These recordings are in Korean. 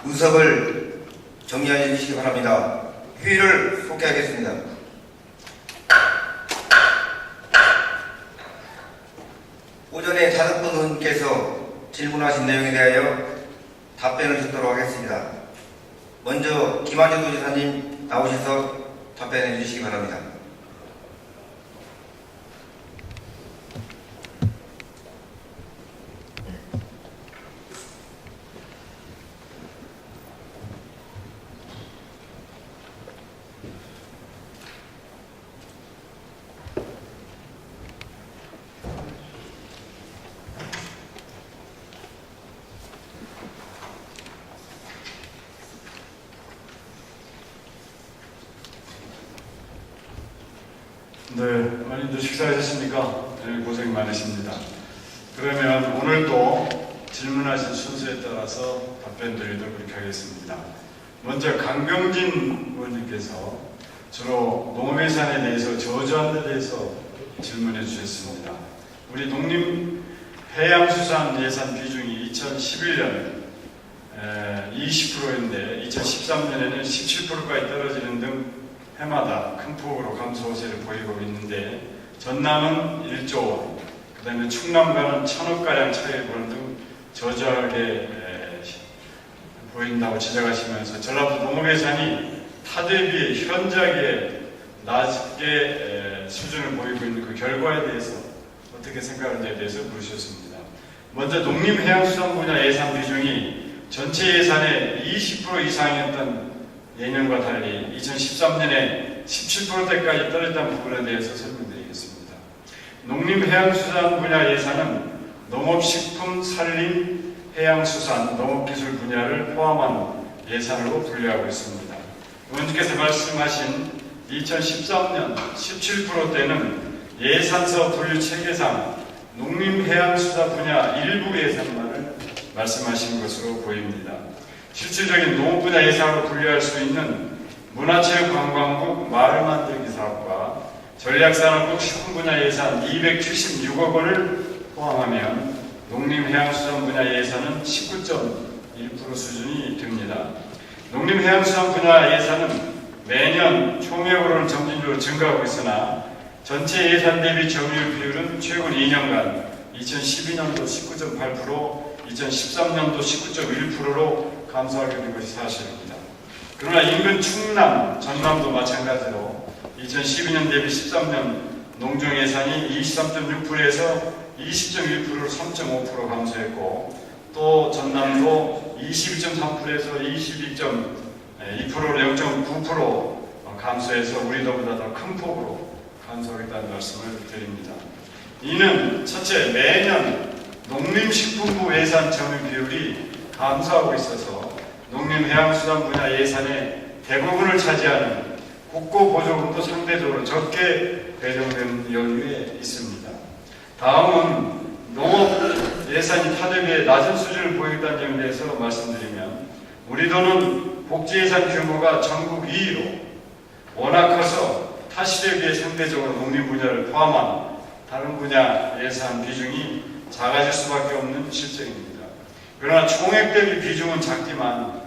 의석을 정리해 주시기 바랍니다. 회의를 속개하겠습니다. 오전에 5분께서 질문하신 내용에 대하여 답변을 듣도록 하겠습니다. 먼저 김한주 도지사님 나오셔서 답변해 주시기 바랍니다. 네, 많이들 식사하셨습니까? 네, 고생 많으십니다. 그러면 오늘도 질문하신 순서에 따라서 답변 드리도록 그렇게 하겠습니다. 먼저 강병진 의원님께서 주로 농업예산에 대해서 저조한 데 대해서 질문해 주셨습니다. 우리 농림해양수산 예산 비중이 2011년 20%인데 2013년에는 17%까지 떨어지는 등 해마다 큰 폭으로 감소 세를 보이고 있는데 전남은 1조 원, 그 다음에 충남과는 1,000억가량 차이를 보는 등 저조하게 보인다고 지적하시면서 전라도 농업예산이 타 대비 현저하게 낮게 수준을 보이고 있는 그 결과에 대해서 어떻게 생각하는지에 대해서 물으셨습니다. 먼저 농림해양수산 분야 예산 비중이 전체 예산의 20% 이상이었던 예년과 달리 2013년에 17%대까지 떨어졌다는 부분에 대해서 설명드리겠습니다. 농림해양수산 분야 예산은 농업식품, 산림, 해양수산, 농업기술 분야를 포함한 예산으로 분류하고 있습니다. 의원님께서 말씀하신 2013년 17%대는 예산서 분류 체계상 농림해양수산 분야 일부 예산만을 말씀하신 것으로 보입니다. 실질적인 농업 분야 예산으로 분류할 수 있는 문화체육관광국 마을 만들기 사업과 전략산업국 식품 분야 예산 276억 원을 포함하면 농림해양수산 분야 예산은 19.1% 수준이 됩니다. 농림해양수산 분야 예산은 매년 총액으로는 점진적으로 증가하고 있으나 전체 예산 대비 점유율 비율은 최근 2년간 2012년도 19.8%, 2013년도 19.1%로 감소하게 된 것이 사실입니다. 그러나 인근 충남, 전남도 마찬가지로 2012년 대비 13년 농정 예산이 23.6%에서 20.1%로 3.5% 감소했고 또 전남도 22.3%에서 22.2%로 0.9% 감소해서 우리도보다 더 큰 폭으로 감소하겠다는 말씀을 드립니다. 이는 첫째, 매년 농림식품부 예산 점유 비율이 감소하고 있어서 농림해양수산 분야 예산의 대부분을 차지하는 국고보조금도 상대적으로 적게 배정된 연유에 있습니다. 다음은 농업 예산이 타 대비에 낮은 수준을 보이겠다는 점에 대해서 말씀드리면 우리 도는 복지예산 규모가 전국 2위로 워낙 커서 타 시대에 비해 상대적으로 농림 분야를 포함한 다른 분야 예산 비중이 작아질 수밖에 없는 실정입니다. 그러나 총액 대비 비중은 작지만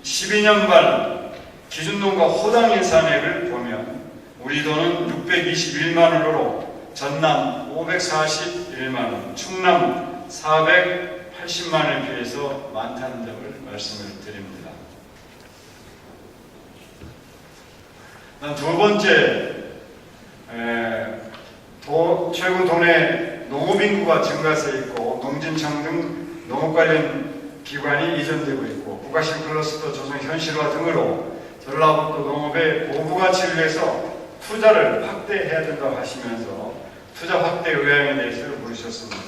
12년간 기준농가 호당 예산액을 보면 우리 도는 621만 원으로 전남 541만 원, 충남 480만 원에 비해서 많다는 점을 말씀을 드립니다. 두 번째, 최근 도내 농업인구가 증가세 있고 농진청 등 농업 관련 기관이 이전되고 있고 국가식 클러스터 조성 현실화 등으로 전라북도 농업의 고부가치를 위해서 투자를 확대해야 된다고 하시면서 투자 확대 의향에 대해서 물으셨습니다.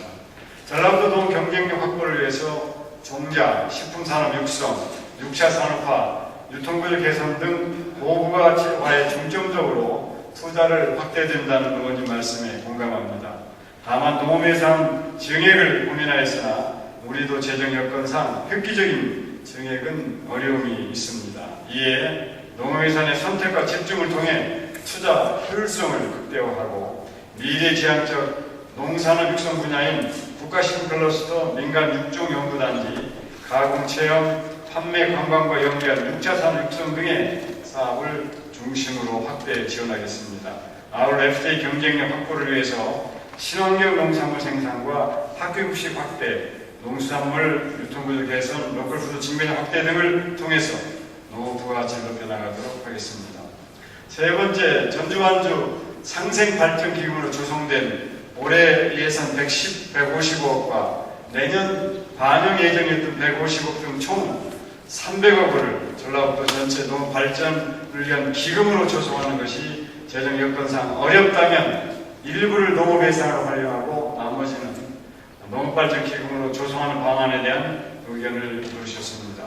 전라북도 농업 경쟁력 확보를 위해서 종자, 식품산업 육성, 6차 산업화, 유통구조 개선 등 고부가치화에 중점적으로 투자를 확대된다는 의원님 말씀에 공감합니다. 다만 농업예산 증액을 고민하였으나 우리도 재정 여건상 획기적인 증액은 어려움이 있습니다. 이에 농업예산의 선택과 집중을 통해 투자 효율성을 극대화하고 미래지향적 농산업 육성 분야인 국가식품 클러스터, 민간 육종 연구단지, 가공체험, 판매 관광과 연계한 6차 산업 육성 등의 사업을 중심으로 확대 지원하겠습니다. 아울러 FTA 경쟁력 확보를 위해서 친환경 농산물 생산과 학교급식 확대, 농수산물 유통구조 개선, 로컬푸드 직면적 확대 등을 통해서 농업부가 즐겁게 나가도록 하겠습니다. 세 번째, 전주완주 상생발전기금으로 조성된 올해 예산 150억과 내년 반영 예정이었던 150억 등 총 300억을 전라북도 전체 농업 발전을 위한 기금으로 조성하는 것이 재정 여건상 어렵다면 일부를 농업 예산으로 활용하고 나머지는 농업발전 기금으로 조성하는 방안에 대한 의견을 물으셨습니다.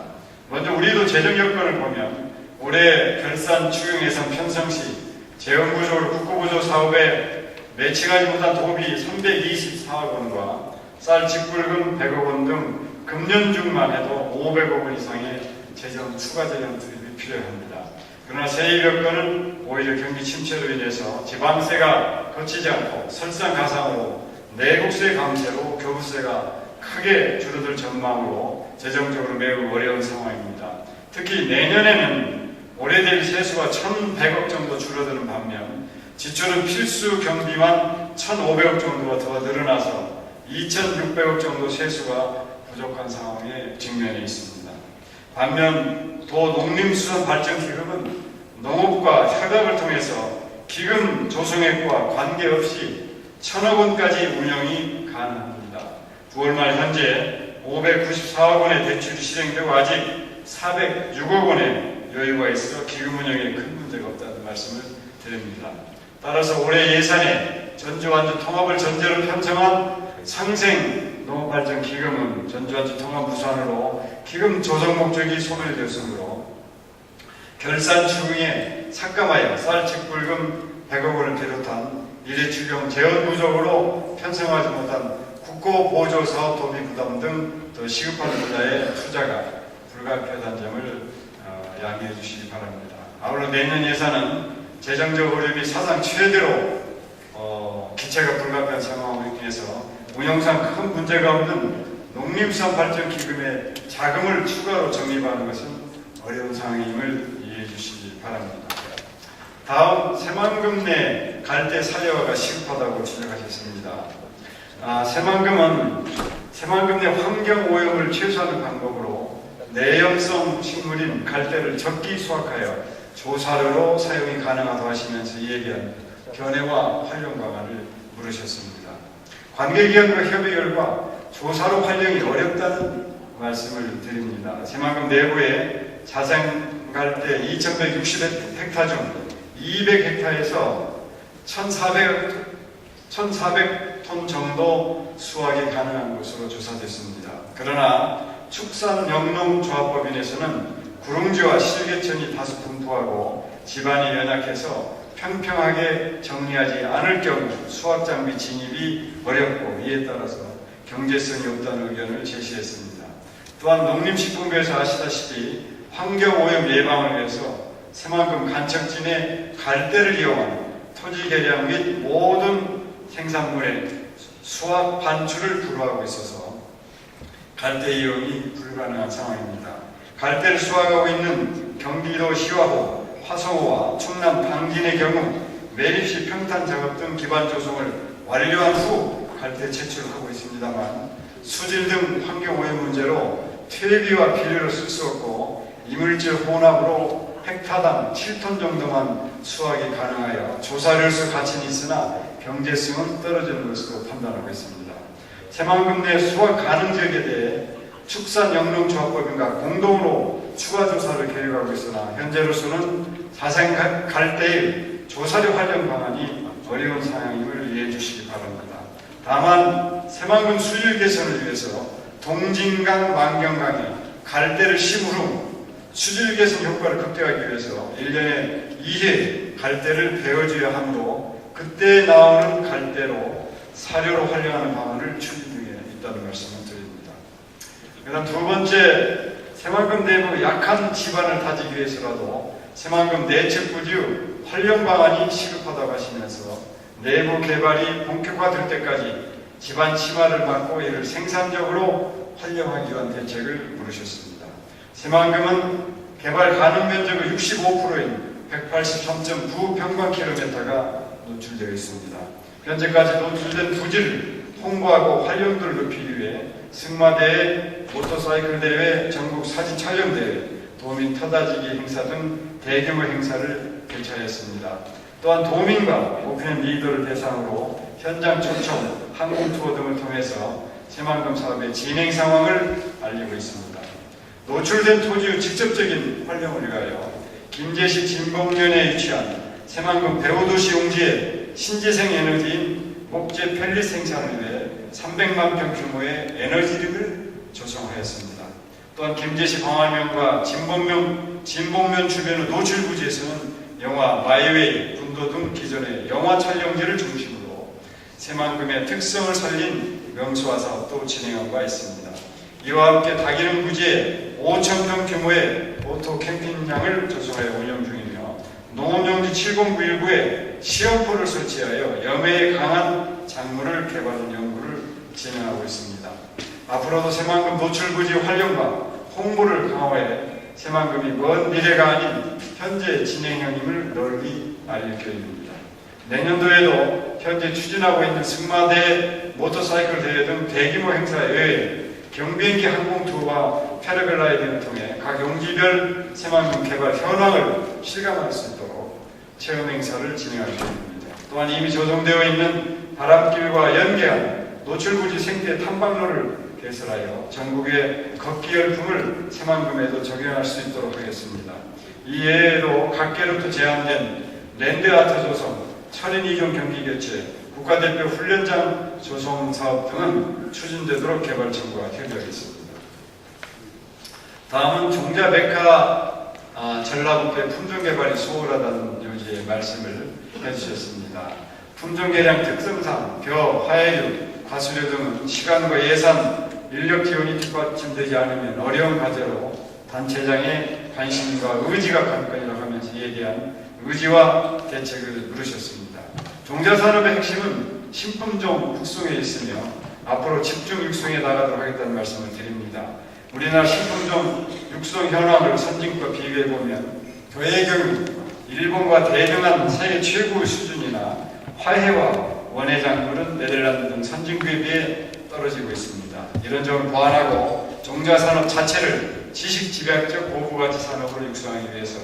먼저 우리도 재정 여건을 보면 올해 결산 추경 예산 편성시 재원구조 국고보조 사업에 매칭하지 못한 도비 324억 원과 쌀 직불금 100억 원 등 금년 중만 해도 500억 원 이상의 추가 재정 투입이 필요합니다. 그러나 세입 여건은 오히려 경기 침체로 인해서 지방세가 거치지 않고 설상가상으로 내국세 감세로 교부세가 크게 줄어들 전망으로 재정적으로 매우 어려운 상황입니다. 특히 내년에는 올해 대비 세수가 1,100억 정도 줄어드는 반면 지출은 필수 경비만 1,500억 정도가 더 늘어나서 2,600억 정도 세수가 부족한 상황에 직면해 있습니다. 반면 도 농림수산발전기금은 농업과 협약을 통해서 기금 조성액과 관계없이 1,000억 원까지 운영이 가능합니다. 9월 말 현재 594억 원의 대출이 실행되고 아직 406억 원의 여유가 있어 기금 운영에 큰 문제가 없다는 말씀을 드립니다. 따라서 올해 예산에 전주완주 통합을 전제로 편성한 상생 농업발전 기금은 전주완주 통합 무산으로 기금 조성 목적이 소멸되었으므로 결산 추경에 삭감하여 쌀 직불금 100억 원을 비롯한 미래 추경 재원 부족으로 편성하지 못한 국고 보조 사업 도비 부담 등 더 시급한 분야의 투자가 불가피하다는 점을 양해해 주시기 바랍니다. 아울러 내년 예산은 재정적 어려움이 사상 최대로 기체가 불가피한 상황으로 인해서 운영상 큰 문제가 없는 농림수산발전기금에 자금을 추가로 적립하는 것은 어려운 상황임을 이해해 주시기 바랍니다. 다음, 새만금 내 갈대 사료화가 시급하다고 지적하셨습니다. 새만금 내 환경오염을 최소화하는 방법으로 내염성 식물인 갈대를 적기 수확하여 조사료로 사용이 가능하다고 하시면서 이에 대한 견해와 활용 방안을 물으셨습니다. 관계기관과 협의 결과 조사로 활용이 어렵다는 말씀을 드립니다. 새만금 내부에 자생갈대 2,160헥타 중 200헥타에서 1,400톤 정도 수확이 가능한 것으로 조사됐습니다. 그러나 축산영농조합법인에서는 구릉지와 실개천이 다소 분포하고 지반이 연약해서 평평하게 정리하지 않을 경우 수확 장비 진입이 어렵고 이에 따라서 경제성이 없다는 의견을 제시했습니다. 또한 농림식품부에서 아시다시피 환경오염 예방을 위해서 새만금 간척진에 갈대를 이용한 토지 개량 및 모든 생산물의 수확 반출을 불허하고 있어서 갈대 이용이 불가능한 상황입니다. 갈대를 수확하고 있는 경기도 시화호, 화성호와 충남 당진의 경우 매립시 평탄 작업 등 기반 조성을 완료한 후 갈대 채취를 하고 있습니다만 수질 등 환경오염 문제로 퇴비와 비료를 쓸 수 없고 이물질 혼합으로 헥타당 7톤 정도만 수확이 가능하여 조사료수 가치는 있으나 경제성은 떨어지는 것으로 판단하고 있습니다. 새만금 내 수확 가능 지역에 대해 축산영농조합법인과 공동으로 추가 조사를 계획하고 있으나 현재로서는 자생갈대의 조사료 활용 방안이 어려운 상황임을 이해해 주시기 바랍니다. 다만 새만금 수질 개선을 위해서 동진강, 만경강에 갈대를 심은 후 수질 개선 효과를 극대화하기 위해서 1년에 2회 갈대를 베어줘야 하므로 그때 나오는 갈대로 사료로 활용하는 방안을 추진 중에 있다는 말씀을 드립니다. 그다음 두 번째, 새만금 내부 약한 지반을 다지기 위해서라도 새만금 내측 부지 활용 방안이 시급하다고 하시면서 내부 개발이 본격화될 때까지 지반 침하를 막고 이를 생산적으로 활용하기 위한 대책을 물으셨습니다. 새만금은 개발 가능 면적의 65%인 183.9평방킬로미터가 노출되어 있습니다. 현재까지 노출된 부지를 홍보하고 활용도를 높이기 위해 승마대회, 모터사이클 대회, 전국 사진 촬영 대회, 도민 터다지기 행사 등 대규모 행사를 개최하였습니다. 또한 도민과 오피니언 리더를 대상으로 현장 초청, 항공 투어 등을 통해서 새만금 사업의 진행 상황을 알리고 있습니다. 노출된 토지의 직접적인 활용을 위하여 김제시 진봉면에 위치한 새만금 배후도시 용지에 신재생 에너지인 목재 펠릿 생산을 위해 300만 평 규모의 에너지립을 조성하였습니다. 또한 김제시 광화면과 진봉면 주변의 노출 부지에서는 영화 마이웨이, 군도 등 기존의 영화 촬영지를 중심으로 새만금의 특성을 살린 명소화 사업도 진행하고 있습니다. 이와 함께 다기름 부지에 5,000평 규모의 오토 캠핑장을 조성하여 운영 중이며 농업용지 7091구에 시험포를 설치하여 염해에 강한 작물을 개발하는 연구를 진행하고 있습니다. 앞으로도 새만금 노출 부지 활용과 홍보를 강화해 새만금이 먼 미래가 아닌 현재 진행형임을 널리 알릴 계획입니다. 내년도에도 현재 추진하고 있는 승마대회, 모터사이클 대회 등 대규모 행사 외에 경비행기 항공 투어와 패러글라이딩을 통해 각 용지별 새만금 개발 현황을 실감할 수 있도록 체험 행사를 진행할 계획입니다. 또한 이미 조성되어 있는 바람길과 연계한 노출부지 생태 탐방로를 개설하여 전국의 걷기 열풍을 새만금에도 적용할 수 있도록 하겠습니다. 이외에도 각계로부터 제안된 랜드아트 조성, 철인 이종 경기 개최, 국가대표 훈련장 조성 사업 등은 추진되도록 개발 청구가 협의하겠습니다. 다음은 종자 메카 전라북도의 품종 개발이 소홀하다는 요지의 말씀을 해주셨습니다. 품종 개량 특성상 벼, 화해류, 과수료 등은 시간과 예산, 인력 지원이 뒷받침되지 않으면 어려운 과제로 단체장의 관심과 의지가 관건이라고 하면서 이에 대한 의지와 대책을 물으셨습니다. 종자산업의 핵심은 신품종 육성에 있으며 앞으로 집중 육성에 나가도록 하겠다는 말씀을 드립니다. 우리나라 신품종 육성 현황을 선진국과 비교해보면 벼의 경우 일본과 대등한 세계 최고의 수준이나 화해와 원예 작물은 네덜란드 등 선진국에 비해 떨어지고 있습니다. 이런 점을 보완하고 종자산업 자체를 지식집약적 고부가치 산업으로 육성하기 위해서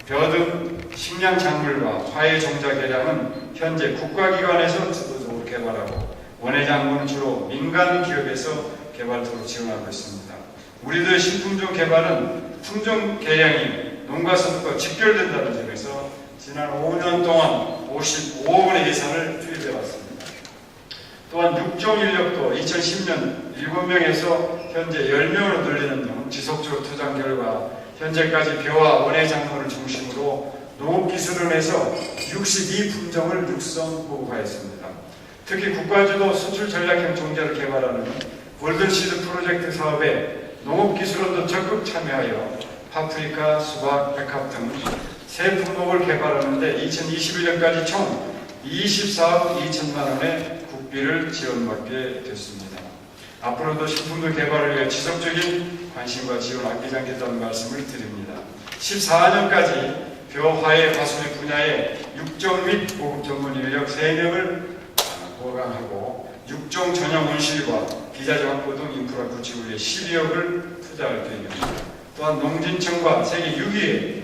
벼 등 식량 작물과 화해 종자 개량은 현재 국가기관에서 주도적으로 개발하고 원예 작물은 주로 민간 기업에서 개발토록 지원하고 있습니다. 우리들의 신품종 개발은 품종 개량이 농가 소득과 직결된다는 점에서 지난 5년 동안 55억 원의 예산을 투입해왔습니다. 또한 육종 인력도 2010년 7명에서 현재 10명으로 늘리는 등 지속적으로 투자 결과 현재까지 벼와 원예 작물을 중심으로 농업기술원에서 62품종을 육성 보급하였습니다. 특히 국가주도 수출 전략형 종자를 개발하는 골든시드 프로젝트 사업에 농업기술원도 적극 참여하여 파프리카, 수박, 백합 등 새 품목을 개발하는데 2021년까지 총 24억 2천만 원의 국비를 지원받게 됐습니다. 앞으로도 신품종 개발을 위해 지속적인 관심과 지원 아끼지 않겠다는 말씀을 드립니다. 14년까지 벼, 화해, 과수리 분야에 육종 및 보급 전문 인력 3명을 보강하고 육종 전용 온실과 기자재 확보 등 인프라 구축을 위해 12억을 투자할 계획입니다. 또한 농진청과 세계 6위의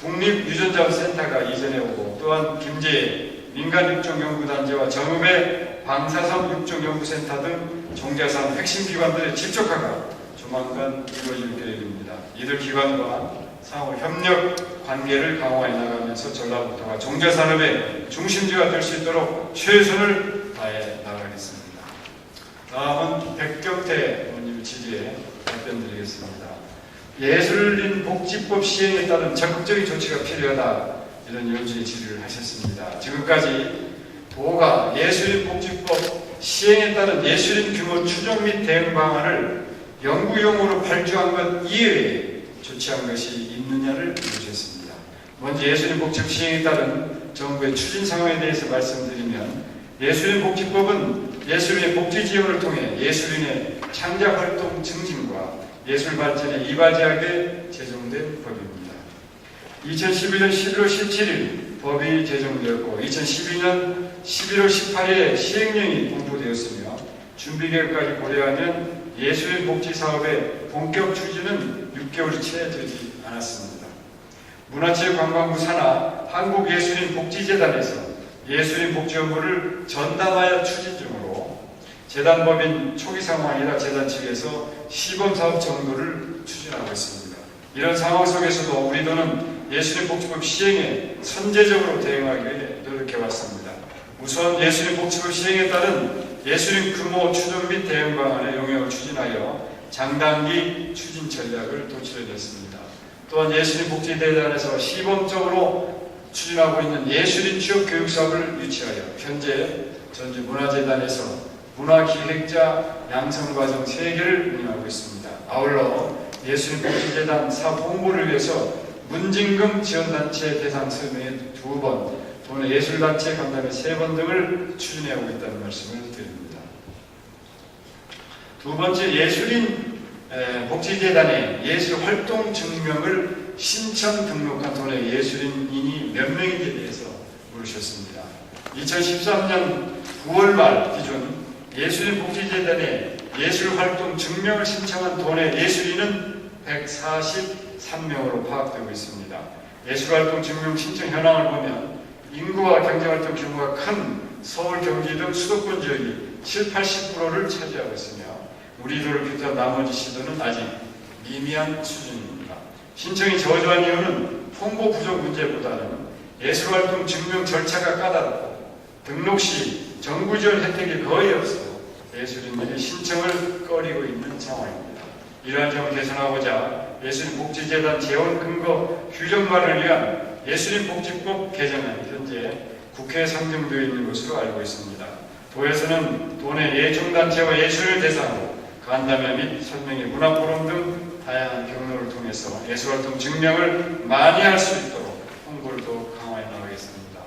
국립유전자센터가 이전해 오고 또한 김제에 민간 육종연구단지와 정읍의 방사성 육종연구센터 등 종자산 핵심 기관들의 집적화가 조만간 이루어질 계획입니다. 이들 기관과 상호 협력 관계를 강화해 나가면서 전라북도가 종자산업의 중심지가 될 수 있도록 최선을 다해 나가겠습니다. 다음은 백경태 의원님 질의에 답변드리겠습니다. 예술인 복지법 시행에 따른 적극적인 조치가 필요하다 이런 요지의 질의를 하셨습니다. 지금까지 도가 예술인 복지법 시행에 따른 예술인 규모 추정 및 대응 방안을 연구용으로 발주한 것 이외에 조치한 것이 있느냐를 물으셨습니다. 먼저 예술인 복지법 시행에 따른 정부의 추진 상황에 대해서 말씀드리면 예술인 복지법은 예술인의 복지 지원을 통해 예술인의 창작 활동 증진과 예술 발전에 이바지하게 제정된 법입니다. 2011년 11월 17일 법이 제정되었고 2012년 11월 18일에 시행령이 공포되었으며 준비계획까지 고려하면 예술인 복지 사업의 본격 추진은 6개월이 채 되지 않았습니다. 문화체육관광부 산하 한국예술인 복지재단에서 예술인 복지 업무를 전담하여 추진 중으로 재단법인 초기 상황이라 재단 측에서 시범사업 정도를 추진하고 있습니다. 이런 상황 속에서도 우리 도는 예술인 복지법 시행에 선제적으로 대응하기 위해 노력해왔습니다. 우선 예술인 복지법 시행에 따른 예술인 규모 추정 및 대응 방안의 용역을 추진하여 장단기 추진 전략을 도출해냈습니다. 또한 예술인 복지재단에서 시범적으로 추진하고 있는 예술인 취업 교육 사업을 유치하여 현재 전주 문화재단에서 문화기획자 양성과정 3개를 운영하고 있습니다. 아울러 예술인 복지재단 사업 홍보를 위해서 문진금 지원단체 대상 설명회 2번, 또는 예술단체 간담회 3번 등을 추진해오고 있다는 말씀을 드립니다. 두 번째, 예술인 복지재단의 예술활동 증명을 신청 등록한 도내 예술인이 몇 명인지에 대해서 물으셨습니다. 2013년 9월 말 기준 예술인 복지재단의 예술활동 증명을 신청한 도내 예술인은 143명으로 파악되고 있습니다. 예술활동 증명 신청 현황을 보면 인구와 경제활동 규모가 큰 서울, 경기 등 수도권 지역이 70-80%를 차지하고 있으며 우리도를 비롯한 나머지 시도는 아직 미미한 수준입니다. 신청이 저조한 이유는 홍보 부족 문제보다는 예술활동 증명 절차가 까다롭고 등록 시 정부 지원 혜택이 거의 없어 예술인들이 신청을 꺼리고 있는 상황입니다. 이러한 점을 개선하고자 예술인복지재단 재원 근거 규정만을 위한 예술인복지법 개정안 현재 국회에 상정되어 있는 것으로 알고 있습니다. 도에서는 도내 예중단체와 예술을 대상으로 간담회 및 설명회, 문화포럼 등 다양한 경로를 통해서 예술활동 증명을 많이 할 수 있도록 홍보를 더욱 강화해 나가겠습니다.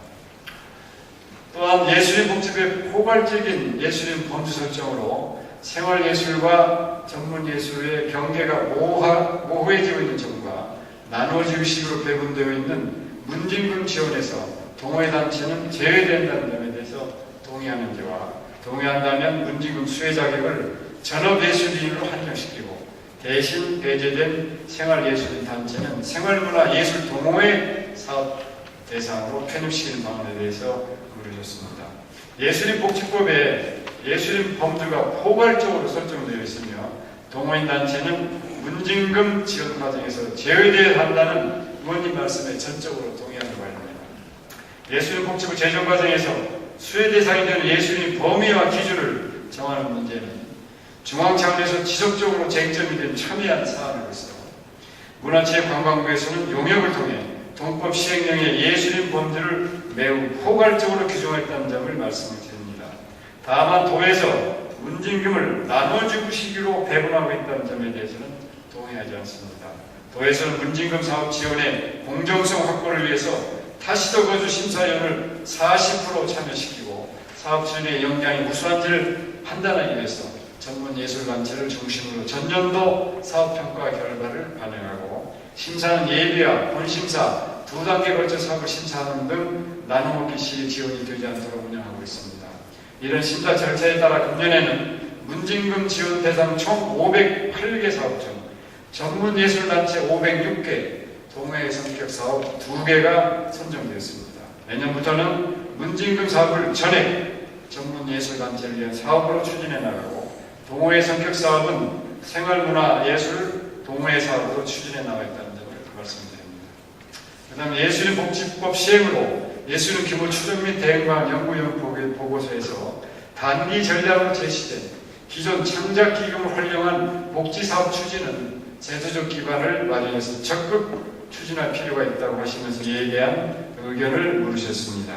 또한 예술인복지법의 포괄적인 예술인 범주 설정으로 생활예술과 전문예술의 경계가 모호해지고 있는 점과 나누어지기식으로 배분되어 있는 문진금 지원에서 동호회단체는 제외된다는 점에 대해서 동의하는지와 동의한다면 문진금 수혜 자격을 전업예술인으로 한정시키고 대신 배제된 생활예술인 단체는 생활문화예술동호회 사업 대상으로 편입시키는 방안에 대해서 물으셨습니다. 예술인복지법에 예술인 범주가 포괄적으로 설정되어 있으며 동호인 단체는 문진금 지원 과정에서 제외되어야 한다는 의원님 말씀에 전적으로 동의하는 바입니다. 예술인복지법 제정 과정에서 수혜 대상이 되는 예술인 범위와 기준을 정하는 문제는 중앙 차원에서 지속적으로 쟁점이 된 첨예한 사안으로서 문화체육관광부에서는 용역을 통해 동법 시행령의 예술인 범주를 매우 포괄적으로 규정했다는 점을 말씀을 드립니다. 다만 도에서 문진금을 나눠주고 시기로 배분하고 있다는 점에 대해서는 동의하지 않습니다. 도에서는 문진금 사업 지원의 공정성 확보를 위해서 타시도 거주 심사위원을 40% 참여시키고 사업 지원의 영향이 우수한지를 판단하기 위해서 전문예술단체를 중심으로 전년도 사업평가 결과를 반영하고 심사는 예비와 본심사 2단계 걸쳐 사업을 심사하는 등 나눠먹기 시에 지원이 되지 않도록 운영하고 있습니다. 이런 심사 절차에 따라 금년에는 문진금 지원 대상 총 508개 사업 중 전문예술단체 506개, 동호회 성격 사업 2개가 선정되었습니다. 내년부터는 문진금 사업을 전액 전문예술단체를 위한 사업으로 추진해 나가고 동호회 성격 사업은 생활문화예술 동호회 사업으로 추진해 나가겠다는 점을 말씀드립니다. 그 다음에 예술인복지법 시행으로 예술인 규모 추정 및 대응방 연구용 보고서에서 단기 전략으로 제시된 기존 창작기금을 활용한 복지사업 추진은 제도적 기반을 마련해서 적극 추진할 필요가 있다고 하시면서 이에 대한 의견을 물으셨습니다.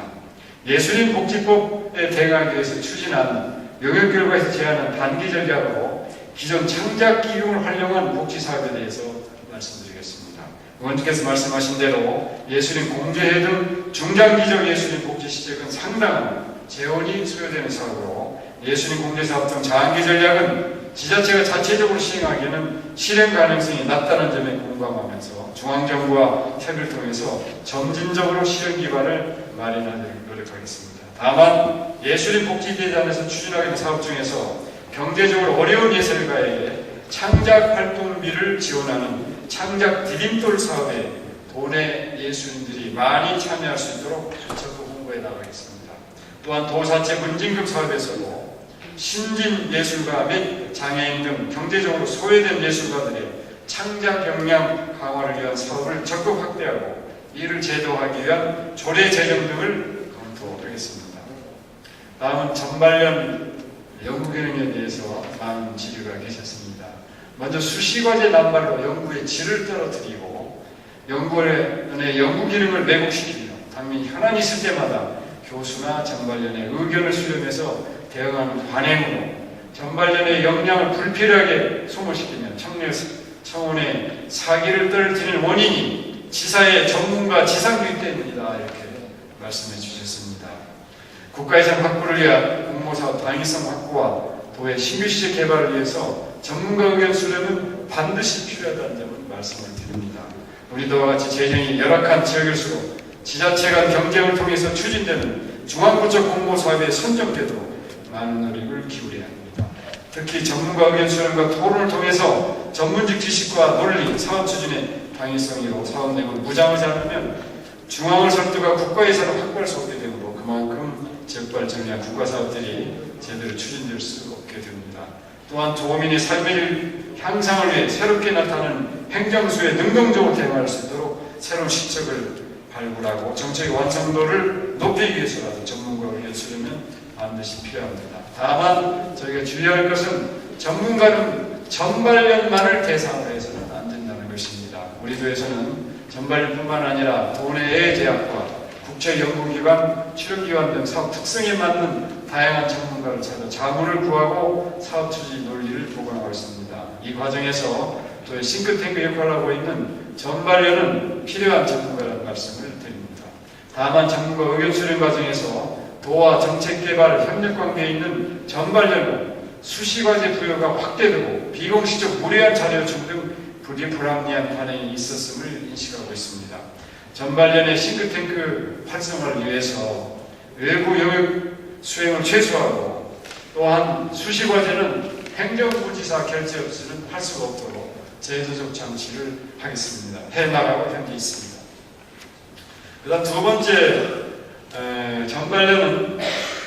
예술인복지법에 대응하기 위해서 추진한 용역 결과에서 제안한 단기 전략으로 기존 창작기금을 활용한 복지사업에 대해서 말씀드리겠습니다. 의원님께서 말씀하신 대로 예술인 공제회 등 중장기적 예술인 복지 시책은 상당한 재원이 수요되는 사업으로 예술인 공제사업 등 장기 전략은 지자체가 자체적으로 시행하기에는 실행 가능성이 낮다는 점에 공감하면서 중앙정부와 협의를 통해서 점진적으로 실행 기반을 마련하도록 노력하겠습니다. 다만 예술인 복지대단에서 추진하게 된 사업 중에서 경제적으로 어려운 예술가에게 창작 활동비를 지원하는 창작 디딤돌 사업에 도내 예술인들이 많이 참여할 수 있도록 적극 홍보해 나가겠습니다. 또한 도사체 문진급 사업에서도 신진 예술가 및 장애인 등 경제적으로 소외된 예술가들의 창작 역량 강화를 위한 사업을 적극 확대하고 이를 제도하기 위한 조례 제정 등을 검토하겠습니다. 다음은 전반련 연구기능에 대해서 많은 질의가 계셨습니다. 먼저 수시과제 남발로 연구의 질을 떨어뜨리고 연구원의 연구기능을 왜곡시키며 당연히 현안이 있을 때마다 교수나 전반련의 의견을 수렴해서 대응하는 관행으로 전반련의 역량을 불필요하게 소모시키며 청원의 사기를 떨어뜨리는 원인이 지사의 전문가 지상주의 때문이다 이렇게 말씀해 주셨습니다. 국가예산 확보를 위한 공모사업 당위성 확보와 도의 신규시설 개발을 위해서 전문가 의견 수렴은 반드시 필요하다는 점을 말씀을 드립니다. 우리도와 같이 재정이 열악한 지역일수록 지자체 간 경쟁을 통해서 추진되는 중앙부처 공모사업에 선정되도록 많은 노력을 기울여야 합니다. 특히 전문가 의견 수렴과 토론을 통해서 전문직 지식과 논리, 사업 추진의 당위성으로 사업 내용을 무장하지 않으면 중앙을 설득하고 국가 예산을 확보할 수 없게 되므로 그만큼 지역발전을 위한 국가사업들이 제대로 추진될 수 없게 됩니다. 또한 도민의 삶의 향상을 위해 새롭게 나타나는 행정수에 능동적으로 대응할 수 있도록 새로운 시책을 발굴하고 정책의 완성도를 높이기 위해서라도 전문가 의견 수렴은 반드시 필요합니다. 다만 저희가 주의할 것은 전문가는 전반련만을 대상으로 해서는 안 된다는 것입니다. 우리 도에서는 전반련뿐만 아니라 도내의 대학과 국제연구기관, 출연기관 등 사업 특성에 맞는 다양한 전문가를 찾아 자문을 구하고 사업 추진 논리를 보관하고 있습니다. 이 과정에서 도의 싱크탱크 역할을 하고 있는 전반련은 필요한 전문가라는 말씀을 드립니다. 다만 전문가 의견 수렴 과정에서 도와 정책개발 협력관계에 있는 전반련은 수시과제 부여가 확대되고 비공식적 무리한 자료 요청 등 불합리한 관행이 있었음을 인식하고 있습니다. 전반련의 싱크탱크 활성화를 위해서 외부 영역 수행을 최소화하고 또한 수시과제는 행정부지사 결제 없이는 할 수가 없도록 제도적 장치를 하겠습니다. 해나가고 현재 있습니다. 그 다음 두 번째 전반련은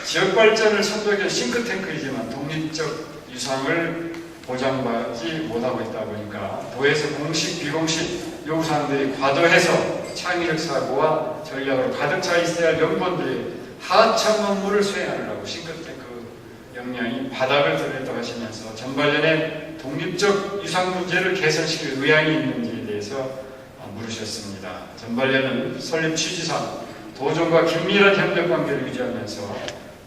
지역발전을 선도하기 싱크탱크이지만 독립적 유상을 보장받지 못하고 있다 보니까 도에서 공식, 비공식 요구사항들이 과도해서 창의력 사고와 전략으로 가득 차 있어야 할 명분들이 하청 업무를 수행하느라고 싱크탱크 역량이 바닥을 드러냈다고 하시면서 전반련의 독립적 유상 문제를 개선시킬 의향이 있는지에 대해서 물으셨습니다. 전반련은 설립 취지상 도정과 긴밀한 협력관계를 유지하면서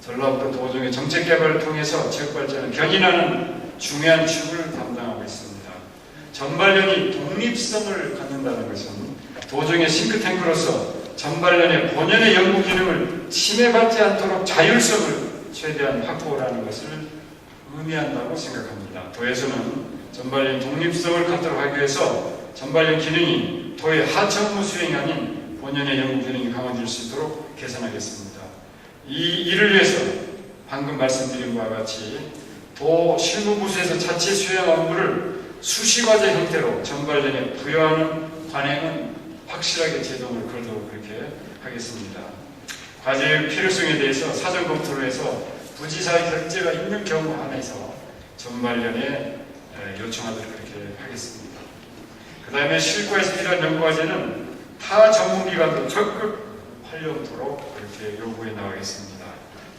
전라북도 도정의 정책개발을 통해서 지역발전을 견인하는 중요한 축을 담당하고 있습니다. 전반련이 독립성을 갖는다는 것은 도정의 싱크탱크로서 전반련의 본연의 연구 기능을 침해받지 않도록 자율성을 최대한 확보하는 것을 의미한다고 생각합니다. 도에서는 전반련 독립성을 갖도록 하기 위해서 전반련 기능이 도의 하청무 수행이 아닌 본연의 연구 기능이 강화될 수 있도록 개선하겠습니다. 이를 위해서 방금 말씀드린 바와 같이 도 실무부서에서 자체 수행 업무를 수시과제 형태로 전반련에 부여하는 관행은 확실하게 제동을 걸도록 그렇게 하겠습니다. 과제의 필요성에 대해서 사전 검토를 해서 부지사의 결재가 있는 경우 안에서 전반련에 요청하도록 그렇게 하겠습니다. 그 다음에 실과에서 필요한 연구과제는 타 전문기관도 적극 활용토록 그렇게 요구해 나가겠습니다.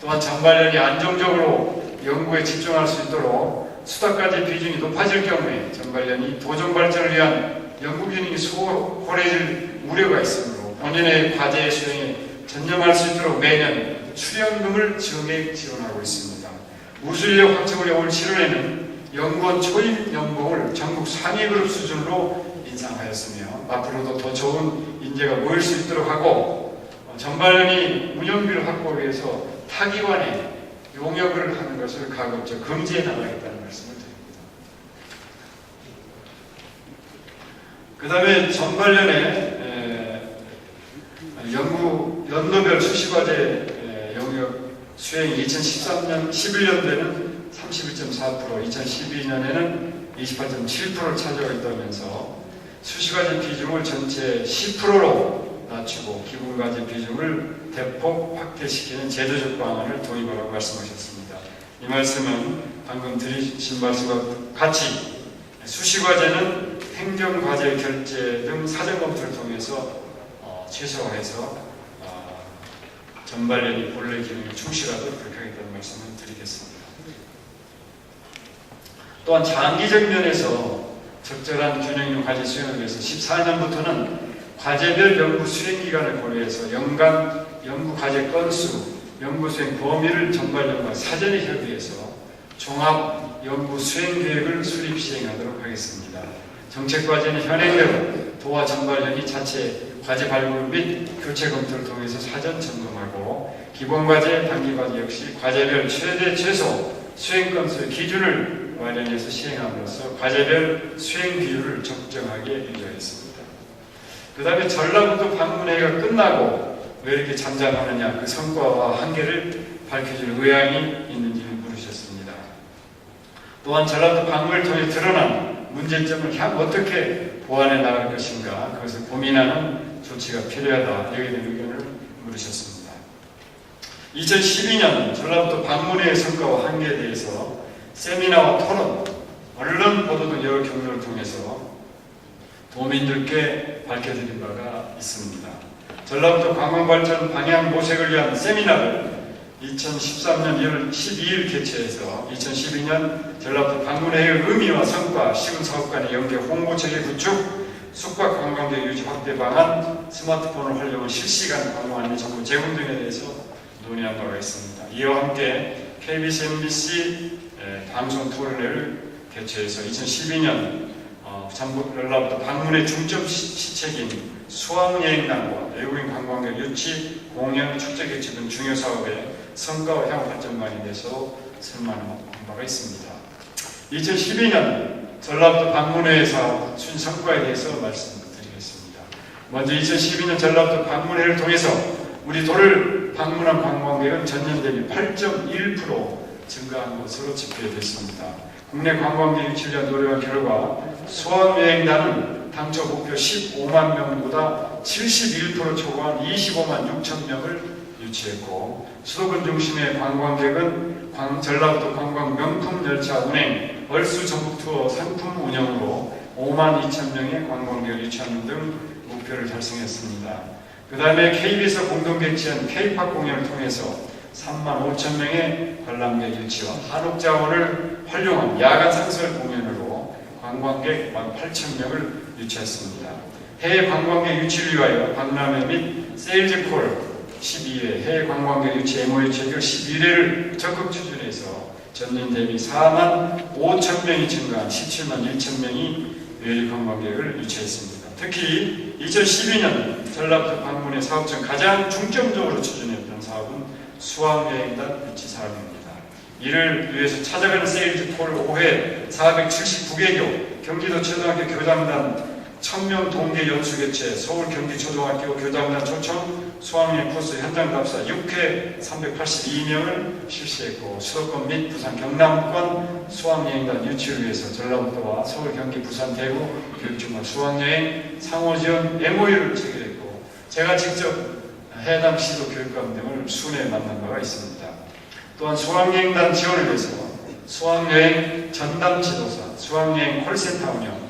또한 전반련이 안정적으로 연구에 집중할 수 있도록 수다과제 비중이 높아질 경우에 전반련이 도정 발전을 위한 연구 기능이 소홀해질 우려가 있으므로 본인의 과제 수행에 전념할 수 있도록 매년 출연금을 증액 지원하고 있습니다. 우수인력 확충을 올 7월에는 연구원 초임 연봉을 전국 상위 그룹 수준으로 인상하였으며 앞으로도 더 좋은 인재가 모일 수 있도록 하고 전반련이 운영비를 확보하기 위해서 타기관에 용역을 하는 것을 가급적 금지해 나가겠다는 말씀을 드립니다. 그 다음에 전반년에 연도별 수시과제 영역 수행이 2013년, 11년도에는 31.4%, 2012년에는 28.7%를 차지하고 있다면서 수시과제 비중을 전체 10%로 낮추고 기본과제 비중을 대폭 확대시키는 제도적 방안을 도입하라고 말씀하셨습니다. 이 말씀은 방금 드리신 말씀과 같이 수시과제는 행정과제 결제 등 사전검토를 통해서 최소화해서 전반년이 본래 기능에 충실하도록 그렇게 하겠다는 말씀을 드리겠습니다. 또한 장기적 면에서 적절한 균형 있는 과제 수행을 위해서 14년부터는 과제별 연구 수행 기간을 고려해서 연간 연구 과제 건수, 연구 수행 범위를 전반년과 사전에 협의해서 종합 연구 수행 계획을 수립 시행하도록 하겠습니다. 정책 과제는 현행대로 도와 전반년이 자체 과제 발굴 및 교체 검토를 통해서 사전 점검하고 기본 과제, 단기 과제 역시 과제별 최대 최소 수행 건수의 기준을 마련해서 시행함으로써 과제별 수행 비율을 적정하게 유지하겠습니다. 그 다음에 전라북도 방문회가 끝나고 왜 이렇게 잠잠하느냐, 그 성과와 한계를 밝혀줄 의향이 있는지 물으셨습니다. 또한 전라북도 방문을 통해 드러난 문제점을 어떻게 보완해 나갈 것인가, 그것을 고민하는 조치가 필요하다, 여기에 대한 의견을 물으셨습니다. 2012년 전라북도 방문회의 성과와 한계에 대해서 세미나와 토론, 언론 보도 등 여러 경로를 통해서 도민들께 밝혀드린 바가 있습니다. 전라북도 관광발전 방향 모색을 위한 세미나를 2013년 1월 12일 개최해서 2012년 전라북도 방문회의 의미와 성과, 시군사업 간의 연계 홍보체계 구축, 숙박 관광객 유지 확대 방안, 스마트폰을 활용한 실시간 관광 안내 정보 제공 등에 대해서 논의한 바가 있습니다. 이와 함께 KBS, MBC 방송 토론회를 개최해서 2012년 전라북도 방문의 중점 시책인 수학여행단과 외국인 관광객 유치, 공연, 축제 개최 등 중요 사업의 성과와 향후 발전만에 대해서 설명한 바가 있습니다. 2012년 전라북도 방문회 사업 순성과에 대해서 말씀드리겠습니다. 먼저 2012년 전라북도 방문회를 통해서 우리 도를 방문한 관광객은 전년 대비 8.1% 증가한 것으로 집계됐습니다. 국내 관광객 유치를 위한 노력의 결과 수학여행단은 당초 목표 15만 명보다 71% 초과한 25만 6천 명을 유치했고, 수도권 중심의 관광객은 전라북도 관광 명품 열차 운행, 얼수 전국 투어 상품 운영으로 5만 2천 명의 관광객을 유치하는 등 목표를 달성했습니다. 그 다음에 KBS 공동 개최한 K-팝 공연을 통해서 3만 5천 명의 관람객 유치와 한옥 자원을 활용한 야간 상설 공연으로 관광객 1만 8천 명을 유치했습니다. 해외 관광객 유치를 위하여 박람회 및 세일즈콜 12회, 해외 관광객 유치 MOU 체결 11회를 적극 추진해서 전년 대비 4만 5천 명이 증가한 17만 1천 명이 외래 관광객을 유치했습니다. 특히 2012년 전라북도 방문의 사업중 가장 중점적으로 추진했던 사업은 수학여행단 유치 사업입니다. 이를 위해서 찾아가는 세일즈콜 5회 479개교, 경기도 초등학교 교장단 1000명 동계 연수 개최, 서울 경기 초등학교 교장단 초청 수학여행 코스 현장 답사 6회 382명을 실시했고, 수도권 및 부산 경남권 수학여행단 유치를 위해서 전라북도와 서울, 경기, 부산, 대구 교육청과 수학여행 상호지원 MOU를 체결했고, 제가 직접 해당 시도 교육감 등을 순회 만난 바가 있습니다. 또한 수학여행단 지원을 위해서 수학여행 전담 지도사, 수학여행 콜센터 운영,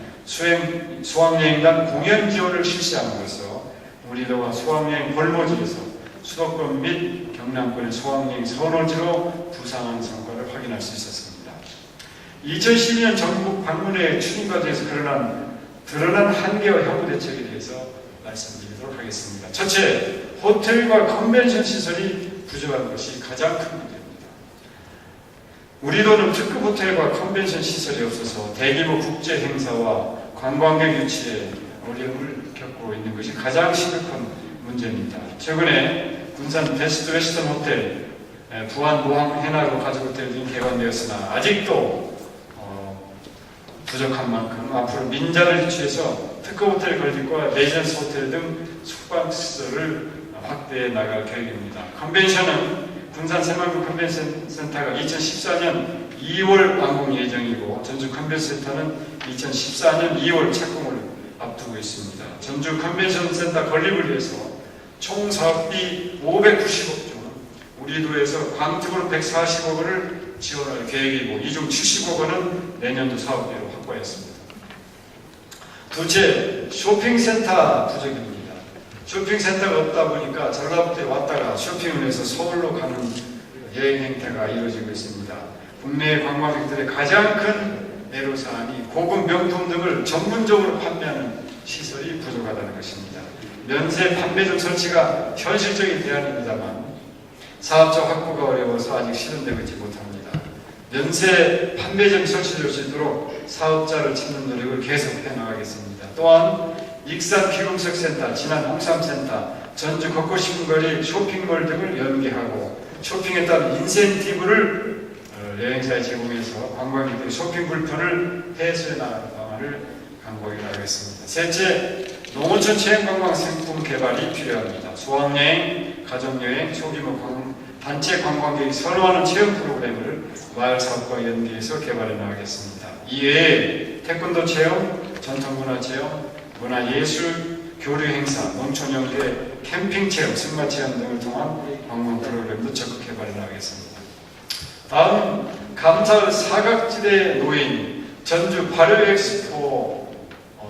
수학여행단 공연 지원을 실시함으로써 우리 도와 수학여행 골모지에서 수도권 및 경남권의 수학여행 선호지로 부상하는 성과를 확인할 수 있었습니다. 2012년 전국 방문회 추진 과정에서 드러난 한계와 향후 대책에 대해서 말씀드리도록 하겠습니다. 첫째, 호텔과 컨벤션 시설이 부족한 것이 가장 큰 문제입니다. 우리 도는 특급 호텔과 컨벤션 시설이 없어서 대규모 국제 행사와 관광객 유치에 어려움을 겪고 있는 것이 가장 심각한 문제입니다. 최근에 군산 베스트 웨스턴 호텔, 부안 모항 해나루 가족 호텔 등이 개관되었으나 아직도 부족한 만큼 앞으로 민자를 유치해서 특급 호텔 건립과 레지던스 호텔 등 숙박시설을 확대해 나갈 계획입니다. 컨벤션은 군산 새만금 컨벤션 센터가 2014년 2월 완공 예정이고 전주 컨벤션 센터는 2014년 2월 착공을 앞두고 있습니다. 전주 컨벤션 센터 건립을 위해서 총 사업비 590억 중 우리 도에서 광특으로 140억 원을 지원할 계획이고 이 중 70억 원은 내년도 사업비로 확보했습니다. 둘째, 쇼핑센터 부족입니다. 쇼핑센터가 없다 보니까 전라북도에 왔다가 쇼핑을 해서 서울로 가는 여행 행태가 이루어지고 있습니다. 국내 관광객들의 가장 큰 애로사항이 고급 명품 등을 전문적으로 판매하는 시설이 부족하다는 것입니다. 면세 판매점 설치가 현실적인 대안입니다만 사업자 확보가 어려워서 아직 실현되고 있지 못합니다. 면세 판매점 설치될 수 있도록 사업자를 찾는 노력을 계속해 나가겠습니다. 또한 익산 귀금속센터, 진안 홍삼센터, 전주 걷고싶은거리 쇼핑몰 등을 연계하고 쇼핑에 따른 인센티브를 여행사에 제공해서 관광객들의 쇼핑 불편을 해소해 나가는 방안을 강구해 나가겠습니다. 셋째, 농어촌 체험관광 상품 개발이 필요합니다. 수학여행, 가족여행, 소규모 단체 관광객이 선호하는 체험 프로그램을 마을 사업과 연계해서 개발해 나가겠습니다. 이외에 태권도 체험, 전통문화 체험, 문화예술, 교류 행사, 농촌연계, 캠핑 체험, 승마 체험 등을 통한 관광 프로그램도 적극 개발해 나가겠습니다. 다음, 감사의 사각지대 노인 전주 발효엑스포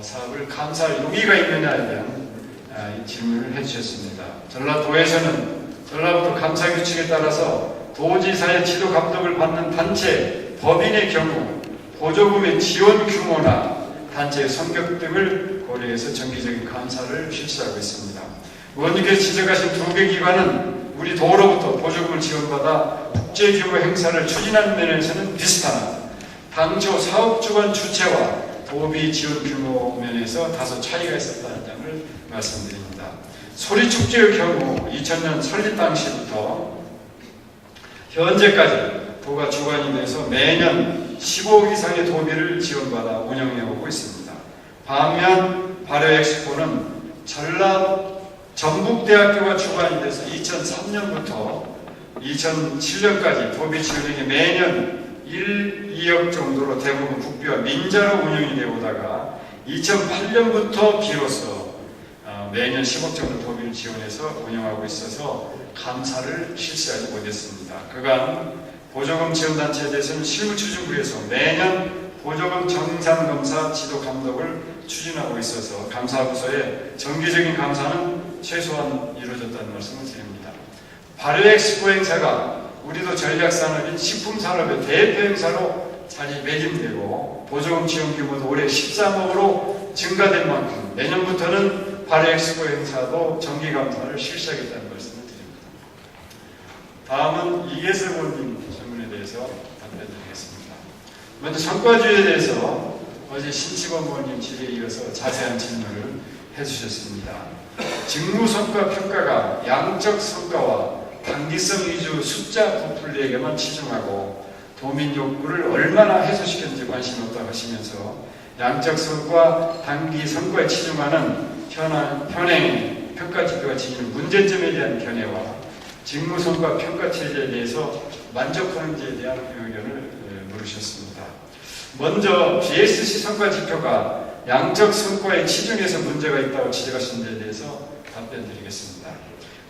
사업을 감사할 용의가 있느냐에 대한 질문을 해주셨습니다. 전라도에서는 전라북도 감사규칙에 따라서 도지사의 지도 감독을 받는 단체, 법인의 경우 보조금의 지원 규모나 단체의 성격 등을 고려해서 정기적인 감사를 실시하고 있습니다. 의원님께서 지적하신 두 개 기관은 우리 도로부터 보조금을 지원받아 국제규모 행사를 추진하는 면에서는 비슷하나 당초 사업주관 주체와 도비 지원 규모 면에서 다소 차이가 있었다는 점을 말씀드립니다. 소리축제의 경우 2000년 설립 당시부터 현재까지 도가 주관이 돼서 매년 15억 이상의 도비를 지원받아 운영해오고 있습니다. 반면 발효엑스포는 전북대학교가 주관이 돼서 2003년부터 2007년까지 도비 지원액이 매년 1, 2억 정도로 대부분 국비와 민자로 운영이 되어 오다가 2008년부터 비로소 매년 10억 정도 도비를 지원해서 운영하고 있어서 감사를 실시하지 못했습니다. 그간 보조금 지원단체에 대해서는 실무추진부에서 매년 보조금 정상검사 지도 감독을 추진하고 있어서 감사부서의 정기적인 감사는 최소한 이루어졌다는 말씀을 드립니다. 발효엑스포 행사가 우리도 전략산업인 식품산업의 대표 행사로 자리매김되고 보조금 지원 규모도 올해 13억으로 증가된 만큼 내년부터는 발효엑스포 행사도 정기감사를 실시하겠다는 말씀을 드립니다. 다음은 이계슬 의원님 질문에 대해서 답변드리겠습니다. 먼저 성과주의에 대해서 어제 신치범 의원님 질의에 이어서 자세한 질문을 해주셨습니다. 직무성과 평가가 양적 성과와 단기성 위주 숫자 부풀리에게만 치중하고 도민 욕구를 얼마나 해소시켰는지 관심이 없다고 하시면서 양적 성과, 단기 성과에 치중하는 현행 평가 지표가 지니는 문제점에 대한 견해와 직무 성과 평가 체제에 대해서 만족하는지에 대한 의견을 물으셨습니다. 먼저 BSC 성과 지표가 양적 성과에 치중해서 문제가 있다고 지적하신 데에 대해서 답변드리겠습니다.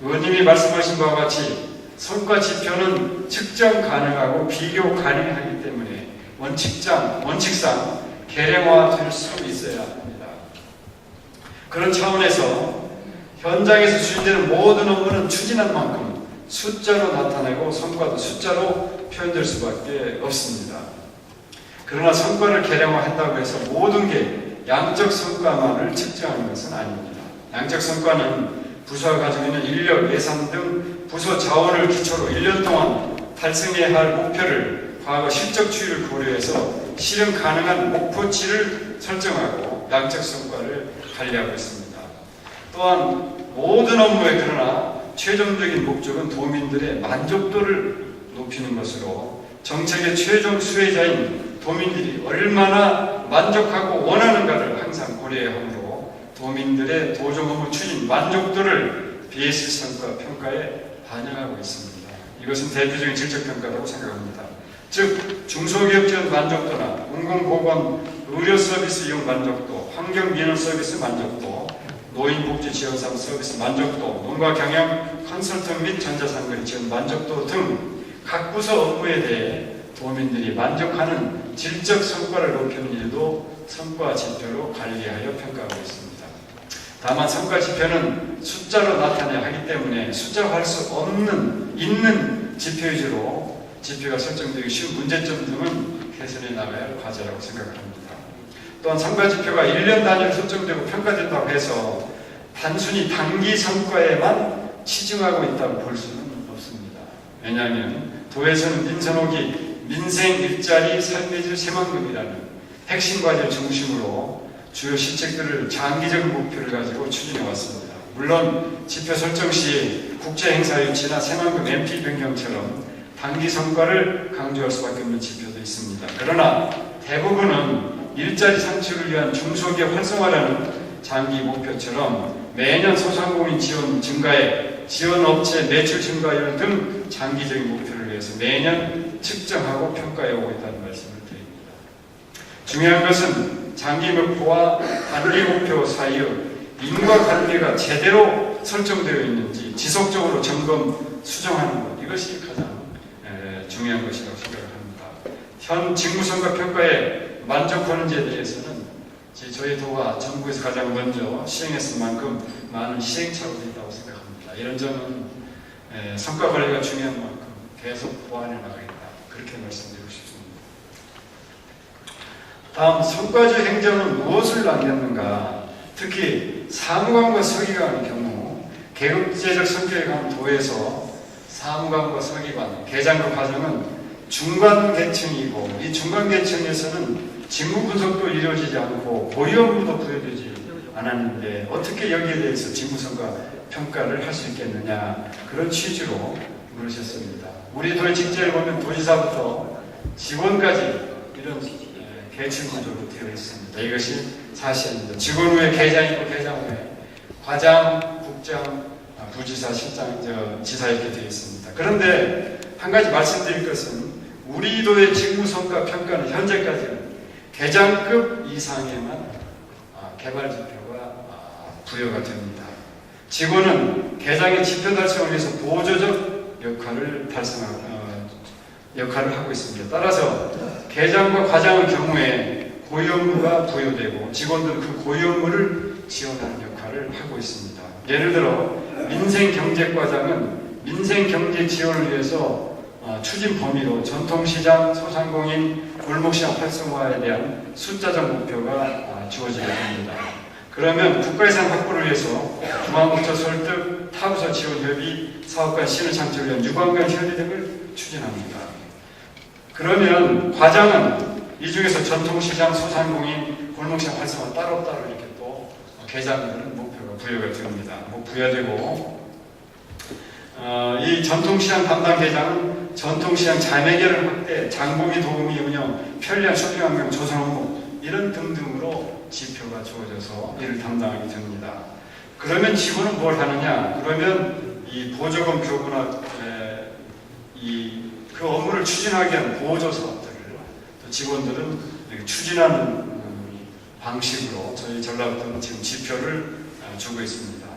의원님이 말씀하신 바와 같이 성과 지표는 측정 가능하고 비교 가능하기 때문에 원칙상 계량화될 수 있어야 합니다. 그런 차원에서 현장에서 추진되는 모든 업무는 추진한 만큼 숫자로 나타내고 성과도 숫자로 표현될 수밖에 없습니다. 그러나 성과를 계량화한다고 해서 모든 게 양적 성과만을 측정하는 것은 아닙니다. 양적 성과는 부서가 가지고 있는 인력, 예산 등 부서 자원을 기초로 1년 동안 달성해야 할 목표를 과거 실적 추이를 고려해서 실현 가능한 목표치를 설정하고 양적 성과를 관리하고 있습니다. 또한 모든 업무에 그러나 최종적인 목적은 도민들의 만족도를 높이는 것으로 정책의 최종 수혜자인 도민들이 얼마나 만족하고 원하는가를 항상 고려해야 하므로 도민들의 도정 업무 추진 만족도를 BS 성과 평가에 반영하고 있습니다. 이것은 대표적인 질적평가라고 생각합니다. 즉 중소기업 지원 만족도나 공공보건 의료 서비스 이용 만족도, 환경민원 서비스 만족도, 노인복지 지원사업 서비스 만족도, 농가 경영 컨설팅 및 전자상거래 지원 만족도 등 각 부서 업무에 대해 도민들이 만족하는 질적 성과를 높이는 일도 성과 지표로 관리하여 평가하고 있습니다. 다만 성과 지표는 숫자로 나타내야 하기 때문에 숫자화할 수 있는 지표 위주로 지표가 설정되기 쉬운 문제점 등은 개선해 나가야 할 과제라고 생각합니다. 또한 성과 지표가 1년 단위로 설정되고 평가된다고 해서 단순히 단기 성과에만 치중하고 있다고 볼 수는 없습니다. 왜냐하면 도에서는 민선호기 민생 일자리 삶의 질 새만금이라는 핵심 과제를 중심으로 주요 실책들을 장기적 목표를 가지고 추진해 왔습니다. 물론 지표 설정 시 국제 행사 유치나 새만금 MP 변경처럼 단기 성과를 강조할 수밖에 없는 지표도 있습니다. 그러나 대부분은 일자리 창출을 위한 중소기업 활성화라는 장기 목표처럼 매년 소상공인 지원 증가액, 지원업체 매출 증가율 등 장기적인 목표를 위해서 매년 측정하고 평가해 오고 있다는 말씀을 드립니다. 중요한 것은 장기 목표와 단기 목표 사이의 인과관계가 제대로 설정되어 있는지 지속적으로 점검, 수정하는 것, 이것이 가장 중요한 것이라고 생각합니다. 현 직무성과 평가에 만족하는지에 대해서는 저희 도가 정부에서 가장 먼저 시행했을 만큼 많은 시행착오도 있다고 생각합니다. 이런 점은 성과 관리가 중요한 만큼 계속 보완해 나가겠다, 그렇게 말씀드리고 싶습니다. 다음, 성과주 행정은 무엇을 남겼는가? 특히 사무관과 서기관의 경우 계급제적 성격에 강한 도에서 사무관과 서기관, 계장과 과정은 중간 계층이고 이 중간 계층에서는 직무 분석도 이루어지지 않고 고유 업무도 부여되지 않았는데 어떻게 여기에 대해서 직무성과 평가를 할 수 있겠느냐, 그런 취지로 물으셨습니다. 우리 도의 직제를 보면 도지사부터 직원까지 이런 계층 구조로 되어 있습니다. 이것이 사실입니다. 직원 후에 계장 있고 계장 후에 과장, 국장, 부지사, 실장, 지사 이렇게 되어 있습니다. 그런데 한 가지 말씀드릴 것은 우리 도의 직무성과 평가는 현재까지는 계장급 이상에만 개발 지표가 부여가 됩니다. 직원은 계장의 지표 달성을 위해서 보조적 역할을 하고 있습니다. 따라서 계장과 과장의 경우에 고유 업무가 부여되고 직원들은 그 고유 업무를 지원하는 역할을 하고 있습니다. 예를 들어 민생경제과장은 민생경제 지원을 위해서 추진 범위로 전통시장, 소상공인, 골목시장 활성화에 대한 숫자적 목표가 주어지게 됩니다. 그러면 국가예산 확보를 위해서 중앙부처 설득, 타부서 지원 협의, 사업간 신을 창출을 위한 유관간 협의 등을 추진합니다. 그러면 과장은 이 중에서 전통시장, 소상공인, 골목시장 활성화 따로따로 이렇게 또 계장들은 목표가 부여가 됩니다. 부여되고 이 전통시장 담당 계장은 전통시장 자매결을 확대, 장보기 도우미 운영, 편리한 쇼핑환경 조성 업무 이런 등등으로 지표가 주어져서 이를 담당하게 됩니다. 그러면 직원은 뭘 하느냐? 그러면 이 보조금 교부나 그 업무를 추진하기 위한 보조 사업들을 또 직원들은 추진하는 방식으로 저희 전라도는 지금 지표를 주고 있습니다.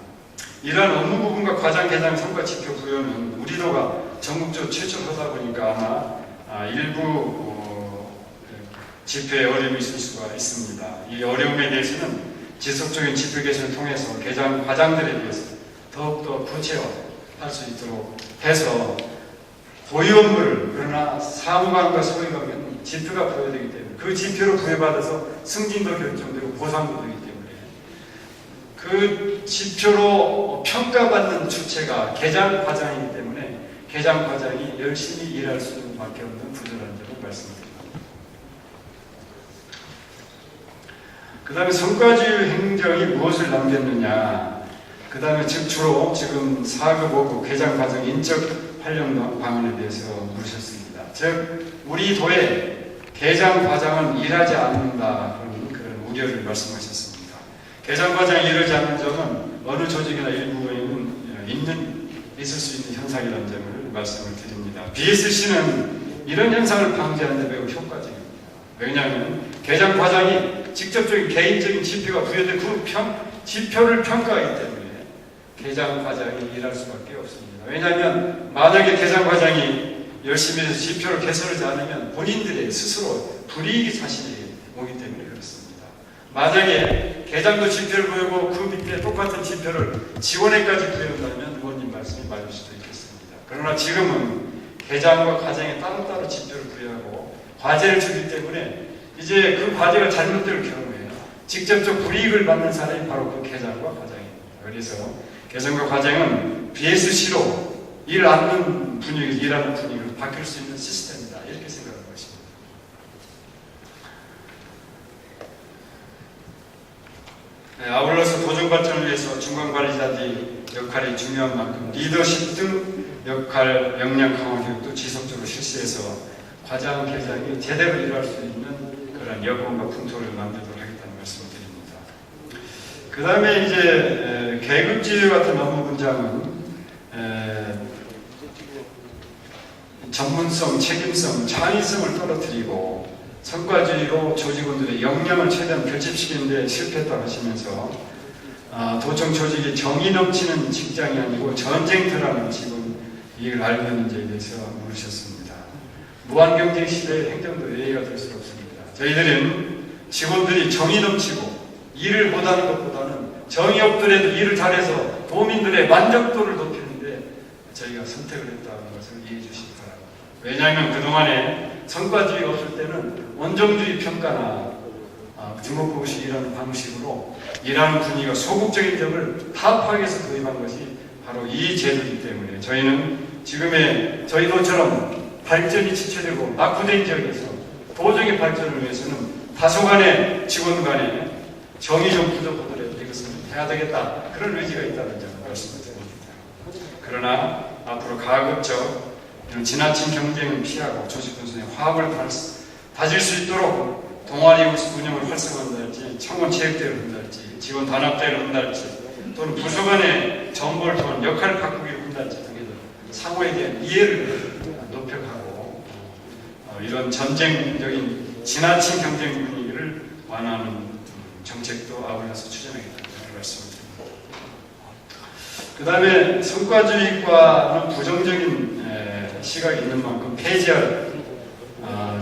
이러한 업무 부분과 과장, 계장, 성과 지표 부여는 우리 도가 전국적으로 최초로 하다 보니까 아마 일부 지표에 어려움이 있을 수가 있습니다. 이 어려움에 대해서는 지속적인 지표 개선을 통해서 계장, 과장들에 대해서 더욱더 구체화할 수 있도록 해서 고유 업무를, 그러나 사무관과 서기관은 지표가 부여되기 때문에 그 지표로 부여받아서 승진도 결정되고 보상도 되기 때문에 그 지표로 평가받는 주체가 계장, 과장이기 때문에 계장, 과장이 열심히 일할 수밖에 없는 구조라는 점을 말씀드립니다. 그 다음에 성과주의 행정이 무엇을 남겼느냐, 그 다음에 주로 지금 4급, 5급 계장, 과정, 인적 활용 방안에 대해서 물으셨습니다. 즉 우리 도의 계장, 과장은 일하지 않는다 그런 우려를 말씀하셨습니다. 개장과장이 이르지 않는 점은 어느 조직이나 일부에는 있을 수 있는 현상이라는 점을 말씀을 드립니다. BSC는 이런 현상을 방지하는 데 매우 효과적입니다. 왜냐하면 개장과장이 직접적인 개인적인 지표가 부여된 그 지표를 평가하기 때문에 개장과장이 일할 수밖에 없습니다. 왜냐하면 만약에 개장과장이 열심히 해서 지표를 개선하지 않으면 본인들의 스스로 불이익이 자신이 오기 때문에 그렇습니다. 만약에 개장도 지표를 보이고 그 밑에 똑같은 지표를 지원회까지 부여한다면 의원님 말씀이 맞을 수도 있겠습니다. 그러나 지금은 개장과 과장에 따로따로 지표를 부여하고 과제를 주기 때문에 이제 그 과제가 잘못될 경우에 직접적 불이익을 받는 사람이 바로 그 개장과 과장입니다. 그래서 개장과 과장은 BSC로 일하는 분위기를 바뀔 수 있는 시스템이다. 이렇게 생각하는 것입니다. 아울러서 도정 발전을 위해서 중간관리자들의 역할이 중요한 만큼 리더십 등 역할, 역량 강화 교육도 지속적으로 실시해서 과장, 계장이 제대로 일할 수 있는 그런 여건과 풍토를 만들도록 하겠다는 말씀을 드립니다. 그 다음에 이제 계급지휘 같은 업무 분장은 전문성, 책임성, 창의성을 떨어뜨리고 성과주의로 조직원들의 역량을 최대한 결집시키는 데 실패했다고 하시면서 도청 조직이 정의 넘치는 직장이 아니고 전쟁터라는 직원 이익을 알고 있는지에 대해서 물으셨습니다. 무한경쟁 시대의 행정도 예의가 될 수 없습니다. 저희들은 직원들이 정의 넘치고 일을 못하는 것보다는 정의 없더라도 일을 잘해서 도민들의 만족도를 높이는데 저희가 선택을 했다는 것을 이해해 주시기 바랍니다. 왜냐하면 그동안에 성과주의가 없을 때는 원정주의 평가나 주먹보고식 일하는 방식으로 일하는 분위기가 소극적인 점을 타파하게해서 도입한 것이 바로 이 제도이기 때문에 저희는 지금의 저희도처럼 발전이 지체되고 낙후된 지역에서 도정의 발전을 위해서는 다소간의 직원 간에 정의 좀 부족하더라도 이것은 해야 되겠다. 그런 의지가 있다는 점을 말씀을 드립니다. 그러나 앞으로 가급적 이런 지나친 경쟁을 피하고 조직 분선의 화합을 다질 수 있도록 동아리 운영을 활성화한달지 청원 체육대회를 한달지 지원 단합대회를 한달지 또는 부서 간의 정보를 통한 역할 바꾸기를 한달지 등에서 상호에 대한 이해를 높여가고 이런 전쟁적인 지나친 경쟁 분위기를 완화하는 정책도 아울러서 추진하겠다는 말씀을 드립니다. 그 다음에 성과주의과는 부정적인 시각이 있는 만큼 폐지할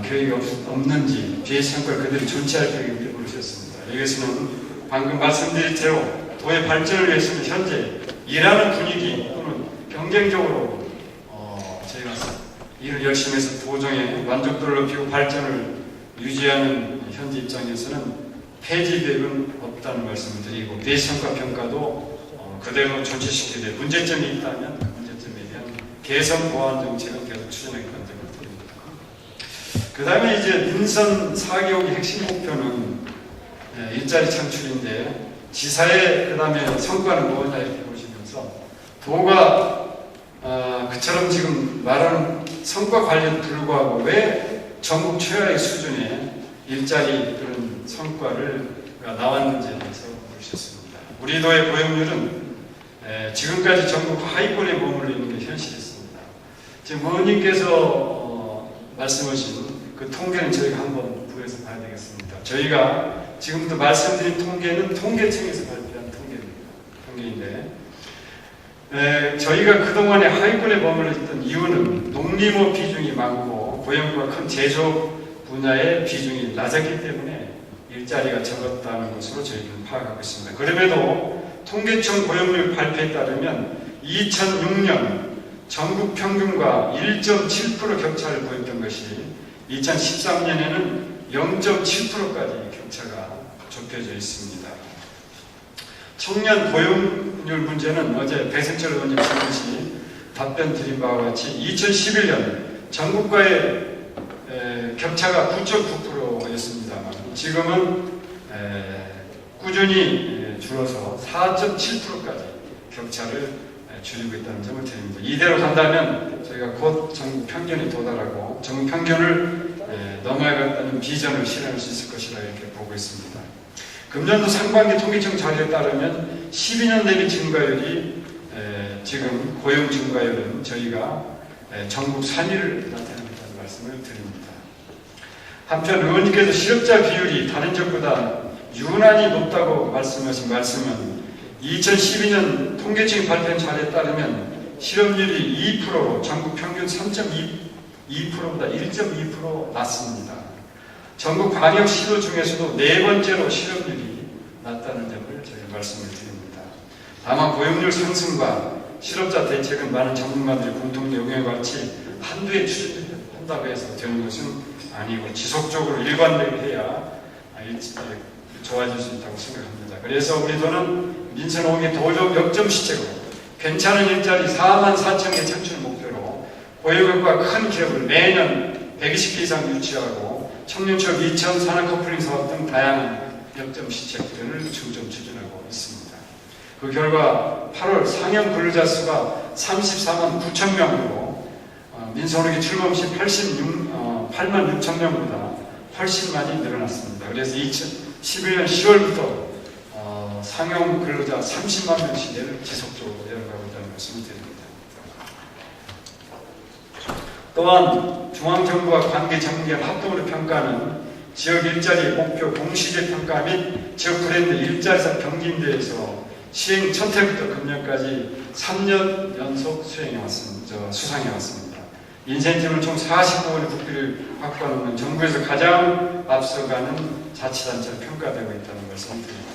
교육이 없는지 BS 성과를 그대로 존치할 계획인지 물으셨습니다. 여기서는 방금 말씀드린 대로 도의 발전을 위해서는 현재 일하는 분위기 또는 경쟁적으로 저희가 일을 열심히 해서 도정의 만족도를 높이고 발전을 유지하는 현재 입장에서는 폐지 계획은 없다는 말씀을 드리고 BS 성과 평가도 그대로 존치시키게 될 문제점이 있다면 그 문제점에 대한 개선 보완 정책은 계속 추진하겠다는 점을 드립니다. 그 다음에 이제 민선 4개국의 핵심 목표는 일자리 창출인데 지사의 그 다음에 성과는 뭐냐 이렇게 보시면서 도가 그처럼 지금 말하는 성과 관리에도 불구하고 왜 전국 최하의 수준의 일자리 그런 성과를 나왔는지에 대해서 물으셨습니다. 우리 도의 고용률은 지금까지 전국 하위권에 머물러 있는 게 현실이었습니다. 지금 의원님께서 말씀하신 그 통계는 저희가 한번 부여해서 봐야 되겠습니다. 저희가 지금부터 말씀드린 통계는 통계청에서 발표한 통계인데 저희가 그동안에 하위권에 머물러 있던 이유는 농림업 비중이 많고 고용과 큰 제조업 분야의 비중이 낮았기 때문에 일자리가 적었다는 것으로 저희는 파악하고 있습니다. 그럼에도 통계청 고용률 발표에 따르면 2006년 전국 평균과 1.7% 격차를 보였던 것이 2013년에는 0.7%까지 격차가 좁혀져 있습니다. 청년 고용률 문제는 어제 배승철 의원님 질문시 답변 드린 바와 같이 2011년 전국과의 격차가 9.9%였습니다만 지금은 꾸준히 줄어서 4.7%까지 격차를 줄이고 있다는 점을 드립니다. 이대로 간다면 저희가 곧 전국 평균에 도달하고 전국 평균을 넘어가겠다는 비전을 실현할 수 있을 것이라 이렇게 보고 있습니다. 금년도 상반기 통계청 자료에 따르면 12년 대비 증가율이 지금 고용 증가율은 저희가 전국 3위를 나타낸다는 말씀을 드립니다. 한편 의원님께서 실업자 비율이 다른 지역보다 유난히 높다고 말씀하신 말씀은 2012년 통계청이 발표한 자료에 따르면 실업률이 2%로 전국 평균 3.2%보다 1.2% 낮습니다. 전국 광역 시도 중에서도 네 번째로 실업률이 낮다는 점을 저희가 말씀을 드립니다. 다만 고용률 상승과 실업자 대책은 많은 전문가들이 공통 요구에 같이 한두해 추진한다고 해서 되는 것은 아니고 지속적으로 일관되게 해야 좋아질 수 있다고 생각합니다. 그래서 우리 도는 민생홍의 도적 역점 시책으로 괜찮은 일자리 44,000개 창출을 목표로 고용효과 큰 기업을 매년 120개 이상 유치하고 청년취업 2천 산업 커플링 사업 등 다양한 역점 시책들을 중점 추진하고 있습니다. 그 결과 8월 상영 근로자 수가 34만 9천 명으로 민선호기 출범 시 8만 6천 명보다 훨씬 많이 늘어났습니다. 그래서 2011년 10월부터 상용 근로자 30만 명 시대를 지속적으로 이어가고 있다는 말씀을 드립니다. 또한 중앙정부와 관계 전문기관 합동으로 평가하는 지역 일자리 목표 공시제 평가 및 지역 브랜드 일자리사 경기인대에서 시행 첫 해부터 금년까지 3년 연속 수상해왔습니다. 인센티브는 총 49원의 국비를 확보하는 정부에서 가장 앞서가는 자치단체로 평가되고 있다는 말씀을 드립니다.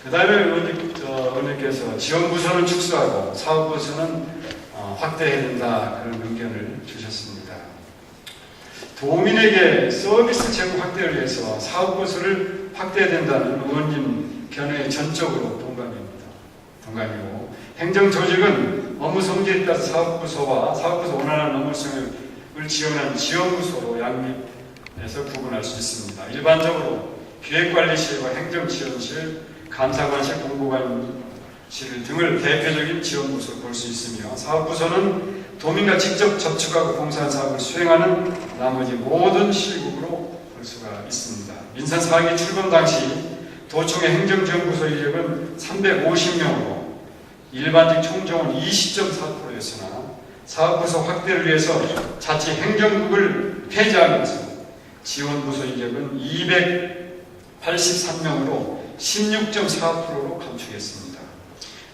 그 다음에 의원님께서 지원부서는 축소하고 사업부서는 확대해야 된다 그런 의견을 주셨습니다. 도민에게 서비스 제공 확대를 위해서 사업부서를 확대해야 된다는 의원님 견해에 전적으로 동감이고 행정조직은 업무 성질에 따라서 사업부서와 사업부서 원활한 업무 수행을 지원하는 지원부서로 양립해서 구분할 수 있습니다. 일반적으로 기획관리실과 행정지원실, 감사관실, 공보관실 등을 대표적인 지원부서로 볼 수 있으며 사업부서는 도민과 직접 접촉하고 공사한 사업을 수행하는 나머지 모든 실국으로 볼 수가 있습니다. 민선 4기 출범 당시 도청의 행정지원부서 인력은 350명으로 일반직 총정은 20.4%였으나 사업부서 확대를 위해서 자치 행정국을 폐지하면서 지원부서 인력은 283명으로 16.4%로 감축했습니다.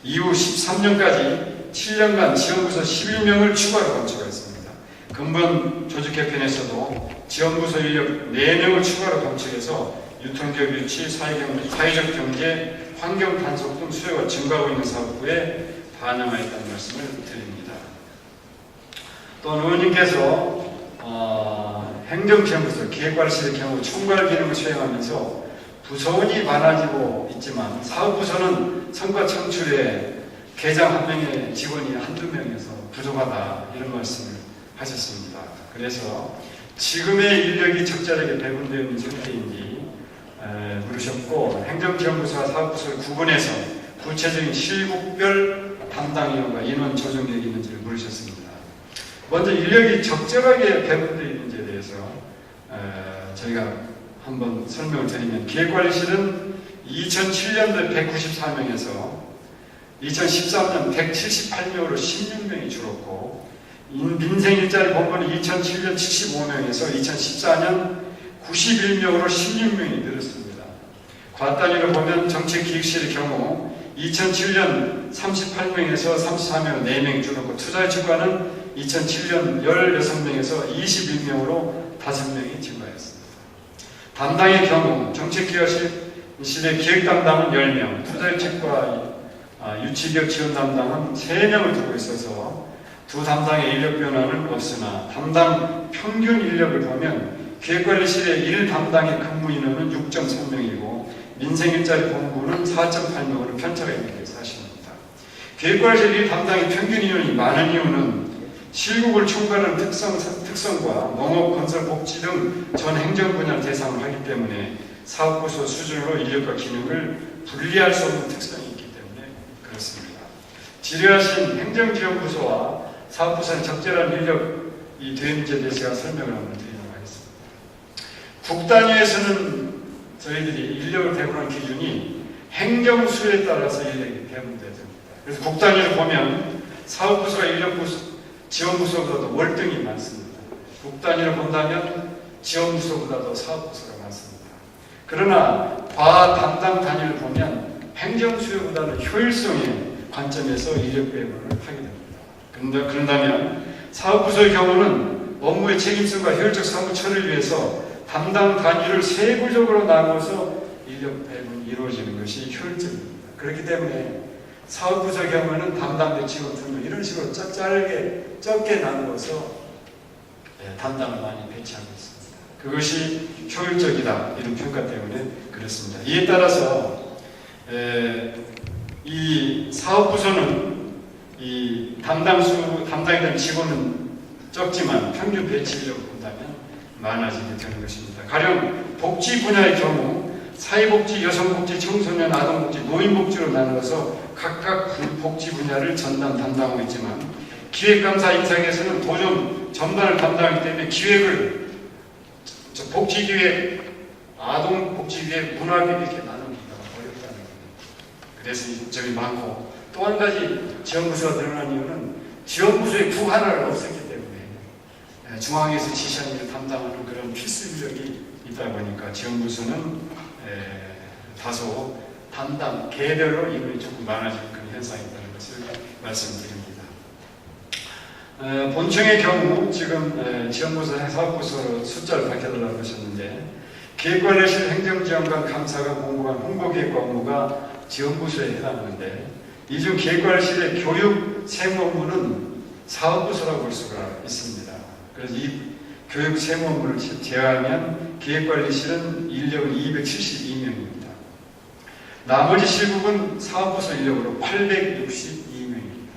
이후 13년까지 7년간 지원부서 11명을 추가로 감축했습니다. 근본 조직 개편에서도 지원부서 인력 4명을 추가로 감축해서 유통기업 유치, 사회적 경제, 환경 단속 등 수요가 증가하고 있는 사업부에 반영하였다는 말씀을 드립니다. 또 의원님께서 행정지원부서 기획관리실의 경우 총괄 기능을 수행하면서 부서원이 많아지고 있지만 사업부서는 성과 창출에 계장 한 명의 직원이 한두 명에서 부족하다 이런 말씀을 하셨습니다. 그래서 지금의 인력이 적절하게 배분되어 있는 상태인지 물으셨고 행정지원부서와 사업부서를 구분해서 구체적인 실국별 담당 인원과 인원 조정 계획이 있는지를 물으셨습니다. 먼저 인력이 적절하게 배분되어 있는지에 대해서 저희가 한번 설명을 드리면 기획관리실은 2007년도에 194명에서 2013년 178명으로 16명이 줄었고 민생일자리 본부는 2007년 75명에서 2014년 91명으로 16명이 늘었습니다. 과단위로 보면 정책기획실의 경우 2007년 38명에서 34명으로 4명이 줄었고 투자유치과는 2007년 16명에서 21명으로 5명이 증가했습니다. 담당의 경우 정책기획실의 기획 담당은 10명, 투자유치과 유치기업 지원 담당은 3명을 두고 있어서 두 담당의 인력 변화는 없으나 담당 평균 인력을 보면 기획관리실의 1담당의 근무 인원은 6.3명이고 민생일자리 본부는 4.8명으로 편차가 있는 게 사실입니다. 기획관리실 1담당의 평균 인원이 많은 이유는 실국을 총괄하는 특성과 농업, 건설, 복지 등 전 행정 분야를 대상으로 하기 때문에 사업부서 수준으로 인력과 기능을 분리할 수 없는 특성이 있기 때문에 그렇습니다. 지뢰하신 행정지원부서와 사업부서의 적절한 인력이 되는지에 대해서 제가 설명을 한번 드리도록 하겠습니다. 국단위에서는 저희들이 인력을 배분하는 기준이 행정수에 따라서 인력이 배분되어야 됩니다. 그래서 국 단위로 보면 사업부서가 지원부서보다도 월등히 많습니다. 국 단위로 본다면 지원부서보다도 사업부서가 많습니다. 그러나 과담당 단위를 보면 행정수요보다는 효율성의 관점에서 인력 배분을 하게 됩니다. 그런다면 사업부서의 경우는 업무의 책임성과 효율적 사무 처리를 위해서 담당 단위를 세부적으로 나누어서 인력 배분이 이루어지는 것이 효율적입니다. 그렇기 때문에 사업부서 경우는 담당자 직원 등을 이런 식으로 적게 나누어서 담당을 많이 배치하고 있습니다. 그것이 효율적이다 이런 평가 때문에 그렇습니다. 이에 따라서 이 사업부서는 이 담당에 대한 직원은 적지만 평균 배치 인력을 본다면 많아지게 되는 것입니다. 가령 복지 분야의 경우 사회복지, 여성복지, 청소년, 아동복지, 노인복지로 나누어서 각각 복지 분야를 담당하고 있지만 기획감사 인사에서는 도전 전반을 담당하기 때문에 기획을 복지기획, 아동복지기획, 문화기획 이렇게 나누기가 어렵다는 겁니다. 그래서 이 점이 많고 또 한 가지 지원부서가 늘어난 이유는 지원부서의 국 하나를 없앴기 때문에 중앙에서 지시하는 일을 담당하는 그런 필수 인력이 있다 보니까 지원부서는 다소 담당 개별로 인원이 조금 많아지는 그런 현상이 있다는 것을 말씀드립니다. 본청의 경우 지금 지원부서, 사업부서로 숫자를 밝혀달라고 하셨는데 기획관리실, 행정지원관, 감사관, 공무관, 홍보기획 업무가 지원부서에 해당하는데 이 중 기획관리실의 교육 세무 업무는 사업부서라고 볼 수가 있습니다. 그래서 이 교육 세무 업무를 제외하면 기획관리실은 인력은 272명입니다. 나머지 실국은 사업부서 인력으로 862명입니다.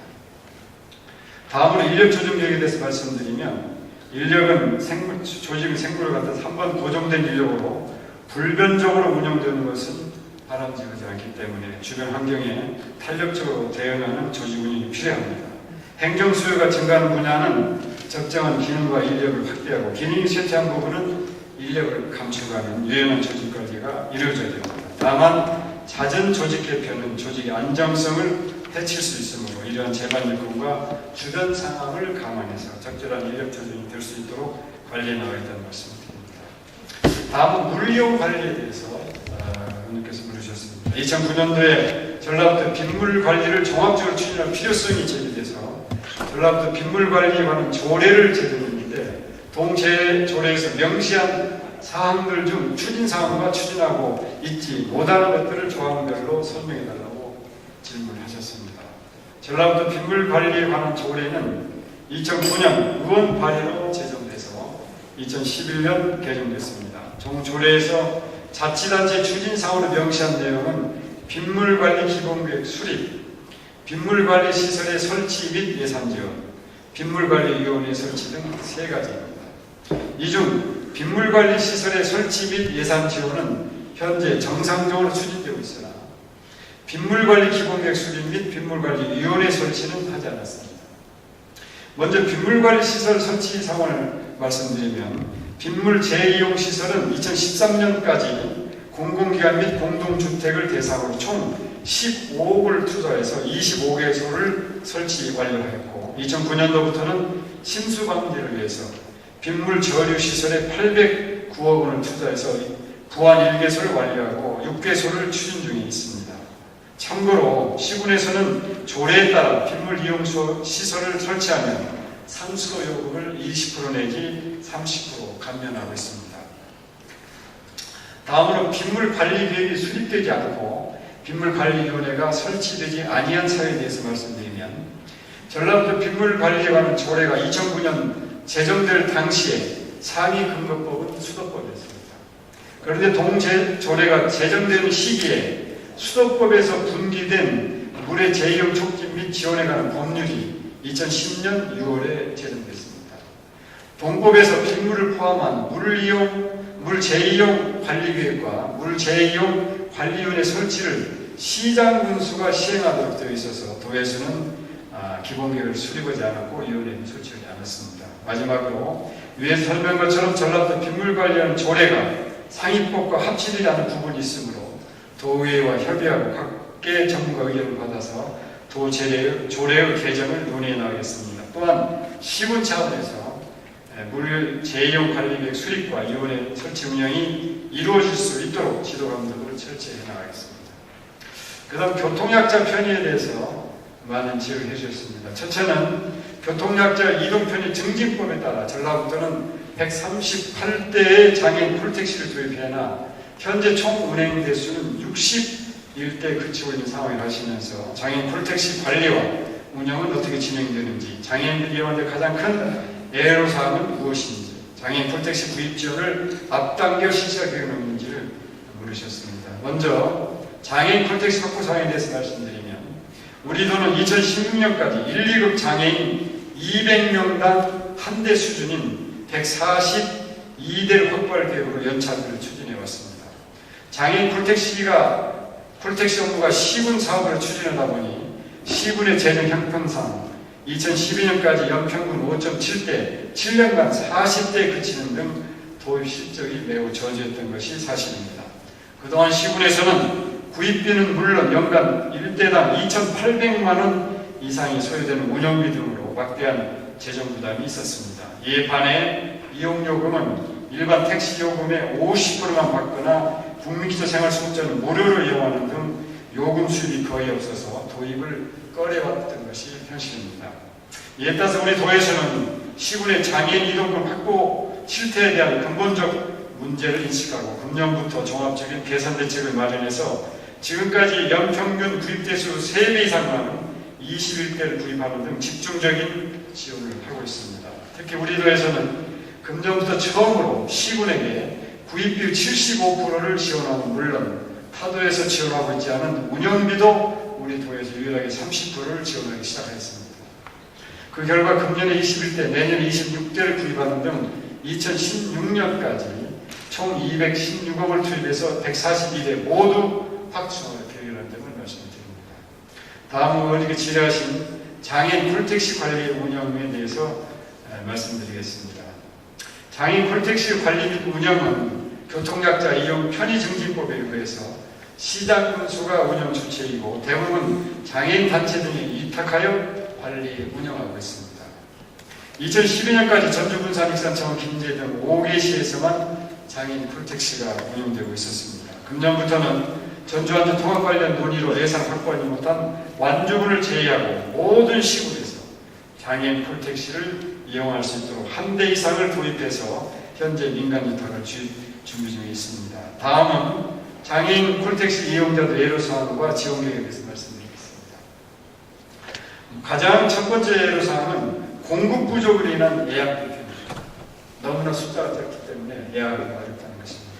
다음으로 인력 조정력에 대해서 말씀드리면 인력은 조직의 생물을 갖다 3번 고정된 인력으로 불변적으로 운영되는 것은 바람직하지 않기 때문에 주변 환경에 탄력적으로 대응하는 조직 운영이 필요합니다. 행정 수요가 증가하는 분야는 적정한 기능과 인력을 확대하고 기능이 쇠퇴한 부분은 인력을 감축하는 유연한 조직 관리가 이루어져야 됩니다. 다만 잦은 조직 개편은 조직의 안정성을 해칠 수 있으므로 이러한 재반 여건과 주변 상황을 감안해서 적절한 인력 조정이 될 수 있도록 관리해 나가겠다는 말씀을 드립니다. 다음은 물이용 관리에 대해서 의원님께서 물으셨습니다. 2009년도에 전라북도 빗물 관리를 종합적으로 추진할 필요성이 제기돼서 전라북도 빗물 관리에 관한 조례를 제정했는데 동제조례에서 명시한 사항들 중 추진사항과 추진하고 있지 못하는 것들을 조항별로 설명해달라고 질문하셨습니다. 전라북도 빗물 관리에 관한 조례는 2009년 의원 발의로 제정돼서 2011년 개정됐습니다. 조례에서 자치단체 추진사항으로 명시한 내용은 빗물관리 기본계획 수립, 빗물관리 시설의 설치 및 예산 지원, 빗물관리위원회 설치 등 3가지입니다. 이 중 빗물관리 시설의 설치 및 예산 지원은 현재 정상적으로 추진되고 있으나 빗물관리 기본계획 수립 및 빗물관리위원회 설치는 하지 않았습니다. 먼저 빗물관리 시설 설치 상황을 말씀드리면 빗물 재이용 시설은 2013년까지 공공기관 및 공동주택을 대상으로 총 15억을 투자해서 25개소를 설치 완료하였고 2009년도부터는 침수 방지를 위해서 빗물 저류 시설에 809억 원을 투자해서 부안 1개소를 완료하고 6개소를 추진 중에 있습니다. 참고로 시군에서는 조례에 따라 빗물 이용 시설을 설치하면 상수도 요금을 20% 내지 30% 감면하고 있습니다. 다음으로 빗물관리계획이 수립되지 않고 빗물관리위원회가 설치되지 아니한 사유에 대해서 말씀드리면 전라북도 빗물관리에 관한 조례가 2009년 제정될 당시에 상위 근거법은 수도법이었습니다. 그런데 동조례가 제정되는 시기에 수도법에서 분기된 물의 재이용 촉진 및 지원에 관한 법률이 2010년 6월에 제정됐습니다. 동법에서 빗물을 포함한 물 재이용 관리계획과 물 재이용 관리위원회 설치를 시장 군수가 시행하도록 되어 있어서 도에서는 기본계획을 수립하지 않았고 위원회는 설치하지 않았습니다. 마지막으로 위에서 설명한 것처럼 전라북도 빗물관리하는 조례가 상위법과 합치되지 않은 부분이 있으므로 도의회와 협의하고 각계 전문가 의견을 받아서 조례의 개정을 논의해 나가겠습니다. 또한 시군 차원에서 물 재이용 관리 계획 수립과 위원회 설치 운영이 이루어질 수 있도록 지도 감독을 설치해 나가겠습니다. 그 다음 교통약자 편의에 대해서 많은 지적을 해주셨습니다. 첫째는 교통약자 이동편의 증진법에 따라 전라북도는 138대의 장애인 콜택시를 도입해나 현재 총 운행 대수는 61대에 그치고 있는 상황을 하시면서 장애인 콜택시 관리와 운영은 어떻게 진행되는지, 장애인들이 이용하는 가장 큰 애로사항은 무엇인지, 장애인 콜택시 구입 지원을 앞당겨 실시할 계획이 있는지를 물으셨습니다. 먼저 장애인 콜택시 확보 사항에 대해서 말씀드리면 우리 도는 2016년까지 1, 2급 장애인 200명당 한 대 수준인 142대를 확보할 계획으로 연착을 추진해 왔습니다. 장애인 콜택시 업무가 시군 사업을 추진하다 보니 시군의 재정 형평상 2012년까지 연평균 5.7대, 7년간 40대에 그치는 등 도입 실적이 매우 저조했던 것이 사실입니다. 그동안 시군에서는 구입비는 물론 연간 1대당 2,800만 원 이상이 소요되는 운영비 등으로 막대한 재정 부담이 있었습니다. 이에 반해 이용요금은 일반 택시 요금의 50%만 받거나 국민기초생활수급자는 무료로 이용하는 등 요금 수입이 거의 없어서 도입을 꺼려왔던 것이 현실입니다. 이에 따라서 우리 도에서는 시군의 장애인 이동권 확보 실태에 대한 근본적 문제를 인식하고 금년부터 종합적인 개선 대책을 마련해서 지금까지 연평균 구입대수 3배 이상 많은 21대를 구입하는 등 집중적인 지원을 하고 있습니다. 특히 우리 도에서는 금년부터 처음으로 시군에게 구입비 75%를 지원하는 물론 타도에서 지원하고 있지 않은 운영비도 우리 도에서 유일하게 30%를 지원하기 시작했습니다. 그 결과 금년에 21대, 내년에 26대를 구입하는 등 2016년까지 총 216억을 투입해서 142대 모두 확충할 계획이라는 점을 말씀드립니다. 다음으로 어저께 질의하신 장애인 콜택시 관리 운영에 대해서 말씀드리겠습니다. 장애인 콜택시 관리 및 운영은 교통약자 이용 편의증진법에 의해서 시장군수가 운영 주체이고 대부분 장애인 단체 등에 위탁하여 관리 운영하고 있습니다. 2012년까지 전주, 군산, 익산청원, 김제 등 5개 시에서만 장애인 콜택시가 운영되고 있었습니다. 금년부터는 전주 완주 통합 관련 논의로 예산 확보하지 못한 완주군을 제외하고 모든 시군에서 장애인 콜택시를 이용할 수 있도록 한 대 이상을 도입해서 현재 민간 위탁을 준비 중에 있습니다. 다음은 장애인 콜택시 이용자들 애로사항과 지원 계획에 대해서 말씀드리겠습니다. 가장 첫 번째 애로사항은 공급 부족으로 인한 예약 불편입니다. 너무나 숫자가 적기 때문에 예약이 어렵다는 것입니다.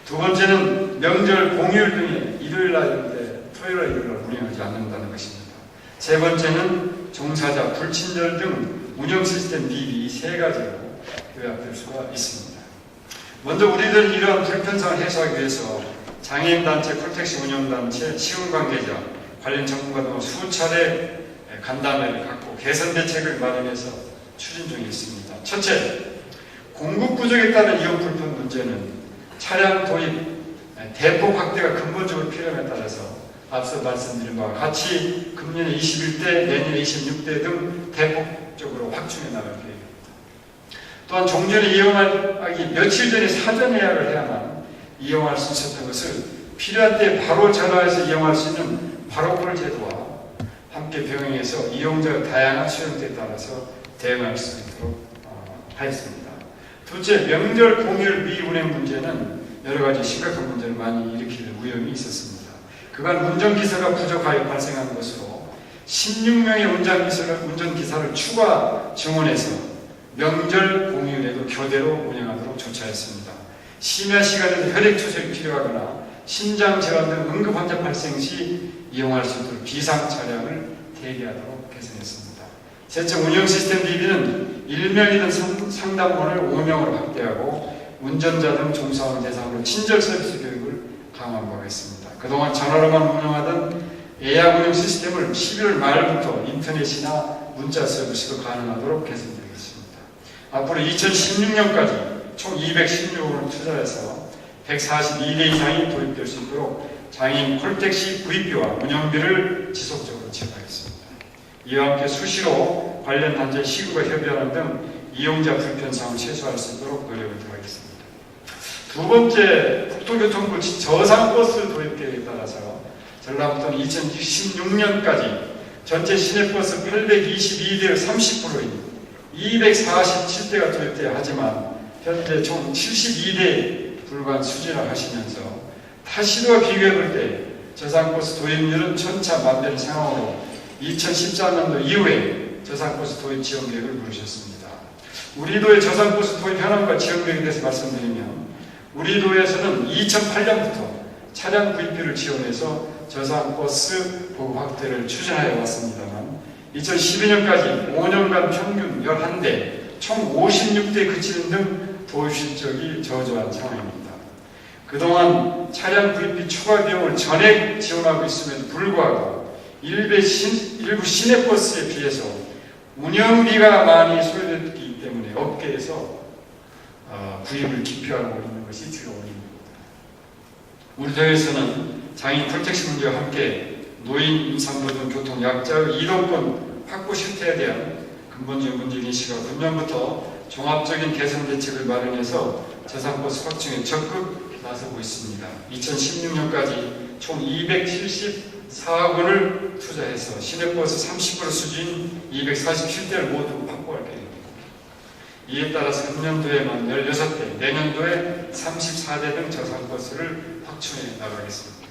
두 번째는 명절 공휴일 등에 일요일날 토요일날 일요일날 운영하지 않는다는 것입니다. 세 번째는 종사자, 불친절 등 운영 시스템 미비 세 가지로 요약될 수가 있습니다. 먼저 우리들은 이러한 불편성을 해소하기 위해서 장애인단체, 콜택시 운영단체, 시군관계자, 관련 전문가 등 수차례 간담회를 갖고 개선 대책을 마련해서 추진 중에 있습니다. 첫째, 공급 부족에 따른 이용 불편 문제는 차량 도입, 대폭 확대가 근본적으로 필요함에 따라서 앞서 말씀드린 바와 같이 금년에 21대, 내년에 26대 등 대폭적으로 확충해 나갈 계획입니다. 또한 종전에 이용하기 며칠 전에 사전 예약을 해야만 이용할 수 있었던 것을 필요한 때 바로 전화해서 이용할 수 있는 바로콜 제도와 함께 병행해서 이용자의 다양한 수요에 따라서 대응할 수 있도록 하였습니다. 둘째, 명절 공휴일 미운행 문제는 여러 가지 심각한 문제를 많이 일으킬 위험이 있었습니다. 그간 운전기사가 부족하여 발생한 것으로 16명의 운전기사를 추가 증원해서 명절 공휴일에도 교대로 운영하도록 조처했습니다. 심야 시간에도 혈액 투석이 필요하거나 심장 질환 등 응급 환자 발생 시 이용할 수 있도록 비상 차량을 대기하도록 개선했습니다. 셋째, 운영 시스템 DB는 1명이든 상담원을 5명으로 확대하고 운전자 등 종사원 대상으로 친절 서비스 교육을 강화하겠습니다. 그동안 전화로만 운영하던 예약 운영 시스템을 11월 말부터 인터넷이나 문자 서비스도 가능하도록 개선되겠습니다. 앞으로 2016년까지 총 216억을 투자해서 142대 이상이 도입될 수 있도록 장애인 콜택시 구입비와 운영비를 지속적으로 지원하겠습니다. 이와 함께 수시로 관련 단체 시구가 협의하는 등 이용자 불편성을 최소화할 수 있도록 노력을 다하겠습니다. 두 번째, 국토교통부 저상버스 도입 계획에 따라서 전라북도는 2016년까지 전체 시내버스 822대의 30%인 247대가 도입되어야 하지만 현재 총 72대에 불과한 수준을 하시면서 타 시도와 비교해볼 때 저상버스 도입률은 천차만별 상황으로 2014년도 이후에 저상버스 도입 지원 계획을 물으셨습니다. 우리 도의 저상버스 도입 현황과 지원 계획에 대해서 말씀드리면 우리 도에서는 2008년부터 차량 구입비를 지원해서 저상버스 보급 확대를 추진하여 왔습니다만 2012년까지 5년간 평균 11대, 총 56대에 그치는 등 도입 실적이 저조한 상황입니다. 그동안 차량 구입비 추가 비용을 전액 지원하고 있음에도 불구하고 일부 시내버스에 비해서 운영비가 많이 소요됐기 때문에 업계에서 구입을 기피하고 있는 것이 주요 원인입니다. 우리 도에서는 장애인 콜택시 문제와 함께 노인, 임산부 등 교통 약자의 이동권 확보 실태에 대한 근본적인 문제인식과 금년부터 종합적인 개선 대책을 마련해서 저상버스 확충에 적극 나서고 있습니다. 2016년까지 총 274억 원을 투자해서 시내버스 30% 수준인 247대를 모두 확보할 계획입니다. 이에 따라서 금년도에만 16대, 내년도에 34대 등 저상버스를 확충해 나가겠습니다.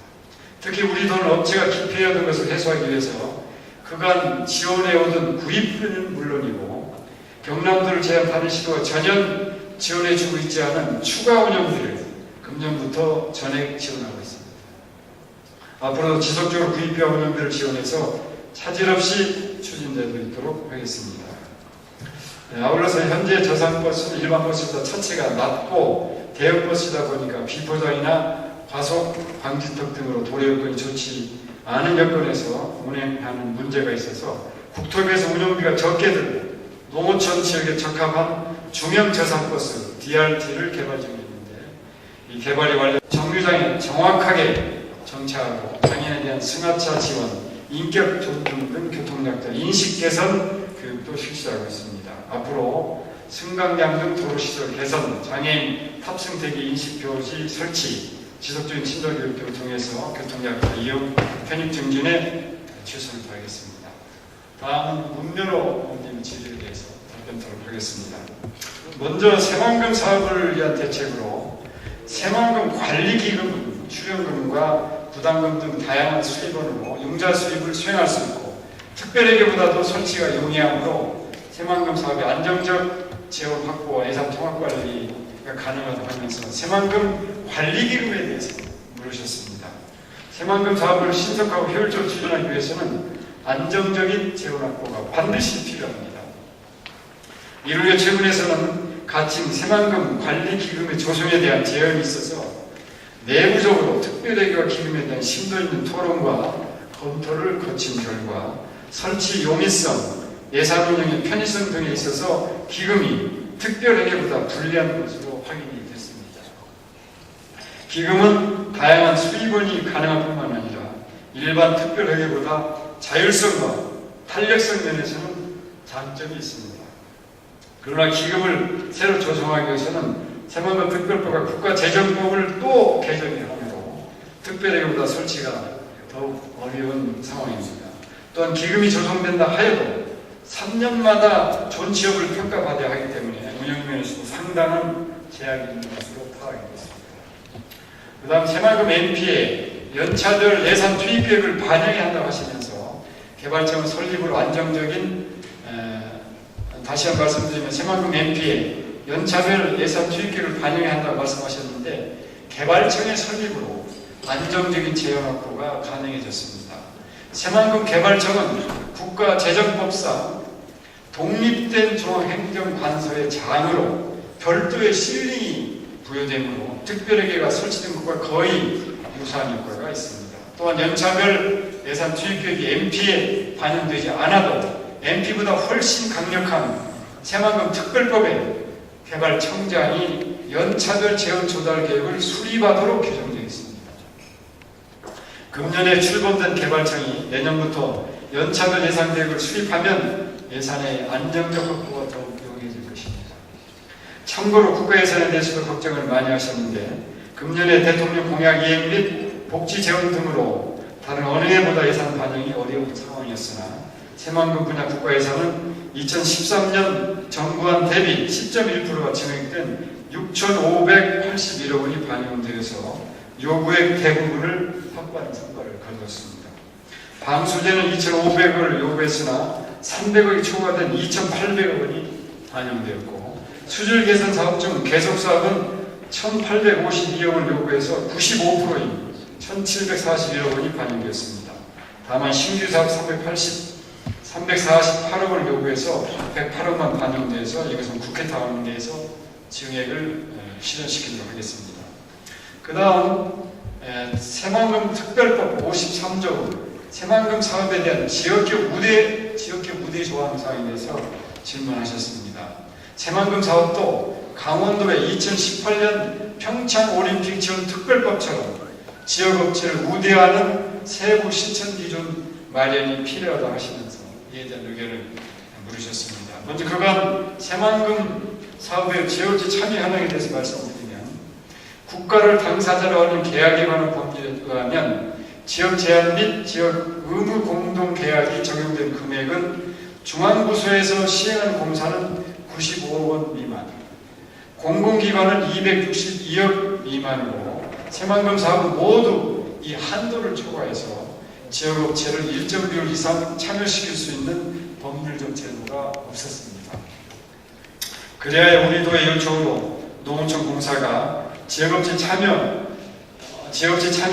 특히 우리 도는 업체가 기피해오던 것을 해소하기 위해서 그간 지원해오던 구입비는 물론이고 경남도를 제압하는 시도가 전혀 지원해주고 있지 않은 추가 운영비를 금년부터 전액 지원하고 있습니다. 앞으로도 지속적으로 구입비와 운영비를 지원해서 차질 없이 추진되도록 하겠습니다. 아울러서 현재 저상버스는 일반 버스보다 차체가 낮고 대형버스이다 보니까 비포장이나 과속 방지턱 등으로 도로 여건이 좋지 않은 여건에서 운행하는 문제가 있어서 국토부에서 운영비가 적게 들고 농어촌 지역에 적합한 중형 저상버스 DRT를 개발 중인데 이 개발이 완료 정류장에 정확하게 정차하고 장애인에 대한 승하차 지원, 인격 존중 등 교통약자 인식 개선 교육도 실시하고 있습니다. 앞으로 승강장 등 도로시설 개선, 장애인 탑승 대기 인식 표시 설치, 지속적인 친절 교육 등을 통해서 교통약자 이용 편익 증진에 최선을 다하겠습니다. 다음은 문면호 의원님 질의에 대해서 답변하도록 하겠습니다. 먼저 새만금 사업을 위한 대책으로 새만금 관리기금, 출연금과 부담금 등 다양한 수입원으로 융자 수입을 수행할 수 있고 특별회계보다도 설치가 용이하므로 새만금 사업의 안정적 재원 확보와 예산 통합 관리가 가능하다고 하면서 새만금 관리기금에 대해서 물으셨습니다. 새만금 사업을 신속하고 효율적으로 추진하기 위해서는 안정적인 재원 확보가 반드시 필요합니다. 이를 위해 최근에서는 가칭 새만금 관리기금의 조성에 대한 제언이 있어서 내부적으로 특별회계와 기금에 대한 심도 있는 토론과 검토를 거친 결과 설치 용이성, 예산 운영의 편의성 등에 있어서 기금이 특별회계보다 불리한 것으로 확인이 됐습니다. 기금은 다양한 수입원이 가능한 뿐만 아니라 일반 특별회계보다 자율성과 탄력성 면에서는 장점이 있습니다. 그러나 기금을 새로 조성하기 위해서는 새만금 특별법과 국가재정법을 또 개정해야 하므로 특별회계보다 설치가 더욱 어려운 상황입니다. 또한 기금이 조성된다 하여도 3년마다 존치업을 평가받아야 하기 때문에 운영면에서도 상당한 제약이 있는 것으로 파악이 됐습니다. 그 다음 새만금 NP에 연차별 예산 투입 계획을 반영해야 한다고 하시면서 개발청은 설립으로 안정적인 다시 한번 말씀드리면 새만금 NP에 연차별 예산 투입 계획을 반영해야 한다고 말씀하셨는데 개발청의 설립으로 안정적인 재원 확보가 가능해졌습니다. 새만금 개발청은 국가재정법상 독립된 중앙행정관서의 장으로 별도의 실링이 부여되므로 특별회계가 설치된 것과 거의 유사한 효과가 있습니다. 또한 연차별 예산 투입계획이 MP에 반영되지 않아도 MP보다 훨씬 강력한 새만금 특별법에 개발청장이 연차별 재원 조달 계획을 수립하도록 규정되어 있습니다. 금년에 출범된 개발청이 내년부터 연차별 예산 계획을 수립하면 예산의 안정적 확보가 더욱 용이해질 것입니다. 참고로 국가 예산에 대해서도 걱정을 많이 하셨는데 금년에 대통령 공약 이행 및 복지 재원 등으로 다른 어느 해보다 예산 반영이 어려운 상황이었으나 새만금 분야 국가 예산은 2013년 정부안 대비 10.1%가 증액된 6,581억 원이 반영되어서 요구액 대부분을 확보하는 성과를 거두었습니다. 방수제는 2,500억을 요구했으나 300억이 초과된 2,800억 원이 반영되었고 수질 개선 사업 중 계속 사업은 1,852억을 요구해서 95%인 1,741억 원이 반영되었습니다. 다만 신규 사업 348억을 요구해서 108억만 반영돼서 이것은 국회 다음에서 증액을 실현시키도록 하겠습니다. 그 다음 새만금 특별법 53조 새만금 사업에 대한 지역적 우대 조항 사항에 대해서 질문하셨습니다. 새만금 사업도 강원도의 2018년 평창올림픽 지원 특별법처럼 지역업체를 우대하는 세부 실천 기준 마련이 필요하다 하시면서 이에 대한 의견을 물으셨습니다. 먼저 그간 새만금 사업의 지역업체 참여 현황에 대해서 말씀드리면 국가를 당사자로 하는 계약에 관한 법률에 의하면 지역 제한 및 지역 의무 공동 계약이 적용된 금액은 중앙부서에서 시행하는 공사는 95억 원 미만, 공공기관은 262억 미만으로 새만금 사업은 모두 이 한도를 초과해서 지역업체를 일정 비율 이상 참여시킬 수 있는 법률적 제도가 없었습니다. 그래야 우리 도의 요청으로 농어촌 공사가 지역업체 참여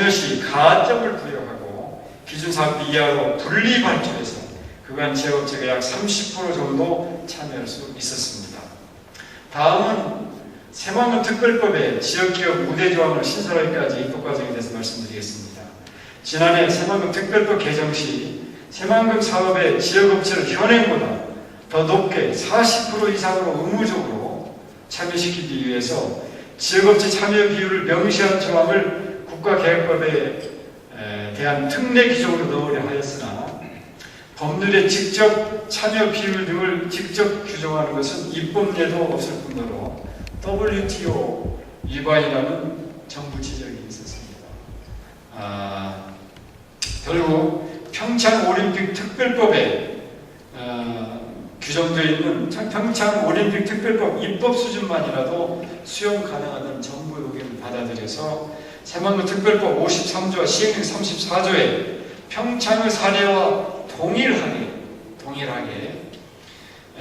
시 가점을 부여하고 기준사업 이하로 분리 발주해서 그간 지역업체가 약 30% 정도 참여할 수 있었습니다. 다음은 새만금 특별법의 지역기업 우대조항을 신설하기까지 입법 과정에 대해서 말씀드리겠습니다. 지난해 새만금 특별법 개정 시 새만금 사업의 지역업체를 현행보다 더 높게 40% 이상으로 의무적으로 참여시키기 위해서 지역업체 참여 비율을 명시한 조항을 국가계획법에 대한 특례 기종으로 넣으려 하였으나 법률에 직접 참여 비율 등을 직접 규정하는 것은 입법례도 없을 뿐더러 WTO 위반이라는 정부 지적이 있었습니다. 결국 평창올림픽 특별법에 규정되어 있는 평창올림픽 특별법 입법 수준만이라도 수용 가능하다는 정부 의견을 받아들여서 새만금 특별법 53조와 시행령 34조에 평창의 사례와 동일하게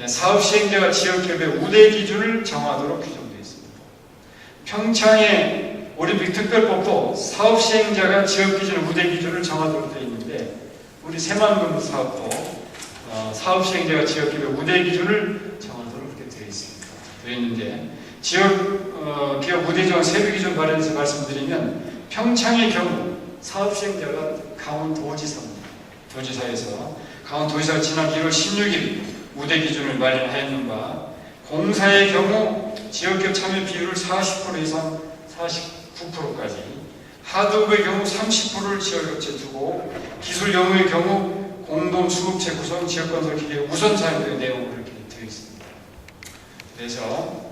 사업 시행자가 지역기업의 우대 기준을 정하도록 규정되어 있습니다. 평창의 올림픽 특별법도 사업 시행자가 지역 기준 우대 기준을 정하도록 되어 있는데 우리 새만금 사업도 사업 시행자가 지역기업의 우대 기준을 정하도록 그렇게 되어 있는데 지역 기업 우대 조항 세부 기준 관련해서 말씀드리면 평창의 경우 사업 시행자가 강원도지사입니다. 도지사에서 강원도지사가 지난 1월 16일 우대 기준을 마련하였는 바 공사의 경우 지역기업 참여 비율을 40% 이상 49%까지 하도급의 경우 30%를 지역업체에 두고 기술 영역의 경우 공동수급체 구성 지역건설 기계 우선 사용의 내용으로 이렇게 되어 있습니다. 그래서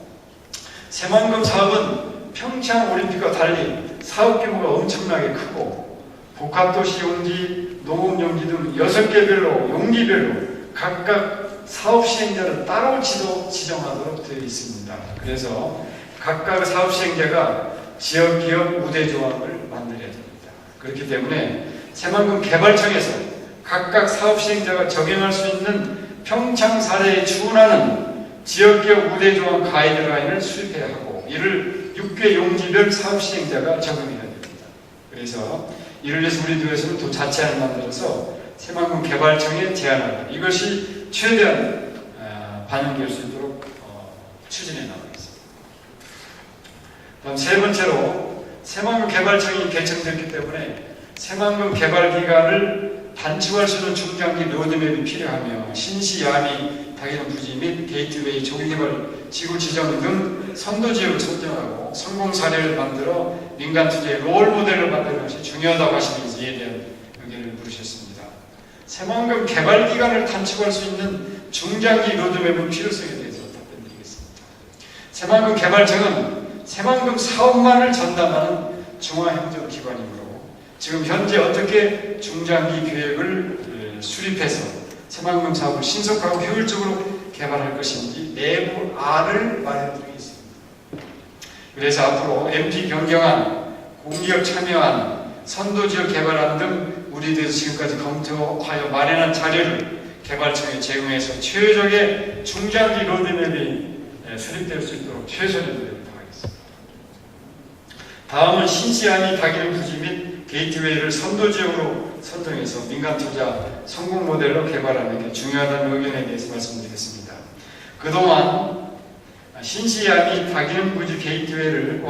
새만금 사업은 평창올림픽과 달리 사업 규모가 엄청나게 크고 복합도시 용지, 농업용지 등 6개별로 용지별로 각각 사업 시행자를 따로 지정하도록 되어 있습니다. 그래서 각각 사업 시행자가 지역기업 우대조항을 만들어야 됩니다. 그렇기 때문에 새만금 개발청에서 각각 사업 시행자가 적용할 수 있는 평창 사례에 준하는 지역기업 우대조항 가이드라인을 수립해야 하고 이를 6개 용지별 사업 시행자가 적용해야 됩니다. 그래서 이를 위해서 우리 도에서는 또 자체안을 만들어서 새만금 개발청에 제안하고 이것이 최대한 반영될 수 있도록 추진해 나가겠습니다. 다음 세 번째로 새만금 개발청이 개청됐기 때문에 새만금 개발 기간을 단축할 수 있는 중장기 로드맵이 필요하며 신시, 야미, 다기능 부지 및 게이트웨이 조기개발 지구 지정 등 선도지역을 선정하고 성공 사례를 만들어 민간 투자의 롤모델을 만드는 것이 중요하다고 하시면서 이에 대한 의견을 물으셨습니다. 새만금 개발 기간을 단축할 수 있는 중장기 로드맵의 필요성에 대해서 답변드리겠습니다. 새만금 개발청은 새만금 사업만을 전담하는 중앙행정기관이므로 지금 현재 어떻게 중장기 계획을 수립해서 새만금 사업을 신속하고 효율적으로 개발할 것인지 내부 안을 마련드리고 있습니다. 그래서 앞으로 MP 변경안, 공기업 참여안, 선도지역 개발안 등 우리들에서 지금까지 검토하여 마련한 자료를 개발청에 제공해서 최적의 중장기 로드맵이 수립될 수 있도록 최선의 노력을 다하겠습니다. 다음은 신시안이 다기능 부지 및 게이트웨이를 선도지역으로 선정해서 민간 투자 성공 모델로 개발하는 게 중요하다는 의견에 대해서 말씀드리겠습니다. 그동안 신시안이 다기능 부지 게이트웨이를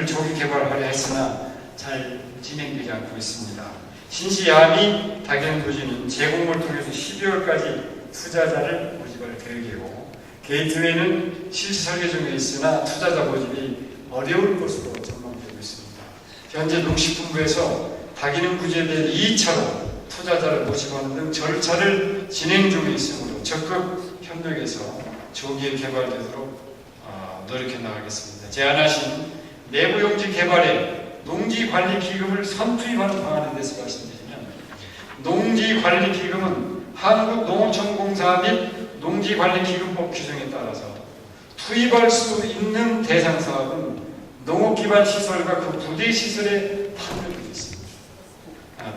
조기 개발하려 했으나 잘 진행되지 않고 있습니다. 신시야미 다기능 부지는 제공을 통해서 12월까지 투자자를 모집할 계획이고 게이트웨이는 실시 설계 중에 있으나 투자자 모집이 어려울 것으로 전망되고 있습니다. 현재 농식품부에서 다기능 부지에 대해 2차로 투자자를 모집하는 등 절차를 진행 중에 있으므로 적극 협력해서 조기에 개발되도록 노력해 나가겠습니다. 제안하신 내부용지 개발에 농지관리기금을 선투입하는 방안에 대해서 말씀드리면 농지관리기금은 한국농어촌공사 및 농지관리기금법 규정에 따라서 투입할 수 있는 대상 사업은 농업기반 시설과 그 부대 시설에 판별되어 있습니다.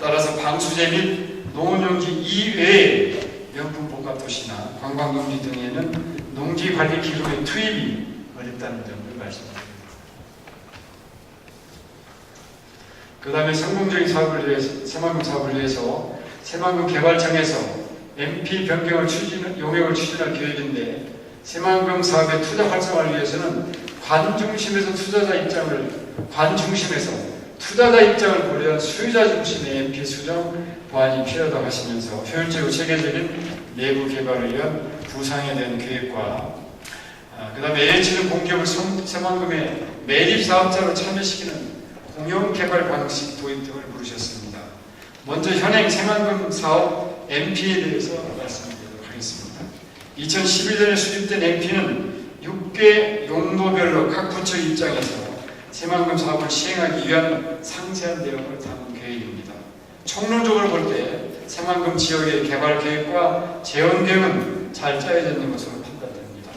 따라서 방수제 및 농업용지 이외의 명품복합도시나 관광농지 등에는 농지관리기금의 투입이 어렵다는 점을 말씀드립니다. 그 다음에 성공적인 사업을 위해서, 새만금 사업을 위해서 새만금 개발청에서 MP 변경을 용역을 추진할 계획인데 새만금 사업의 투자 활성화를 위해서는 관중심에서 투자자 입장을 고려한 수요자 중심의 MP 수정 보완이 필요하다고 하시면서 효율적이고 체계적인 내부 개발을 위한 구상에 대한 계획과 그 다음에 LH는 공기업을 새만금의 매립 사업자로 참여시키는 공용개발 방식 도입 등을 물으셨습니다. 먼저 현행 새만금 사업 MP에 대해서 말씀드리도록 하겠습니다. 2011년에 수립된 MP는 6개 용도별로 각 부처 입장에서 새만금 사업을 시행하기 위한 상세한 내용을 담은 계획입니다. 총론적으로 볼 때 새만금 지역의 개발 계획과 재원 계획은 잘 짜여져 있는 것으로 판단됩니다.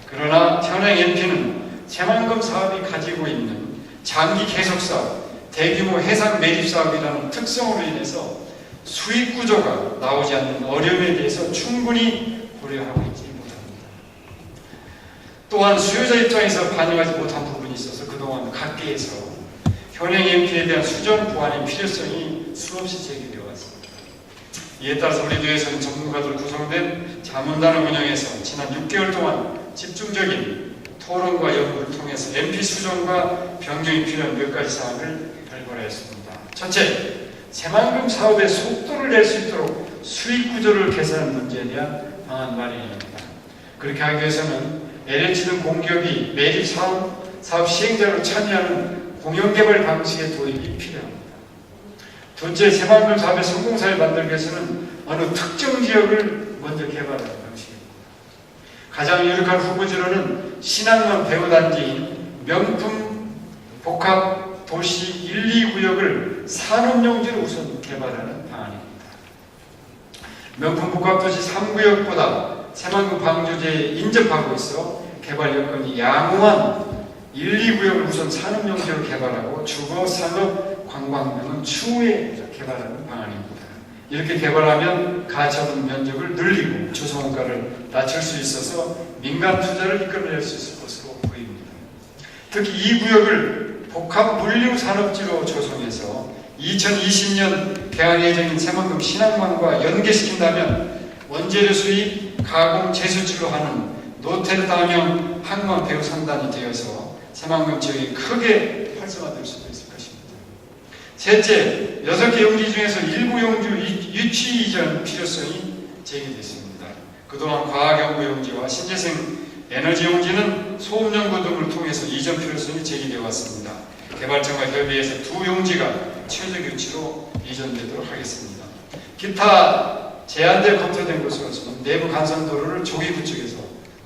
그러나 현행 MP는 새만금 사업이 가지고 있는 장기 계속 사업, 대규모 해상 매립 사업이라는 특성으로 인해서 수익 구조가 나오지 않는 어려움에 대해서 충분히 고려하고 있지 못합니다. 또한 수요자 입장에서 반영하지 못한 부분이 있어서 그동안 각계에서 현행 MP에 대한 수정 보완의 필요성이 수없이 제기되어 왔습니다. 이에 따라서 우리 교회에서는 전문가들 구성된 자문단을 운영해서 지난 6개월 동안 집중적인 토론과 연구를 통해서 MP 수정과 변경이 필요한 몇 가지 사항을 발굴하였습니다. 첫째, 새만금 사업의 속도를 낼 수 있도록 수익 구조를 개선하는 문제에 대한 방안 마련입니다. 그렇게 하기 위해서는 LH 등 공기업이 매립 사업 시행자로 참여하는 공영개발 방식의 도입이 필요합니다. 둘째, 새만금 사업의 성공사를 만들기 위해서는 어느 특정 지역을 먼저 개발하는 방식입니다. 가장 유력한 후보지로는 신항만 배후단지인 명품 복합 도시 1, 2구역을 산업용지로 우선 개발하는 방안입니다. 명품 복합도시 3구역보다 새만금 방조제에 인접하고 있어 개발 여건이 양호한 1, 2구역을 우선 산업용지로 개발하고 주거, 산업, 관광 등은 추후에 개발하는 방안입니다. 이렇게 개발하면 가처분 면적을 늘리고 조성원가를 낮출 수 있어서 민간 투자를 이끌어낼 수 있을 것으로 보입니다. 특히 이 구역을 복합 물류 산업지로 조성해서 2020년 개항 예정인 새만금 신항만과 연계시킨다면 원재료 수입, 가공, 재수출로 하는 노테르담형 항만 배후 상단이 되어서 새만금 지역이 크게 활성화될 수도 있을 것입니다. 셋째, 6개 용지 중에서 일부 용지 유치 이전 필요성이 제기됐습니다. 그동안 과학연구용지와 신재생 에너지용지는 소음연구 등을 통해서 이전 필요성이 제기되어 왔습니다. 개발청과 협의해서 두 용지가 최저 규칙으로 이전되도록 하겠습니다. 기타 제한대 검토된 것으로서는 내부 간선도로를 조기 구축해서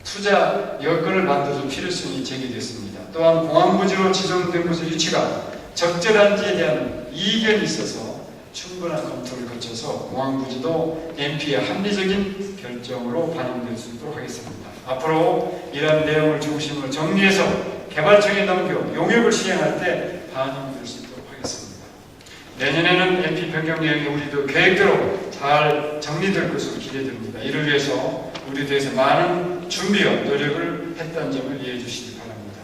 투자 여건을 만들어줄 필요성이 제기됐습니다. 또한 공항부지로 지정된 곳의 위치가 적절한지에 대한 이견이 있어서 충분한 검토를 거쳐서 공항부지도 MP의 합리적인 결정으로 반영될 수 있도록 하겠습니다. 앞으로 이러한 내용을 중심으로 정리해서 개발청에 넘겨 용역을 시행할 때 반영될 수 있도록 하겠습니다. 내년에는 MP 변경 내용이 우리도 계획대로 잘 정리될 것으로 기대됩니다. 이를 위해서 우리도에서 많은 준비와 노력을 했다는 점을 이해해 주시기 바랍니다.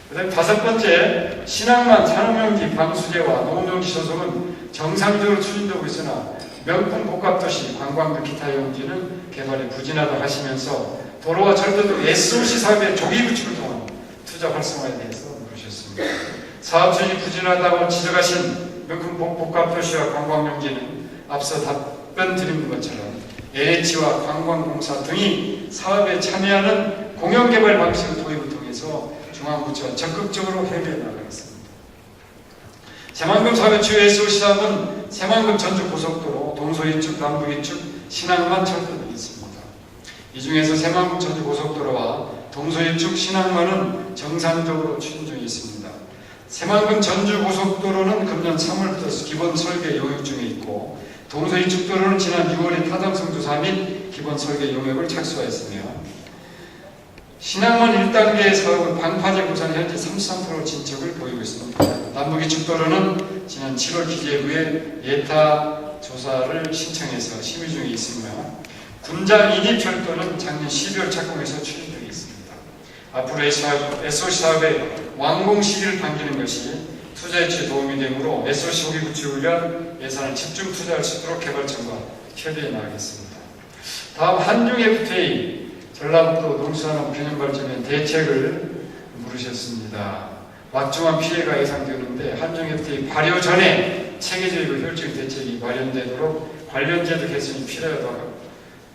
그 다음에 다섯 번째, 신항만 산업용지 방수제와 농업용지 소송은 정상적으로 추진되고 있으나 명품 복합도시 관광 등 기타 용지는 개발이 부진하다 하시면서 도로와 철도등 SOC 사업의 조기 구축을 통한 투자 활성화에 대해서 물으셨습니다. 사업 추진이 부진하다고 지적하신 명품 복합도시와 관광용지는 앞서 답변 드린 것처럼 LH와 관광공사 등이 사업에 참여하는 공영개발 방식의 도입을 통해서 중앙부처와 적극적으로 협의해 나가겠습니다. 새만금 사업의 주요 SOC 사업은 새만금 전주고속도로, 동서이축, 남북이축, 신항만 철도 등이 있습니다. 이 중에서 새만금 전주고속도로와 동서이축, 신항만은 정상적으로 추진 중에 있습니다. 새만금 전주고속도로는 금년 3월부터 기본 설계 용역 중에 있고, 동서이축도로는 지난 6월에 타당성 조사 및 기본 설계 용역을 착수하였으며, 신항만 1단계 사업은 방파제 구상 현재 33% 진척을 보이고 있습니다. 남북이축도로는 지난 7월 기재부에 예타 조사를 신청해서 심의 중에 있으며, 군장 인입철도는 작년 12월 착공해서 추진 중에 있습니다. 앞으로 SOC 사업의 완공 시기를 당기는 것이 투자 유치에 도움이 되므로 SOC 조기 구축을 위한 예산을 집중 투자할 수 있도록 개발청과 협의해 나가겠습니다. 다음 한중 FTA 전라북도 농수산업 균형발전의 대책을 물으셨습니다. 막중한 피해가 예상되는데 한중 FTA 발효 전에 체계적이고 효율적인 대책이 마련되도록 관련 제도 개선이 필요하다고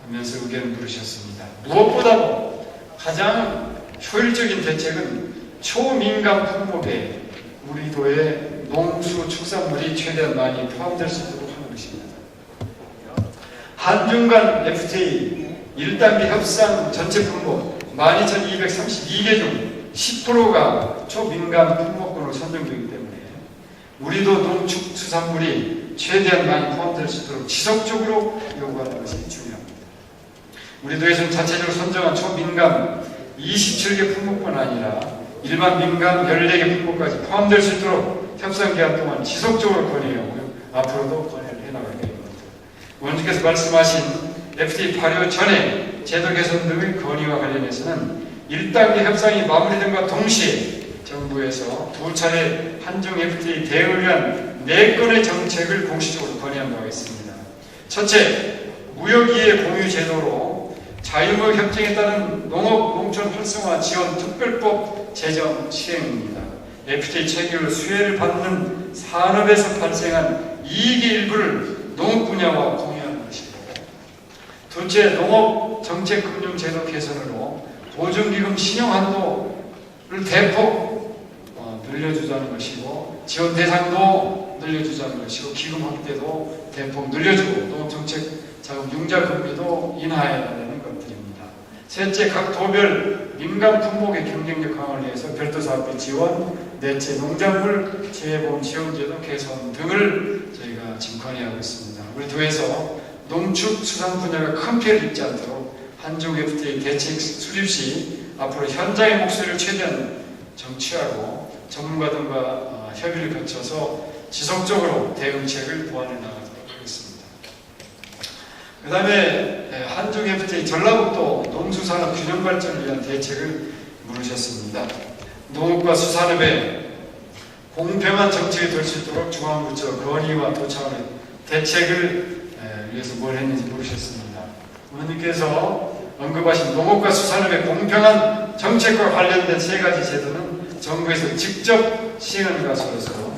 하면서 의견을 물으셨습니다. 무엇보다도 가장 효율적인 대책은 초민감 품목에 우리 도의 농수축산물이 최대한 많이 포함될 수 있도록 하는 것입니다. 한중 간 FTA 1단계 협상 전체 품목 12,232개 중 10%가 초민감 품목군으로 선정되기 때문에 우리도 농축수산물이 최대한 많이 포함될 수 있도록 지속적으로 요구하는 것이 중요합니다. 우리도에서는 자체적으로 선정한 초민감 27개 품목뿐 아니라 일반 민감 14개 품목까지 포함될 수 있도록 협상 기간 동안 지속적으로 건의하고요. 앞으로도 건의를 해나갈 계획입니다. 원주께서 말씀하신 FTA 발효 전에 제도 개선 등의 건의와 관련해서는 1단계 협상이 마무리됨과 동시에 정부에서 두 차례 한중 FTA 대응을 위한 4건의 정책을 공식적으로 건의한 바가 있습니다. 첫째, 무역이해 공유 제도로 자유무역 협정에 따른 농업, 농촌 활성화 지원 특별법 제정 시행입니다. FTA 체결로 수혜를 받는 산업에서 발생한 이익의 일부를 농업 분야와 공유하는 것입니다. 둘째, 농업 정책 금융 제도 개선으로 보증기금 신용 한도를 대폭 늘려주자는 것이고 지원 대상도 늘려주자는 것이고 기금 확대도 대폭 늘려주고 농업 정책 자금 융자 금리도 인하해야하는 것들입니다. 셋째, 각 도별 민간 품목의 경쟁력 강화를 위해서 별도 사업비 지원, 넷째, 농작물 재해보험 지원제도 개선 등을 저희가 지금 건의하고 있습니다. 우리 도에서 농축수산 분야가 큰 피해를 입지 않도록 한중 FTA 대책 수립 시 앞으로 현장의 목소리를 최대한 정취하고 전문가들과 협의를 거쳐서 지속적으로 대응책을 보완해 나가도록 하겠습니다. 그 다음에 한중 FTA 전라북도 농수산업 균형 발전을 위한 대책을 물으셨습니다. 농업과 수산업의 공평한 정책이 될 수 있도록 중앙부처 건의와 도차원의 대책을 위해서 뭘 했는지 물으셨습니다. 의원님께서 언급하신 농업과 수산업의 공평한 정책과 관련된 3가지 제도는 정부에서 직접 시행하는 것으로서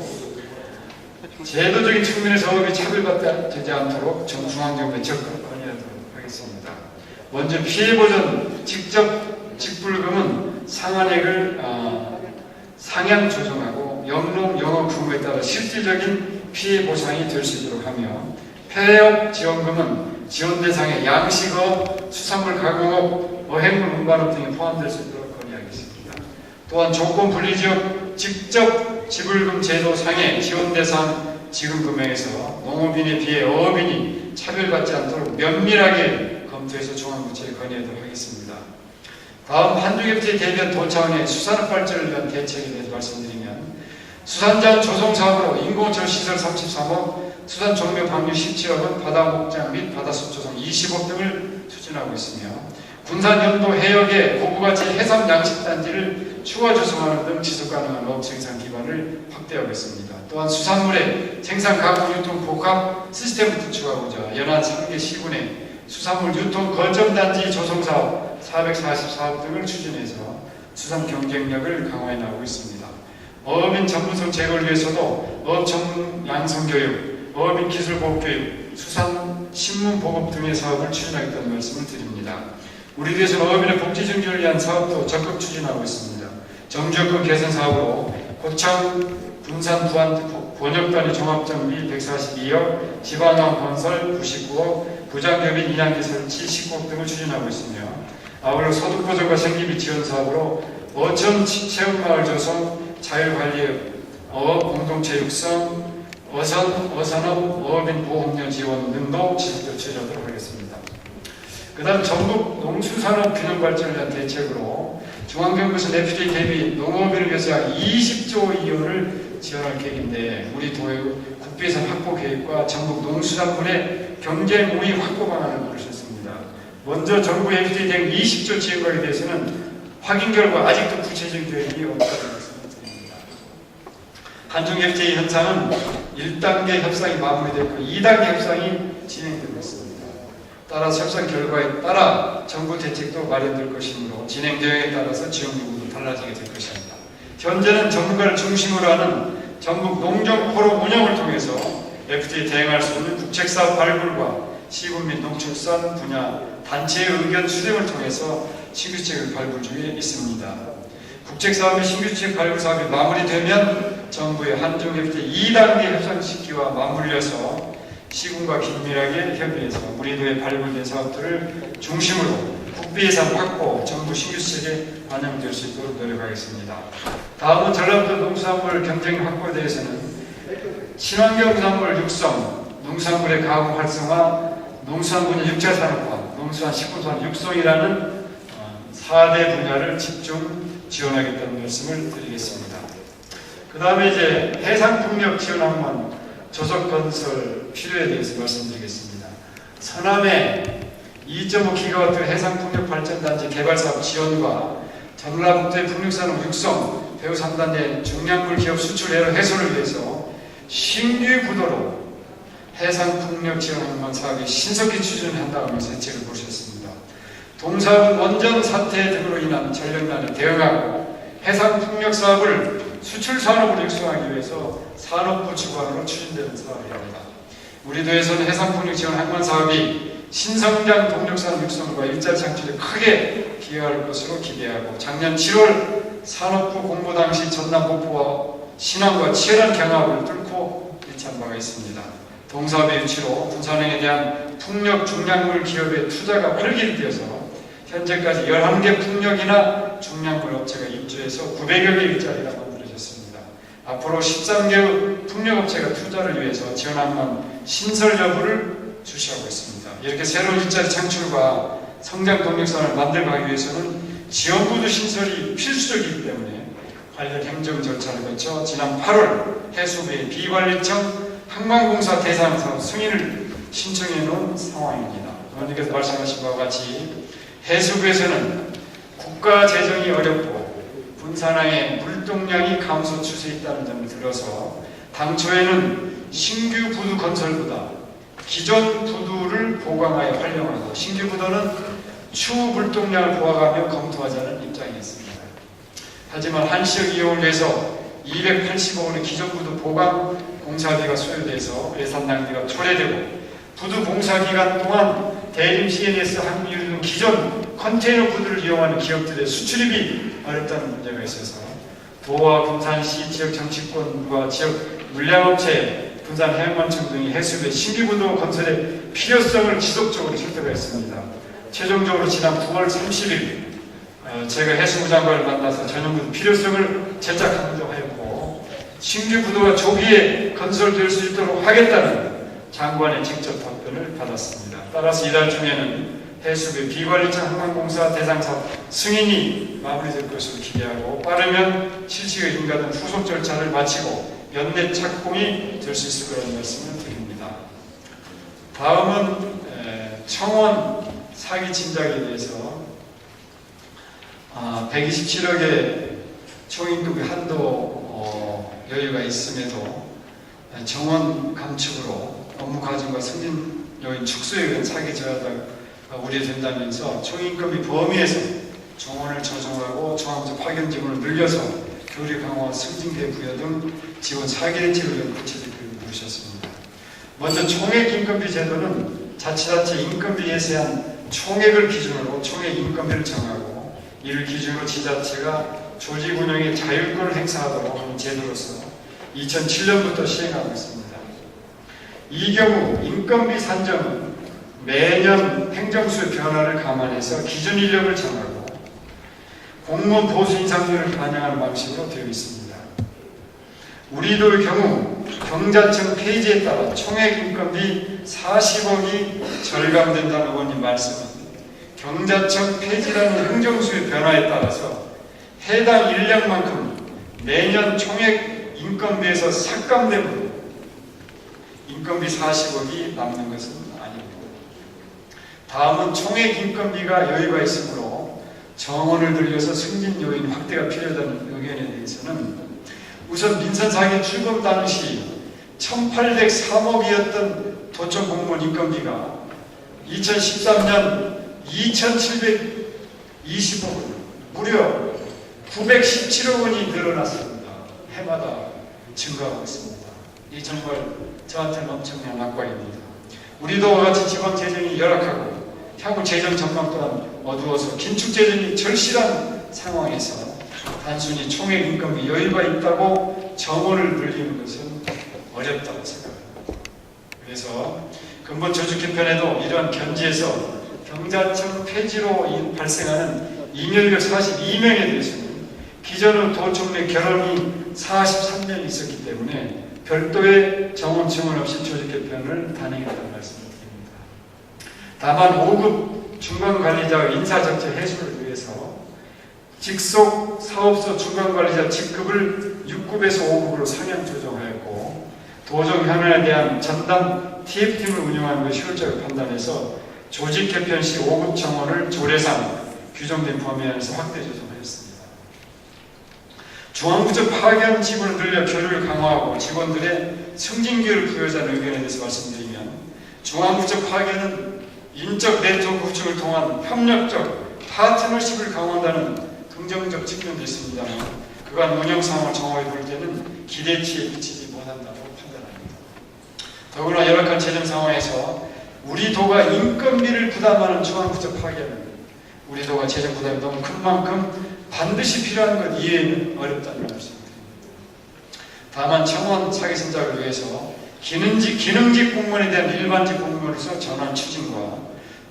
제도적인 측면에서 사업이 차별받지 않도록 중앙정부에 적극 건의하도록 하겠습니다. 먼저 피해보전 직접 직불금은 상한액을 상향 조정하고 영농 영업 규모에 따라 실질적인 피해 보상이 될 수 있도록 하며, 폐업 지원금은 지원 대상에 양식업, 수산물 가공업, 어획물 운반업 등이 포함될 수 있도록 건의하겠습니다. 또한 조건 분리 지역 직접 지불금 제도 상의 지원 대상 지급 금액에서 농업인에 비해 어업인이 차별받지 않도록 면밀하게 검토해서 중앙부처에 건의하도록 하겠습니다. 다음 한중협회 대변 도차원의 수산업 발전을 위한 대책에 대해서 말씀드리면, 수산자원 조성사업으로 인공철 시설 33억, 수산 종묘 방류 17억은 바다 목장 및 바다숲 조성 20억 등을 추진하고 있으며, 군산 연도 해역에 고부가치 해삼 양식단지를 추가 조성하는 등 지속가능한 어업 생산 기반을 확대하고 있습니다. 또한 수산물의 생산 가공 유통 복합 시스템을 구축하고자 연안 3개 시군에 수산물 유통 거점단지 조성사업 444억 등을 추진해서 수산 경쟁력을 강화해 나가고 있습니다. 어업인 전문성 제고를 위해서도 어업 전문 양성 교육, 어업인 기술 보급 교육, 수산 신문 보급 등의 사업을 추진하겠다는 말씀을 드립니다. 우리 도에서는 어업인의 복지 증진을 위한 사업도 적극 추진하고 있습니다. 정주여건 개선 사업으로 고창 군산 부안 번역단위 종합정비 142억, 지방항 건설 99억, 부장교빈 인양기 설치 19억 등을 추진하고 있으며, 아울러 소득보전과 생기비 지원 사업으로 어촌 체험마을 조성, 자율관리 어업 공동체 육성, 어선업 어업인 보험료 지원 등도 지속적으로 추진하도록 하겠습니다. 그 다음 전국 농수산업 균형 발전을 위한 대책으로 중앙정부에서 FTA 대비 농업인을 위해서 약 20조 이원을 지원할 계획인데, 우리 도의 국비예산 확보 계획과 전국 농수산물의 경쟁 우위 확보 방안을 부르셨습니다. 먼저 정부 FTA 대비 20조 지원과에 대해서는 확인 결과 아직도 구체적인 계획이 없다는 말씀을 드립니다. 한중 FTA 현상은 1단계 협상이 마무리되고 2단계 협상이 진행되고 있습니다. 따라서 협상 결과에 따라 정부 대책도 마련될 것이므로 진행 내용에 따라서 지원 요구도 달라지게 될 것입니다. 현재는 전문가를 중심으로 하는 전국 농정 포럼 운영을 통해서 FTA 대응할 수 있는 국책사업 발굴과 시군 및 농축산 분야 단체의 의견 수렴을 통해서 신규책을 발굴 중에 있습니다. 국책사업 및 신규책 발굴 사업이 마무리되면 정부의 한중 FTA 2단계 협상 시기와 맞물려서 시군과 긴밀하게 협의해서 우리 도에 발굴된 사업들을 중심으로 국비예산 확보, 정부 신규책에 반영될 수 있도록 노력하겠습니다. 다음은 전라도 농수산물 경쟁 확보에 대해서는 친환경 산물 육성, 농산물의 가공 활성화, 농수산 분야 6차 산업화, 농수산 식품산업 육성이라는 4대 분야를 집중 지원하겠다는 말씀을 드리겠습니다. 그 다음에 이제 해상풍력 지원 항만 조석건설 필요에 대해서 말씀드리겠습니다. 서남에 2.5GW 해상풍력 발전단지 개발사업 지원과 전라북도의 풍력산업 육성, 배후 3단계 중량물 기업 수출 해소를 위해서 신규 구도로 해상풍력 지원 항만 사업이 신속히 추진한다고 하면서 대책을 보셨습니다. 동사군 원전 사태 등으로 인한 전력난에 대응하고 해상풍력 사업을 수출 산업으로 육성하기 위해서 산업부 주관으로 추진되는 사업입니다. 우리 도에서는 해상풍력 지원 항만 사업이 신성장 동력산업 육성과 일자리 창출에 크게 기여할 것으로 기대하고, 작년 7월 산업부 공모 당시 전남 목포와 신안과 치열한 경합을 뚫고 일치한 바가 있습니다. 동사업의 유치로 군산행에 대한 풍력 중량물 기업의 투자가 활기되어서 현재까지 11개 풍력이나 중량물 업체가 입주해서 900여 개 일자리가 만들어졌습니다. 앞으로 13개의 풍력업체가 투자를 위해서 지원항만 신설 여부를 주시하고 있습니다. 이렇게 새로운 일자리 창출과 성장 동력선을 만들기 위해서는 지원부도 신설이 필수적이기 때문에 관련 행정 절차를 거쳐 지난 8월 해수부의 비관리청 항만공사 대상 사업 승인을 신청해 놓은 상황입니다. 의원님께서 말씀하신 바와 같이 해수부에서는 국가 재정이 어렵고 군산항의 물동량이 감소 추세에 있다는 점을 들어서 당초에는 신규 부두 건설보다 기존 부두를 보강하여 활용하고 신규 부두는 추후 물동량을 보강하며 검토하자는 입장이었습니다. 하지만 한시적 이용을 위해서 280억 원의 기존 부두 보강 공사비가 소요돼서 예산 낭비가 초래되고 부두 공사 기간 동안 대림 CNS 항비율 등 기존 컨테이너 부두를 이용하는 기업들의 수출입이 어렵다는 문제가 있어서 도와 군산시 지역 정치권과 지역 물량업체, 군산해양만청 등이 해수부의 신규 부두 건설의 필요성을 지속적으로 설득했습니다. 최종적으로 지난 9월 30일 제가 해수부 장관을 만나서 전용부두 필요성을 재차 강조하였고 신규 부두가 조기에 건설될 수 있도록 하겠다는 장관의 직접 답변을 받았습니다. 따라서 이달 중에는 해수부 비관리청 항만공사 대상 사업 승인이 마무리될 것으로 기대하고 빠르면 실시가 인가된 후속 절차를 마치고 연내 착공이 될 수 있을 거라는 말씀을 드립니다. 다음은 청원 사기 진작에 대해서 127억의 총임금의 한도 여유가 있음에도 정원 감축으로 업무 과정과 승진 요인 축소에 의한 사기 저하가 우려된다면서 총임금의 범위에서 정원을 조정하고 중앙부처 파견 지원을 늘려서 교류 강화, 승진계 부여 등 지원 사기 대책을 위한 구체적 계획을 부르셨습니다. 먼저 총액 인건비 제도는 자치단체 인건비에 세한 총액을 기준으로 총액 인건비를 정하고 이를 기준으로 지자체가 조직 운영의 자율권을 행사하도록 하는 제도로서 2007년부터 시행하고 있습니다. 이 경우 인건비 산정은 매년 행정수의 변화를 감안해서 기준 인력을 정하고 공무원 보수 인상률을 반영하는 방식으로 되어 있습니다. 우리 도의 경우 경자청 폐지에 따라 총액 인건비 40억이 절감된다는 의원님 말씀은 경자청 폐지라는 행정수의 변화에 따라서 해당 인력만큼 매년 총액 인건비에서 삭감된 인건비 40억이 남는 것은 아닙니다. 다음은 총액 인건비가 여유가 있으므로 정원을 늘려서 승진 요인 확대가 필요하다는 의견에 대해서는 우선 민선사기 출범 당시 1,803억이었던 도청 공무원 인건비가 2013년 2,720억 원, 무려 917억 원이 늘어났습니다. 해마다 증가하고 있습니다. 이 정말 저한테는 엄청난 낙관입니다. 우리도 같이 지방 재정이 열악하고 향후 재정 전망 또한 어두워서 긴축 재정이 절실한 상황에서 단순히 총액 인건비 여유가 있다고 정원을 늘리는 것은 어렵다고 생각합니다. 그래서 근본 조직 개편에도 이러한 견지에서 경자청 폐지로 발생하는 잉여인력 42명에 대해서는 기존의 도청 내 결혼이 43명이 있었기 때문에 별도의 정원 증원 없이 조직 개편을 단행했다는 말씀을 드립니다. 다만 5급 중간관리자 인사정책 해소를 위해서 직속 사업소 중간관리자 직급을 6급에서 5급으로 상향 조정하였고 도정 현안에 대한 전담 TF팀을 운영하는 것이 효율적으로 판단해서 조직 개편 시 5급 정원을 조례상 규정된 범위 안에서 확대 조정하였습니다. 중앙부처 파견 직원을 늘려 교류를 강화하고 직원들의 승진 기회를 부여하자는 의견에 대해서 말씀드리면 중앙부처 파견은 인적 네트워크 구축을 통한 협력적 파트너십을 강화한다는 긍정적 측면도 있습니다만 그간 운영 상황을 정확히 볼 때는 기대치에 미치지 못한다고 판단합니다. 더구나 열악한 재정 상황에서 우리 도가 인건비를 부담하는 중앙부처 파견은 우리 도가 재정 부담이 너무 큰 만큼 반드시 필요한 것 이해는 어렵다는 말씀입니다. 다만 청원 사기 신작을 위해서 기능직 공무원에 대한 일반직 공무원으로서 전환 추진과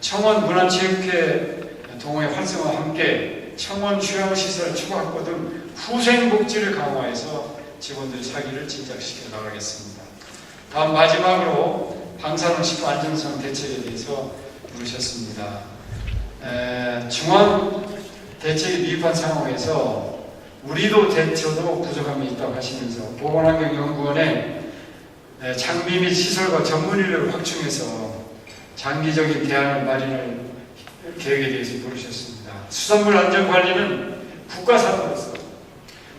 청원 문화체육회 동호회 활성화와 함께 청원 휴양시설 추가 확보 등 후생복지를 강화해서 직원들의 사기를 진작시켜 나가겠습니다. 다음 마지막으로 방사능 안전성 대책에 대해서 물으셨습니다. 중앙 대책이 미흡한 상황에서 우리도 대처도 부족함이 있다고 하시면서 보건환경연구원의 장비 및 시설과 전문 인력을 확충해서 장기적인 대안을 마련할 계획에 대해서 물으셨습니다. 수산물 안전관리는 국가산업으로서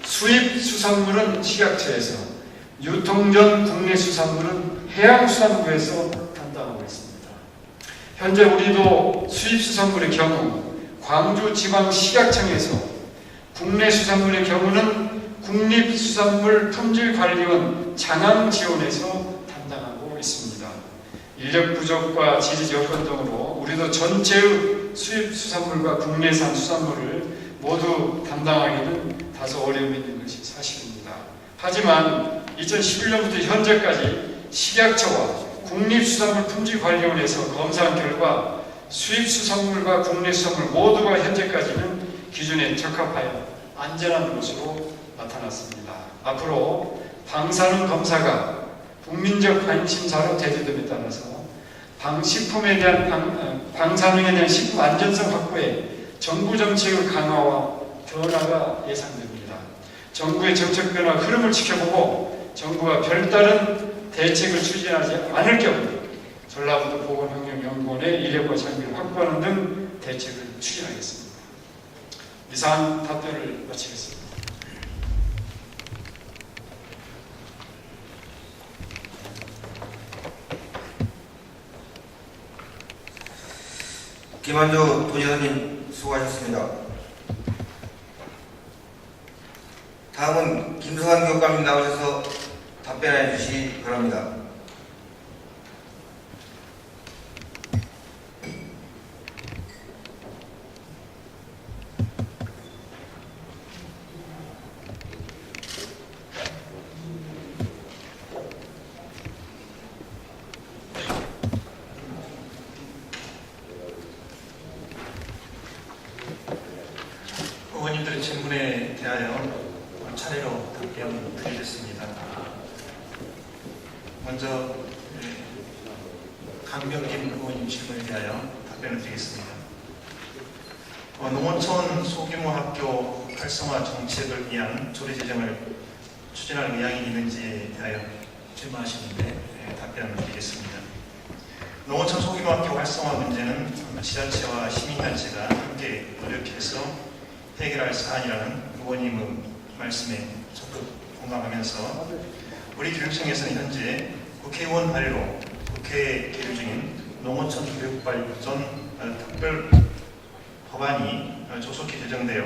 수입 수산물은 식약처에서 유통 전 국내 수산물은 해양수산부에서 담당하고 있습니다. 현재 우리도 수입 수산물의 경우 광주지방식약청에서 국내 수산물의 경우는 국립수산물 품질관리원 장암지원에서 담당하고 있습니다. 인력 부족과 지리 여건 등으로 우리도 전체의 수입 수산물과 국내산 수산물을 모두 담당하기는 다소 어려움이 있는 것이 사실입니다. 하지만 2011년부터 현재까지 식약처와 국립수산물품질관리원에서 검사한 결과 수입 수산물과 국내 수산물 모두가 현재까지는 기준에 적합하여 안전한 것으로 나타났습니다. 앞으로 방사능 검사가 국민적 관심사로 대두됨에 따라서 방사능에 대한 식품 안전성 확보에 정부 정책의 강화와 변화가 예상됩니다. 정부의 정책 변화 흐름을 지켜보고 정부가 별다른 대책을 추진하지 않을 경우 전라북도 보건환경연구원의 인력과 장비를 확보하는 등 대책을 추진하겠습니다. 이상 답변을 마치겠습니다. 김한조 도지사님 수고하셨습니다. 다음은 김성환 교육감님 나오셔서 답변해 주시기 바랍니다. 의원님들의 질문에 대하여 차례로 답변드리겠습니다. 먼저 강병진 의원님 질문에 대하여 답변을 드리겠습니다. 농어촌 소규모 학교 활성화 정책을 위한 조례 제정을 추진할 의향이 있는지에 대하여 질문하시는데 답변을 드리겠습니다. 농어촌 소규모 학교 활성화 문제는 지자체와 시민단체가 함께 노력해서 해결할 사안이라는 의원님의 말씀에 적극 공감하면서 우리 교육청에서는 현재 국회의원 발의로 국회에 계류 중인 농어촌 교육발전 특별 법안이 조속히 제정되어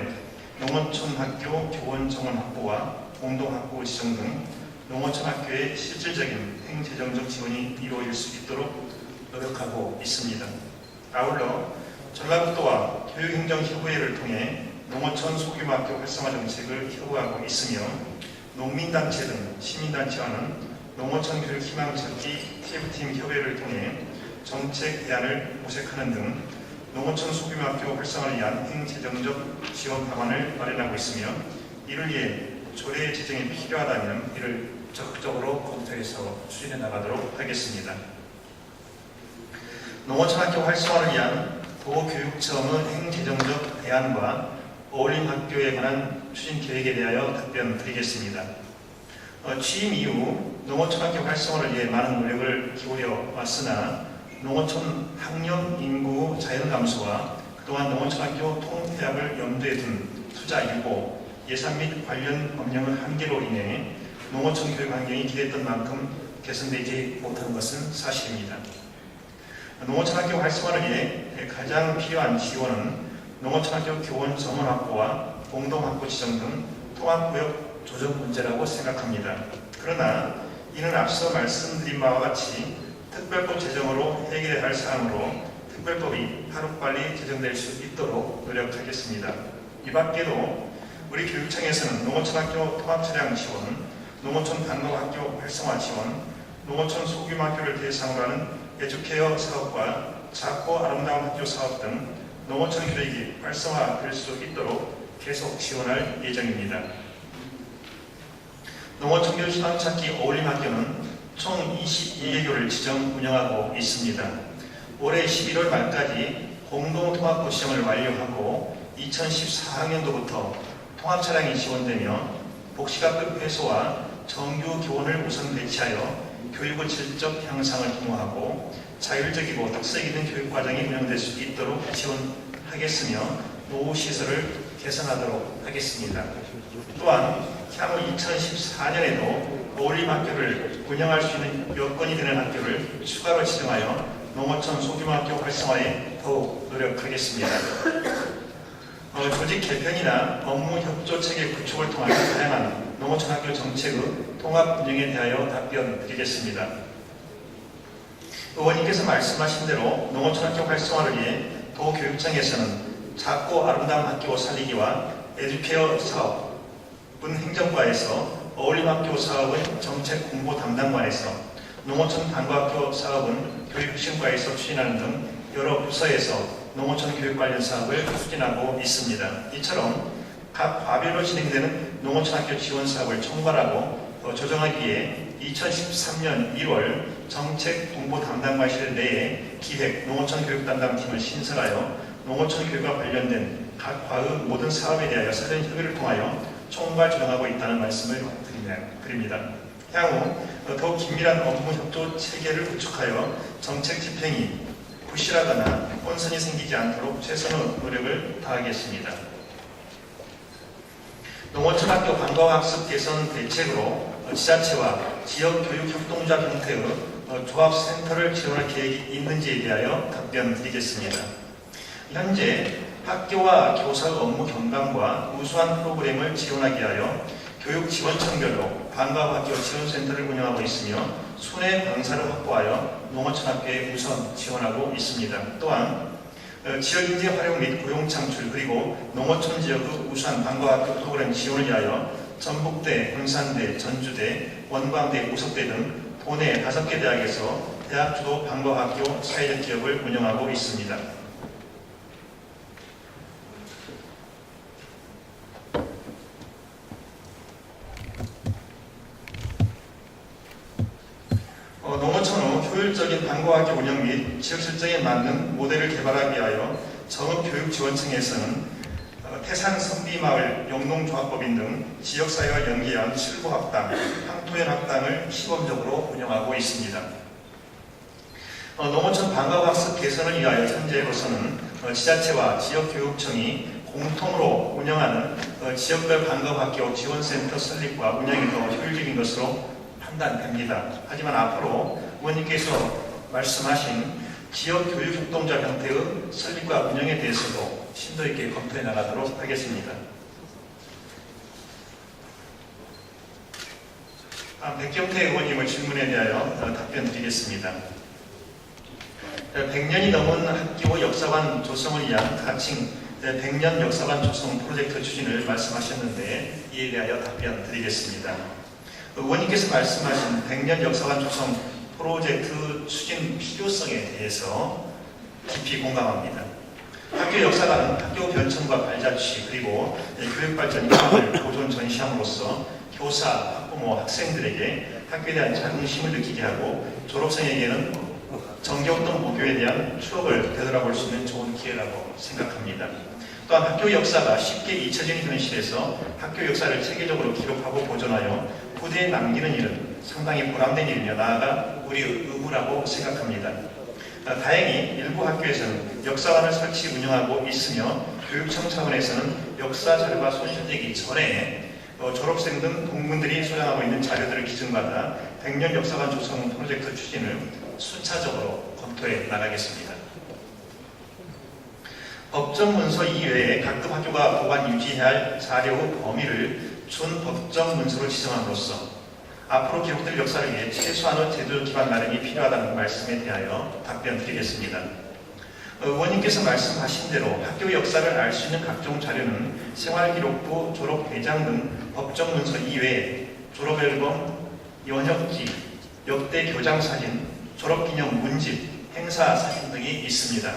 농어촌 학교 교원 정원 확보와 공동학부 지정 등 농어촌 학교의 실질적인 행재정적 지원이 이루어질 수 있도록 노력하고 있습니다. 아울러 전라북도와 교육행정협의회를 통해 농어촌 소규모 학교 활성화 정책을 협의하고 있으며 농민단체 등 시민단체와는 농어촌 교육 희망 찾기 TF팀 협의를 통해 정책 대안을 모색하는 등 농어촌 소규모 학교 활성화를 위한 행재정적 지원 방안을 마련하고 있으며 이를 위해 조례 제정이 필요하다면 이를 적극적으로 검토해서 추진해 나가도록 하겠습니다. 농어촌 학교 활성화를 위한 도교육청의 행재정적 대안과 어울림 학교에 관한 추진 계획에 대하여 답변드리겠습니다. 취임 이후 농어촌 학교 활성화를 위해 많은 노력을 기울여 왔으나 농어촌 학령 인구 자연 감소와 그동안 농어촌 학교 통폐합을 염두에 둔 투자 유보, 예산 및 관련 법령의 한계로 인해 농어촌 교육 환경이 기대했던 만큼 개선되지 못한 것은 사실입니다. 농어촌 학교 활성화를 위해 가장 필요한 지원은 농어촌학교 교원 정원 확보와 공동학부 지정 등 통합구역 조정 문제라고 생각합니다. 그러나 이는 앞서 말씀드린 바와 같이 특별법 제정으로 해결해야 할 사항으로 특별법이 하루빨리 제정될 수 있도록 노력하겠습니다. 이 밖에도 우리 교육청에서는 농어촌학교 통합차량 지원, 농어촌 단독학교 활성화 지원, 농어촌 소규모 학교를 대상으로 하는 에듀케어 사업과 작고 아름다운 학교 사업 등 농어촌 교육이 활성화될 수 있도록 계속 지원할 예정입니다. 농어촌 교육 희망 찾기 어울림 학교는 총 22개교를 지정 운영하고 있습니다. 올해 11월 말까지 공동통합부 지정을 완료하고 2014학년도부터 통합차량이 지원되며 복식학급 해소와 정규 교원을 우선 배치하여 교육의 질적 향상을 도모하고 자율적이고 특색 있는 교육과정이 운영될 수 있도록 지원하겠으며 노후시설을 개선하도록 하겠습니다. 또한 향후 2014년에도 어울림 학교를 운영할 수 있는 여건이 되는 학교를 추가로 지정하여 농어촌 소규모 학교 활성화에 더욱 노력하겠습니다. 조직 개편이나 업무 협조 체계 구축을 통한 다양한 농어촌 학교 정책의 통합 운영에 대하여 답변 드리겠습니다. 의원님께서 말씀하신 대로 농어촌학교 활성화를 위해 도교육청에서는 작고 아름다운 학교 살리기와 에듀케어 사업은 행정과에서, 어울림학교 사업은 정책 공보 담당관에서, 농어촌 방과학교 사업은 교육혁신과에서 추진하는 등 여러 부서에서 농어촌 교육 관련 사업을 추진하고 있습니다. 이처럼 각 과별로 진행되는 농어촌학교 지원 사업을 총괄하고 조정하기 위해 2013년 1월 정책 공보 담당관실 내에 기획 농어촌 교육 담당팀을 신설하여 농어촌 교육과 관련된 각 과의 모든 사업에 대하여 사전 협의를 통하여 총괄 조정하고 있다는 말씀을 드립니다. 향후 더욱 긴밀한 업무 협조 체계를 구축하여 정책 집행이 부실하거나 혼선이 생기지 않도록 최선의 노력을 다하겠습니다. 농어촌학교 방과학습 개선 대책으로 지자체와 지역교육협동조합 형태의 조합센터를 지원할 계획이 있는지에 대하여 답변 드리겠습니다. 현재 학교와 교사의 업무 경감과 우수한 프로그램을 지원하기 위하여 교육지원청별로 방과학교 지원센터를 운영하고 있으며 순회 강사를 확보하여 농어촌학교에 우선 지원하고 있습니다. 또한 지역인재 활용 및 고용 창출, 그리고 농어촌 지역의 우수한 방과학교 프로그램 지원을 위하여 전북대, 군산대, 전주대, 원광대, 우석대 등 도내 5개 대학에서 대학 주도 방과학교 사회적 기업을 운영하고 있습니다. 농어촌의 효율적인 방과학교 운영 및 지역 실정에 맞는 모델을 개발하기 위하여 정읍교육지원청에서는 태산 선비마을 영농조합법인 등 지역사회와 연계한 실부학당, 황토연학당을 시범적으로 운영하고 있습니다. 농어촌 방과학습 개선을 위하여 현재로서는 지자체와 지역교육청이 공통으로 운영하는 지역별 방과학교 지원센터 설립과 운영이 더 효율적인 것으로 판단됩니다. 하지만 앞으로 의원님께서 말씀하신 지역교육협동조합 형태의 설립과 운영에 대해서도 심도 있게 검토해 나가도록 하겠습니다. 백경태 의원님의 질문에 대하여 답변 드리겠습니다. 100년이 넘은 학교 역사관 조성을 위한 가칭 100년 역사관 조성 프로젝트 추진을 말씀하셨는데 이에 대하여 답변 드리겠습니다. 의원님께서 말씀하신 100년 역사관 조성 프로젝트 추진 필요성에 대해서 깊이 공감합니다. 학교 역사관은 학교 변천과 발자취 그리고 교육발전 현황을 보존 전시함으로써 교사, 학부모, 학생들에게 학교에 대한 자긍심을 느끼게 하고 졸업생에게는 정겨웠던 모교에 대한 추억을 되돌아볼 수 있는 좋은 기회라고 생각합니다. 또한 학교 역사가 쉽게 잊혀지는 현실에서 학교 역사를 체계적으로 기록하고 보존하여 후대에 남기는 일은 상당히 보람된 일이며 나아가 우리의 의무라고 생각합니다. 다행히 일부 학교에서는 역사관을 설치 운영하고 있으며 교육청 차원에서는 역사 자료가 손실되기 전에 졸업생 등 동문들이 소장하고 있는 자료들을 기준받아 100년 역사관 조성 프로젝트 추진을 순차적으로 검토해 나가겠습니다. 법정 문서 이외에 각급 학교가 보관 유지해야 할 자료의 범위를 준법정 문서로 지정함으로써 앞으로 기록될 역사를 위해 최소한의 제도 기반 마련이 필요하다는 말씀에 대하여 답변 드리겠습니다. 의원님께서 말씀하신 대로 학교 역사를 알 수 있는 각종 자료는 생활기록부, 졸업회장 등 법정 문서 이외에 졸업앨범, 연혁지, 역대 교장사진, 졸업기념 문집, 행사 사진 등이 있습니다.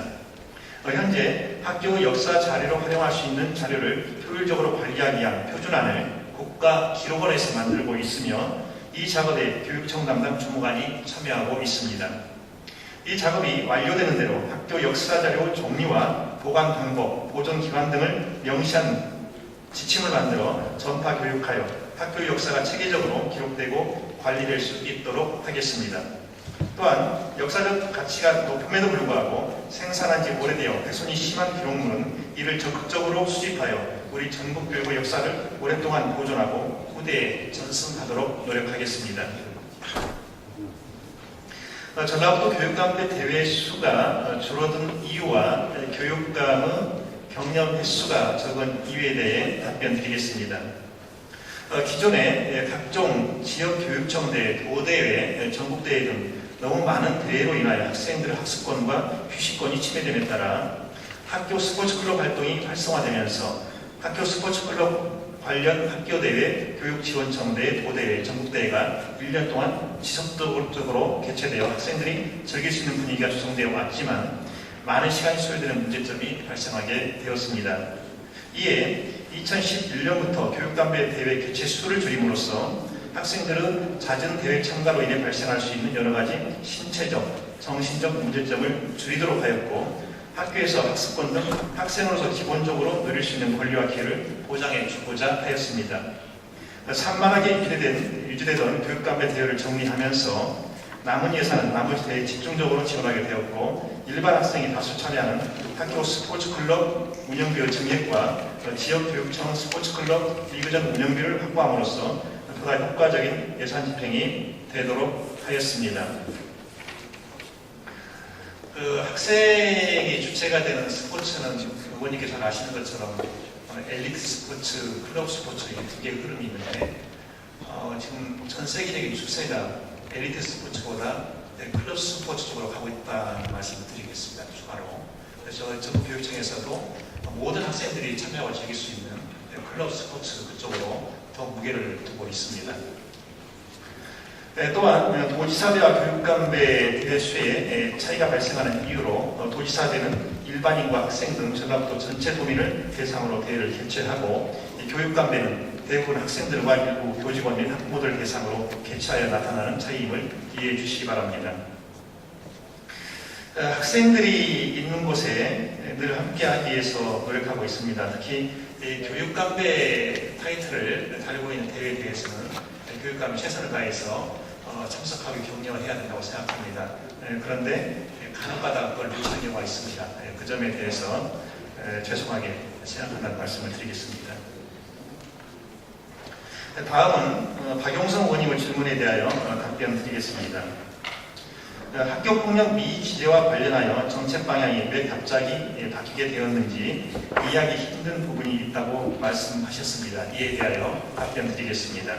현재 학교 역사 자료로 활용할 수 있는 자료를 효율적으로 관리하기 위한 표준안을 국가기록원에서 만들고 있으며 이 작업에 교육청 담당 주무관이 참여하고 있습니다. 이 작업이 완료되는 대로 학교 역사 자료 종류와 보관 방법, 보존 기간 등을 명시한 지침을 만들어 전파 교육하여 학교 역사가 체계적으로 기록되고 관리될 수 있도록 하겠습니다. 또한 역사적 가치가 높음에도 불구하고 생산한 지 오래되어 훼손이 심한 기록물은 이를 적극적으로 수집하여 우리 전국 교육의 역사를 오랫동안 보존하고 후대에 전승하도록 노력하겠습니다. 전라북도 교육감대 대회 수가 줄어든 이유와 교육감의 경험 횟수가 적은 이유에 대해 답변 드리겠습니다. 기존에 각종 지역교육청대, 도대회, 전국대회 등 너무 많은 대회로 인하여 학생들의 학습권과 휴식권이 침해됨에 따라 학교 스포츠클럽 활동이 활성화되면서 학교 스포츠클럽 관련 학교대회, 교육지원청대회, 도대회, 전국대회가 1년 동안 지속적으로 개최되어 학생들이 즐길 수 있는 분위기가 조성되어 왔지만 많은 시간이 소요되는 문제점이 발생하게 되었습니다. 이에 2011년부터 교육담배 대회 개최 수를 줄임으로써 학생들은 잦은 대회 참가로 인해 발생할 수 있는 여러 가지 신체적, 정신적 문제점을 줄이도록 하였고 학교에서 학습권 등 학생으로서 기본적으로 누릴 수 있는 권리와 기회를 보장해 주고자 하였습니다. 산만하게 유지되던 교육감배 대회를 정리하면서 남은 예산은 나머지 대회에 집중적으로 지원하게 되었고 일반 학생이 다수 참여하는 학교 스포츠클럽 운영비의 증액과 지역교육청 스포츠클럽 리그전 운영비를 확보함으로써 보다 효과적인 예산 집행이 되도록 하였습니다. 학생이 주체가 되는 스포츠는 지금 의원님께서 잘 아시는 것처럼 엘리트 스포츠, 클럽 스포츠 이 두 개의 흐름이 있는데 지금 전 세계적인 추세가 엘리트 스포츠보다 클럽 스포츠 쪽으로 가고 있다는 말씀을 드리겠습니다. 추가로. 그래서 정부교육청에서도 모든 학생들이 참여하고 즐길 수 있는 클럽 스포츠 그쪽으로 더 무게를 두고 있습니다. 또한 도지사대와 교육감배 대회 수에 차이가 발생하는 이유로 도지사대는 일반인과 학생 등 전라북도 전체 도민을 대상으로 대회를 개최하고 교육감배는 대부분 학생들과 일부 교직원 및 학부모들 대상으로 개최하여 나타나는 차이임을 이해해 주시기 바랍니다. 학생들이 있는 곳에 늘 함께하기 위해서 노력하고 있습니다. 특히 교육감배 타이틀을 달고 있는 대회에 대해서는 교육감이 최선을 다해서 참석하기 격려해야 된다고 생각합니다. 그런데 간혹가다 그걸 놓치는 경우가 있습니다. 그 점에 대해서 죄송하게 생각한다는 말씀을 드리겠습니다. 다음은 박용성 의원님의 질문에 대하여 답변 드리겠습니다. 학교폭력 미기재와 관련하여 정책 방향이 왜 갑자기 바뀌게 되었는지 이해하기 힘든 부분이 있다고 말씀하셨습니다. 이에 대하여 답변 드리겠습니다.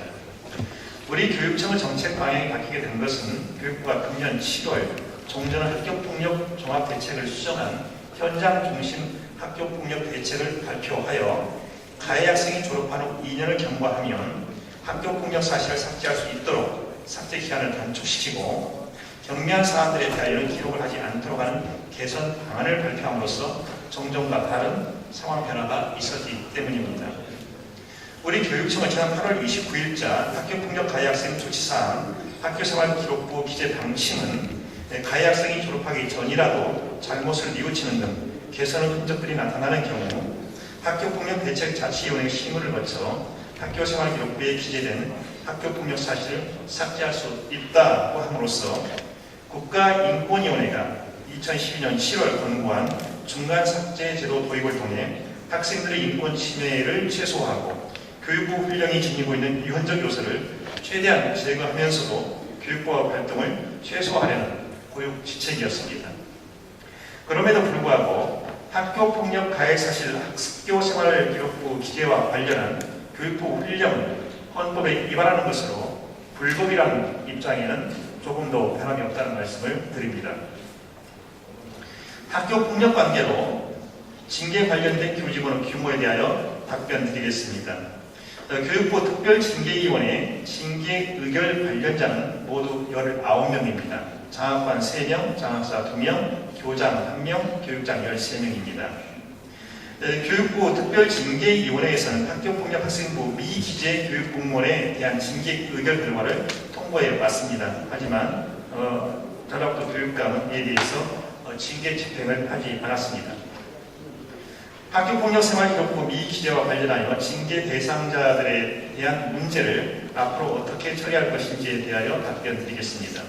우리 교육청의 정책 방향이 바뀌게 된 것은 교육부가 금년 7월 종전의 학교폭력 종합대책을 수정한 현장 중심 학교폭력 대책을 발표하여 가해 학생이 졸업한 후 2년을 경과하면 학교폭력 사실을 삭제할 수 있도록 삭제 기간을 단축시키고 경미한 사안들에 대하여는 기록을 하지 않도록 하는 개선 방안을 발표함으로써 종전과 다른 상황 변화가 있었기 때문입니다. 우리 교육청은 지난 8월 29일자 학교폭력 가해 학생 조치사항 학교생활기록부 기재 방침은 가해 학생이 졸업하기 전이라도 잘못을 뉘우치는 등 개선의 흔적들이 나타나는 경우 학교폭력대책자치위원회 심의를 거쳐 학교생활기록부에 기재된 학교폭력 사실을 삭제할 수 있다고 함으로써 국가인권위원회가 2012년 7월 권고한 중간 삭제 제도 도입을 통해 학생들의 인권 침해를 최소화하고 교육부 훈령이 지니고 있는 유언적 요소를 최대한 제거하면서도 교육부와 활동을 최소화하려는 교육지책이었습니다. 그럼에도 불구하고 학교폭력 가해 사실 학교생활기록부 기재와 관련한 교육부 훈령은 헌법에 위반하는 것으로 불법이라는 입장에는 조금 더 변함이 없다는 말씀을 드립니다. 학교폭력 관계로 징계 관련된 교직원의 규모에 대하여 답변 드리겠습니다. 교육부 특별징계위원회 징계 의결 관련자는 모두 19명입니다. 장학관 3명, 장학사 2명, 교장 1명, 교육장 13명입니다. 교육부 특별징계위원회에서는 학교폭력 학생부 미기재 교육공무원에 대한 징계 의결 결과를 통보해 왔습니다. 하지만 전라북도 교육감은 이에 대해서 징계 집행을 하지 않았습니다. 학교폭력 생활기록부 미기재와 관련하여 징계 대상자들에 대한 문제를 앞으로 어떻게 처리할 것인지에 대하여 답변 드리겠습니다.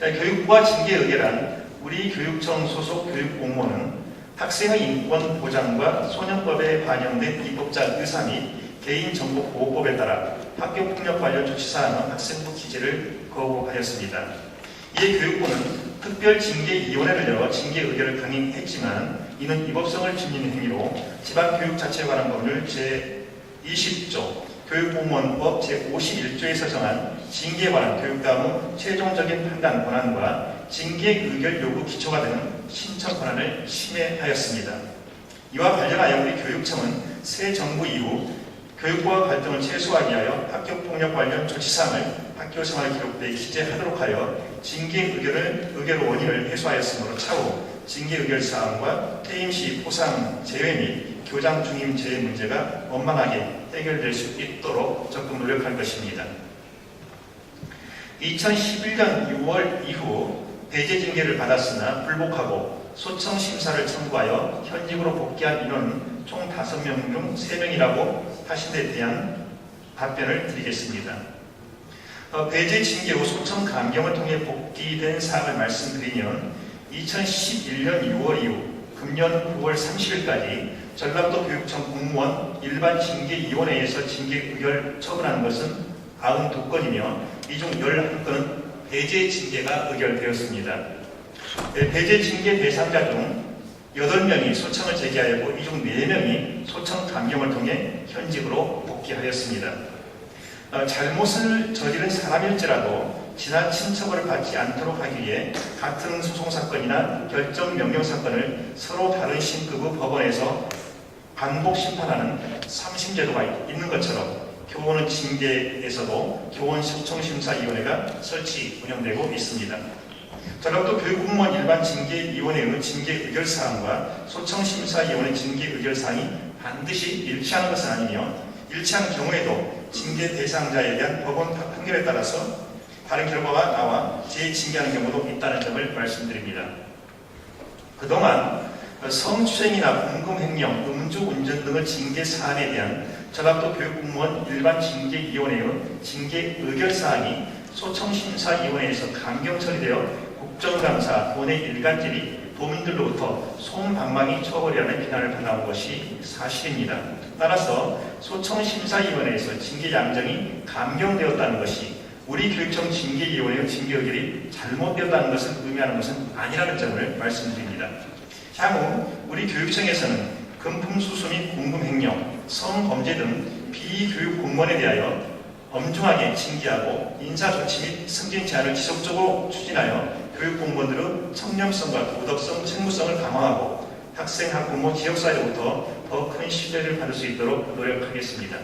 교육부와 징계 의결한 우리 교육청 소속 교육공무원은 학생의 인권 보장과 소년법에 반영된 입법자 의사 및 개인정보보호법에 따라 학교폭력 관련 조치사항은 학생부 기재를 거부하였습니다. 이에 교육부는 특별징계위원회를 열어 징계 의결을 강행했지만 이는 위법성을 지니는 행위로 지방교육자치에 관한 법률 제20조 교육공무원법 제51조에서 정한 징계에 관한 교육당의 최종적인 판단 권한과 징계 의결 요구 기초가 되는 신청 권한을 침해하였습니다. 이와 관련하여 우리 교육청은 새 정부 이후 교육부와 갈등을 최소화하기 위하여 학교폭력 관련 조치사항을 학교생활 기록부에 기재하도록 하여 징계 의결 원인을 해소하였으므로 차후 징계 의결 사항과 퇴임 시 포상 제외 및 교장 중임 제외 문제가 원만하게 해결될 수 있도록 적극 노력할 것입니다. 2011년 6월 이후 배제 징계를 받았으나 불복하고 소청 심사를 청구하여 현직으로 복귀한 인원은 총 5명 중 3명이라고 하신 데 대한 답변을 드리겠습니다. 배제 징계 후 소청 감경을 통해 복귀된 사항을 말씀드리면 2011년 6월 이후 금년 9월 30일까지 전라도 교육청 공무원 일반 징계위원회에서 징계 의결 처분한 것은 92건이며 이 중 11건은 배제 징계가 의결되었습니다. 배제 징계 대상자 중 8명이 소청을 제기하였고 이 중 4명이 소청 감경을 통해 현직으로 복귀하였습니다. 잘못을 저지른 사람일지라도 지나친 처벌을 받지 않도록 하기 위해 같은 소송사건이나 결정명령사건을 서로 다른 신급의 법원에서 반복 심판하는 3심제도가 있는 것처럼 교원의 징계에서도 교원 소청심사위원회가 설치 운영되고 있습니다. 전라도 교육공무원 일반 징계위원회의 징계 의결사항과 소청심사위원회 징계 의결사항이 반드시 일치하는 것은 아니며 일치한 경우에도 징계 대상자에 대한 법원 판결에 따라서 다른 결과가 나와 재징계하는 경우도 있다는 점을 말씀드립니다. 그동안 성추행이나 공금횡령, 음주운전 등의 징계 사안에 대한 전라도 교육공무원 일반 징계위원회의 징계 의결사항이 소청심사위원회에서 감경 처리되어 국정감사, 본회 일간질이 도민들로부터 솜방망이 처벌이라는 비난을 받아온 것이 사실입니다. 따라서 소청심사위원회에서 징계 양정이 감경되었다는 것이 우리 교육청 징계위원회의 징계 의결이 잘못되었다는 것을 의미하는 것은 아니라는 점을 말씀드립니다. 향후 우리 교육청에서는 금품수수 및 공금횡령, 성범죄 등 비교육 공무원에 대하여 엄중하게 징계하고 인사조치 및 승진 제한을 지속적으로 추진하여 교육공무원들의 청렴성과 도덕성, 책무성을 강화하고 학생, 학부모, 지역사회로부터 더 큰 신뢰를 받을 수 있도록 노력하겠습니다.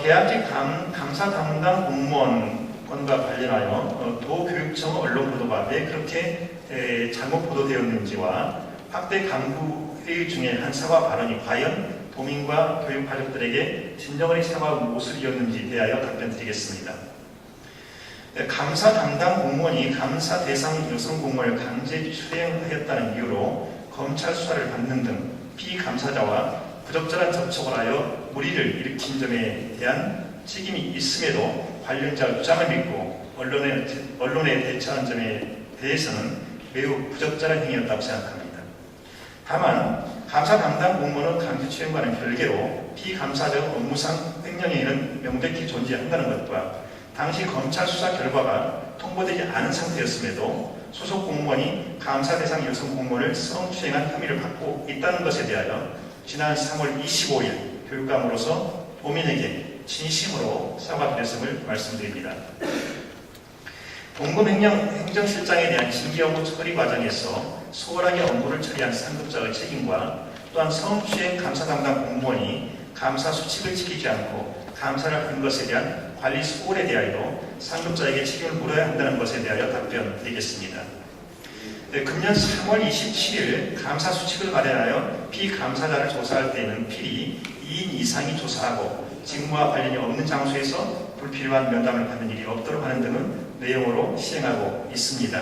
계약직 감사 담당 공무원과 관련하여 도교육청 언론 보도가 왜 그렇게 잘못 보도되었는지와 학대 강구 회의 중에 한 사과 발언이 과연 도민과 교육 가족들에게 진정한 사과 모습이었는지 대하여 답변드리겠습니다. 감사 담당 공무원이 감사 대상 여성 공무원을 강제 추행하였다는 이유로 검찰 수사를 받는 등 피감사자와 부적절한 접촉을 하여 물의를 일으킨 점에 대한 책임이 있음에도 관련자 주장을 믿고 언론에 대처한 점에 대해서는 매우 부적절한 행위였다고 생각합니다. 다만 감사 담당 공무원은 강제추행과는 별개로 피감사자 업무상 횡령행위는 명백히 존재한다는 것과 당시 검찰 수사 결과가 통보되지 않은 상태였음에도 소속 공무원이 감사 대상 여성 공무원을 성추행한 혐의를 받고 있다는 것에 대하여 지난 3월 25일 교육감으로서 도민에게 진심으로 사과드렸음을 말씀드립니다. 공금횡령 행정실장에 대한 징계 업무 처리 과정에서 소홀하게 업무를 처리한 상급자의 책임과 또한 성추행 감사 담당 공무원이 감사 수칙을 지키지 않고 감사를 한 것에 대한 관리 소홀에 대하여도 상급자에게 책임을 물어야 한다는 것에 대하여 답변드리겠습니다. 금년 3월 27일 감사 수칙을 마련하여 피감사자를 조사할 때에는 필히 2인 이상이 조사하고 직무와 관련이 없는 장소에서 불필요한 면담을 받는 일이 없도록 하는 등의 내용으로 시행하고 있습니다.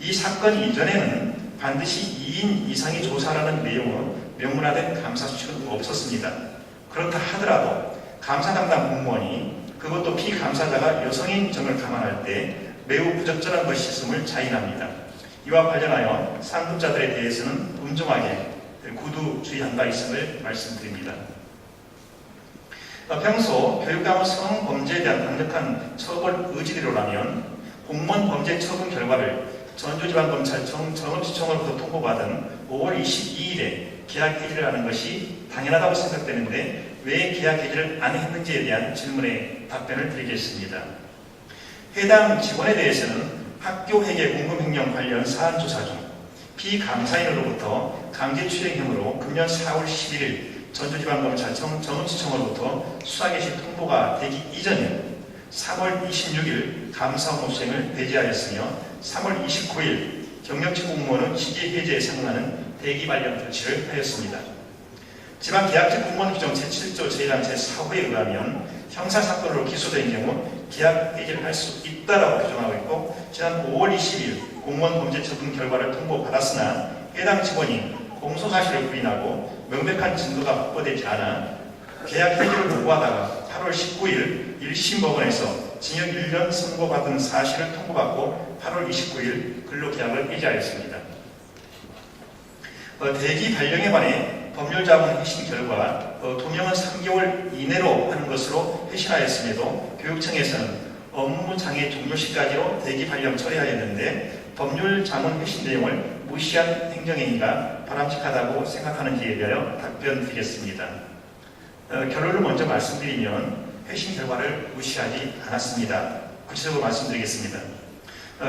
이 사건 이전에는 반드시 2인 이상이 조사하라는 내용은 명문화된 감사 수칙은 없었습니다. 그렇다 하더라도 감사 담당 공무원이 그것도 피감사자가 여성인 점을 감안할 때 매우 부적절한 것이 있음을 자인합니다. 이와 관련하여 상급자들에 대해서는 엄중하게 구두주의한 바 있음을 말씀드립니다. 평소 교육감의 성범죄에 대한 강력한 처벌 의지대로라면 공무원 범죄 처분 결과를 전주지방검찰청 정읍지청으로부터 통보받은 5월 22일에 계약 해지를 하는 것이 당연하다고 생각되는데 왜 계약 해지를 안 했는지에 대한 질문에 답변을 드리겠습니다. 해당 직원에 대해서는 학교 회계 공금횡령 관련 사안 조사 중 피감사인으로부터 강제추행 혐의로 금년 4월 11일 전주지방검찰청 정읍지청으로부터 수사 개시 통보가 되기 이전인 3월 26일 감사 업무 수행을 배제하였으며 3월 29일 경력직 공무원은 직위 해제에 상응하는 대기 발령 조치를 하였습니다. 지방계약직 공무원 규정 제7조 제1항 제4호에 의하면 형사사건으로 기소된 경우 계약 해지를 할 수 있다라고 규정하고 있고, 지난 5월 20일 공무원 범죄 처분 결과를 통보받았으나 해당 직원이 공소사실을 부인하고 명백한 증거가 확보되지 않아 계약 해지를 요구하다가 8월 19일 1심 법원에서 징역 1년 선고받은 사실을 통보받고 8월 29일 근로계약을 해지하였습니다. 대기 발령에 관해 법률자문 회신 결과 도명은 3개월 이내로 하는 것으로 회신하였음에도 교육청에서는 업무장애 종료 시까지로 대기 발령 처리하였는데 법률자문 회신 내용을 무시한 행정행위가 바람직하다고 생각하는지에 대하여 답변 드리겠습니다. 결론을 먼저 말씀드리면 회신 결과를 무시하지 않았습니다. 구체적으로 말씀드리겠습니다.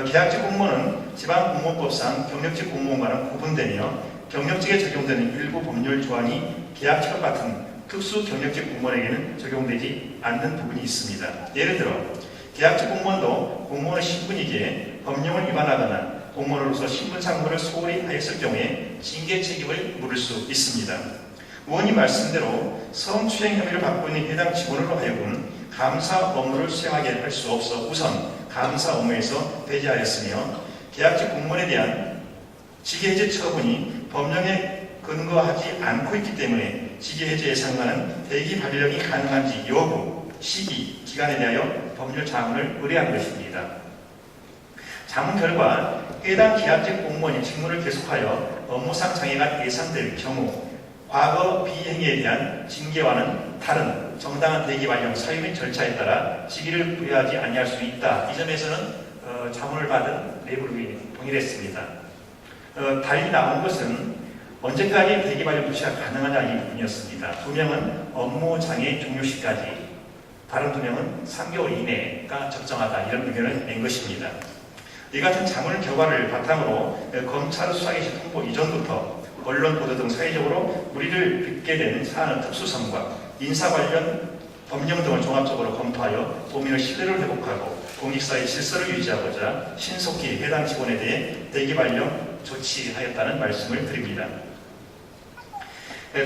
계약직 공무원은 지방공무원법상 경력직 공무원과는 구분되며 경력직에 적용되는 일부 법률 조항이 계약직과 같은 특수 경력직 공무원에게는 적용되지 않는 부분이 있습니다. 예를 들어 계약직 공무원도 공무원의 신분이기에 법령을 위반하거나 공무원으로서 신분상무를 소홀히 하였을 경우에 징계 책임을 물을 수 있습니다. 의원님 말씀대로 성추행 혐의를 받고 있는 해당 직원으로 하여금 감사 업무를 수행하게 할 수 없어 우선 감사 업무에서 배제하였으며 계약직 공무원에 대한 직위해제 처분이 법령에 근거하지 않고 있기 때문에 직위해제에 상응하는 대기 발령이 가능한지 여부, 시기, 기간에 대하여 법률 자문을 의뢰한 것입니다. 자문 결과 해당 계약직 공무원이 직무를 계속하여 업무상 장애가 예상될 경우 과거 비행위에 대한 징계와는 다른 정당한 대기 발령 사유 및 절차에 따라 직위를 부여하지 아니할 수 있다. 이 점에서는 자문을 받은 내부를 동일했습니다. 달리 나온 것은 언제까지 대기 발령 조치가 가능하냐 이 부분이었습니다. 두 명은 업무 장애 종료 시까지, 다른 두 명은 3개월 이내가 적정하다 이런 의견을 낸 것입니다. 이 같은 자문 결과를 바탕으로 검찰 수사개시 통보 이전부터 언론 보도 등 사회적으로 우리를 빚게 된 사안의 특수성과 인사 관련 법령 등을 종합적으로 검토하여 국민의 신뢰를 회복하고 공직사의 질서를 유지하고자 신속히 해당 직원에 대해 대기 발령 조치하였다는 말씀을 드립니다.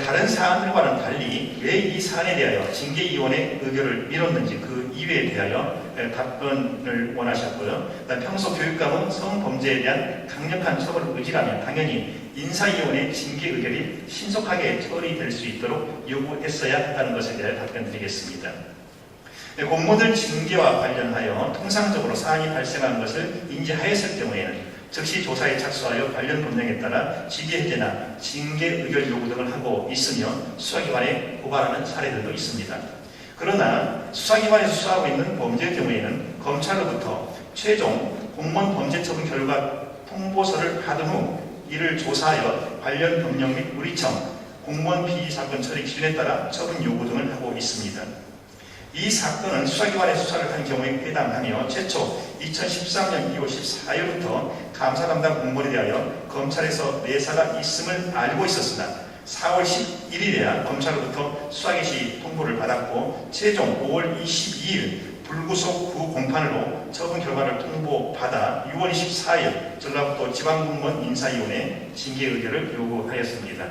다른 사안들과는 달리 왜 이 사안에 대하여 징계위원회 의결을 미뤘는지 그 이유에 대하여 답변을 원하셨고요. 평소 교육감은 성범죄에 대한 강력한 처벌을 의지라면 당연히 인사위원회 징계 의결이 신속하게 처리될 수 있도록 요구했어야 한다는 것에 대해 답변드리겠습니다. 공무원들 징계와 관련하여 통상적으로 사안이 발생한 것을 인지하였을 경우에는 즉시 조사에 착수하여 관련 법령에 따라 직위해제나 징계 의결 요구 등을 하고 있으며 수사기관에 고발하는 사례들도 있습니다. 그러나 수사기관에서 수사하고 있는 범죄의 경우에는 검찰로부터 최종 공무원 범죄 처분 결과 통보서를 받은 후 이를 조사하여 관련 법령 및 우리청 공무원 비위 사건 처리 기준에 따라 처분 요구 등을 하고 있습니다. 이 사건은 수사기관의 수사를 한 경우에 해당하며 최초 2013년 2월 14일부터 감사 담당 공무원에 대하여 검찰에서 내사가 있음을 알고 있었으나 4월 11일에야 검찰로부터 수사개시 통보를 받았고 최종 5월 22일 불구속 구공판으로 처분 결과를 통보받아 6월 24일 전라북도 지방공무원 인사위원회 징계 의결을 요구하였습니다.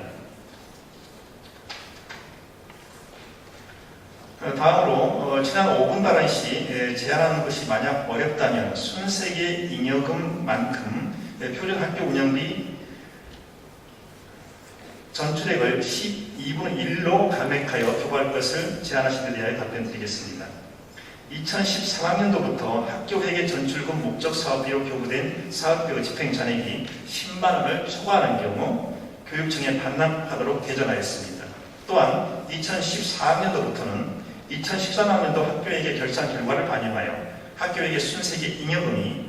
다음으로 지난 5분 발언 시 제안하는 것이 만약 어렵다면 순세계 잉여금만큼 표준 학교 운영비 전출액을 12분의 1로 감액하여 교부할 것을 제안하신 데 대하여 답변드리겠습니다. 2013학년도부터 학교회계 전출금 목적 사업비로 교부된 사업비의 집행 잔액이 10만 원을 초과하는 경우 교육청에 반납하도록 개정하였습니다. 또한 2014학년도부터는 2013학년도 학교회계 결산 결과를 반영하여 학교회계 순세계 잉여금이